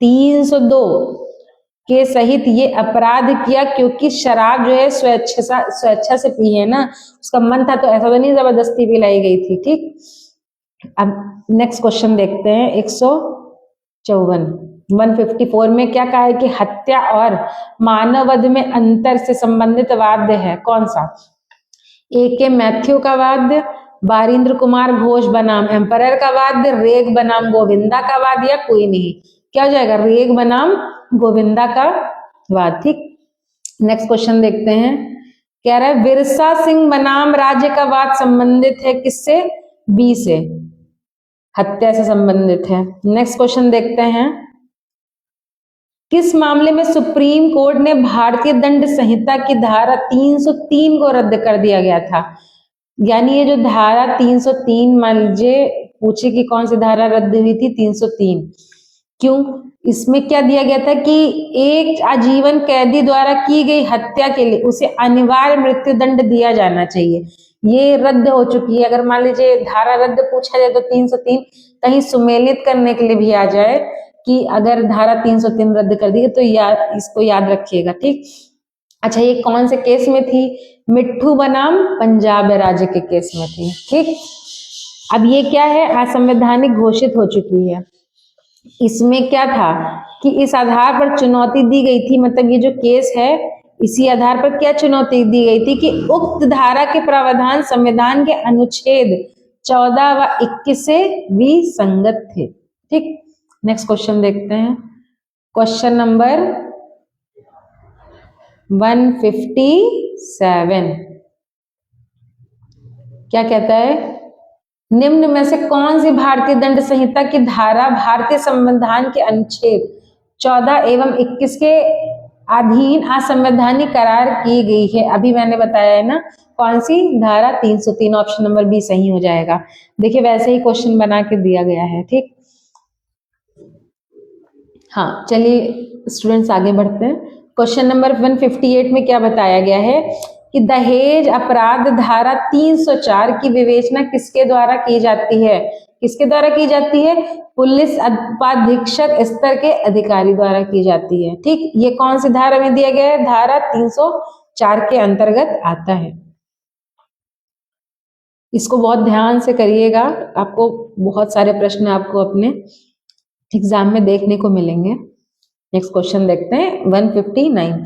302 के सहित ये अपराध किया, क्योंकि शराब जो है स्वेच्छा से पी है ना, उसका मन था, तो ऐसा तो नहीं जबरदस्ती पिलाई गई थी। ठीक, अब नेक्स्ट क्वेश्चन देखते हैं। 154 में क्या कहा है कि हत्या और मानव वध में अंतर से संबंधित वाद्य है कौन सा? ए के मैथ्यू का वाद्य, बारिंद्र कुमार घोष बनाम एम्परर का वाद्य, रेग बनाम गोविंदा का वाद्य, या कोई नहीं? क्या हो जाएगा? रेग बनाम गोविंदा का वाद। ठीक, नेक्स्ट क्वेश्चन देखते हैं। कह रहा है बिरसा सिंह बनाम राज्य का वाद संबंधित है किससे? बी से, हत्या से संबंधित है। नेक्स्ट क्वेश्चन देखते हैं। किस मामले में सुप्रीम कोर्ट ने भारतीय दंड संहिता की धारा 303 को रद्द कर दिया गया था? यानी ये जो धारा 303, मान लीजिए पूछे कि कौन सी धारा रद्द हुई थी? 303। क्यों? इसमें क्या दिया गया था कि एक आजीवन कैदी द्वारा की गई हत्या के लिए उसे अनिवार्य मृत्युदंड दिया जाना चाहिए। ये रद्द हो चुकी है। अगर मान लीजिए धारा रद्द पूछा जाए तो 303 कहीं सुमेलित करने के लिए भी आ जाए कि अगर धारा 303 रद्द कर दी तो इसको याद रखिएगा। ठीक, अच्छा, ये कौन से केस में थी? मिट्ठू बनाम पंजाब राज्य के केस में थी। ठीक, अब ये क्या है? असंवैधानिक घोषित हो चुकी है। इसमें क्या था कि इस आधार पर चुनौती दी गई थी, मतलब ये जो केस है इसी आधार पर क्या चुनौती दी गई थी कि उक्त धारा के प्रावधान संविधान के अनुच्छेद 14 व 21 से विसंगत थे। ठीक, नेक्स्ट क्वेश्चन देखते हैं। क्वेश्चन नंबर 157 क्या कहता है? निम्न में से कौन सी भारतीय दंड संहिता की धारा भारतीय संविधान के अनुच्छेद 14 एवं 21 के अधीन असंवैधानिक करार की गई है? अभी मैंने बताया है ना, कौन सी धारा? 303। ऑप्शन नंबर बी सही हो जाएगा। देखिए वैसे ही क्वेश्चन बना के दिया गया है। ठीक, हाँ, चलिए स्टूडेंट्स आगे बढ़ते हैं। क्वेश्चन नंबर 158 में क्या बताया गया है कि दहेज अपराध धारा 304 की विवेचना किसके द्वारा की जाती है? किसके द्वारा की जाती है? पुलिस उपाधीक्षक स्तर के अधिकारी द्वारा की जाती है। ठीक, ये कौन सी धारा में दिया गया है? धारा 304 के अंतर्गत आता है। इसको बहुत ध्यान से करिएगा, आपको बहुत सारे प्रश्न आपको अपने एग्जाम में देखने को मिलेंगे। नेक्स्ट क्वेश्चन देखते हैं 159।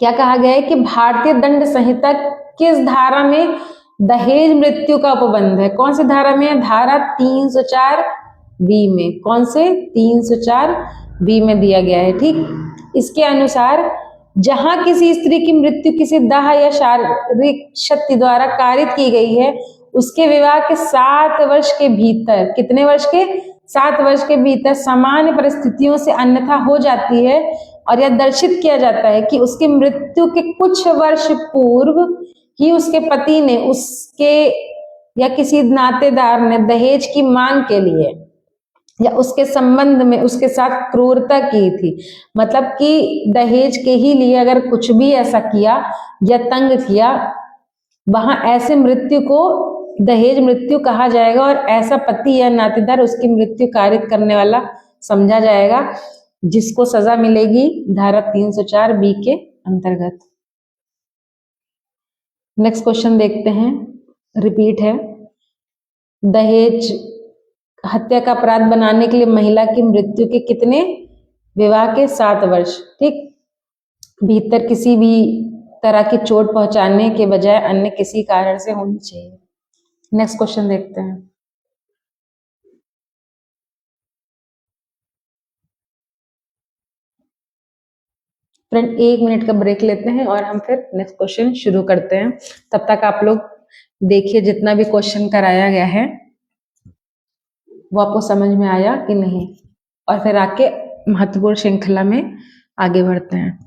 क्या कहा गया है कि भारतीय दंड संहिता किस धारा में दहेज मृत्यु का उपबंध है? कौन सी धारा में है? धारा 304 बी में। कौन से? 304 बी में दिया गया है। ठीक, इसके अनुसार जहां किसी स्त्री की मृत्यु किसी दाह या शारीरिक शक्ति द्वारा कारित की गई है, उसके विवाह के 7 वर्ष के भीतर, कितने वर्ष के? 7 वर्ष के भीतर सामान्य परिस्थितियों से अन्यथा हो जाती है और यह दर्शित किया जाता है कि उसकी मृत्यु के कुछ वर्ष पूर्व ही उसके पति ने उसके या किसी नातेदार ने दहेज की मांग के लिए या उसके संबंध में उसके साथ क्रूरता की थी। मतलब कि दहेज के ही लिए अगर कुछ भी ऐसा किया या तंग किया, वहां ऐसे मृत्यु को दहेज मृत्यु कहा जाएगा और ऐसा पति या नातेदार उसकी मृत्यु कारित करने वाला समझा जाएगा, जिसको सजा मिलेगी धारा 304 बी के अंतर्गत। नेक्स्ट क्वेश्चन देखते हैं, रिपीट है। दहेज हत्या का अपराध बनाने के लिए महिला की मृत्यु के कितने? विवाह के 7 वर्ष, ठीक, भीतर किसी भी तरह की चोट पहुंचाने के बजाय अन्य किसी कारण से होनी चाहिए। नेक्स्ट क्वेश्चन देखते हैं। फ्रेंड 1 मिनट का ब्रेक लेते हैं और हम फिर नेक्स्ट क्वेश्चन शुरू करते हैं। तब तक आप लोग देखिए जितना भी क्वेश्चन कराया गया है वो आपको समझ में आया कि नहीं, और फिर आके महत्वपूर्ण श्रृंखला में आगे बढ़ते हैं।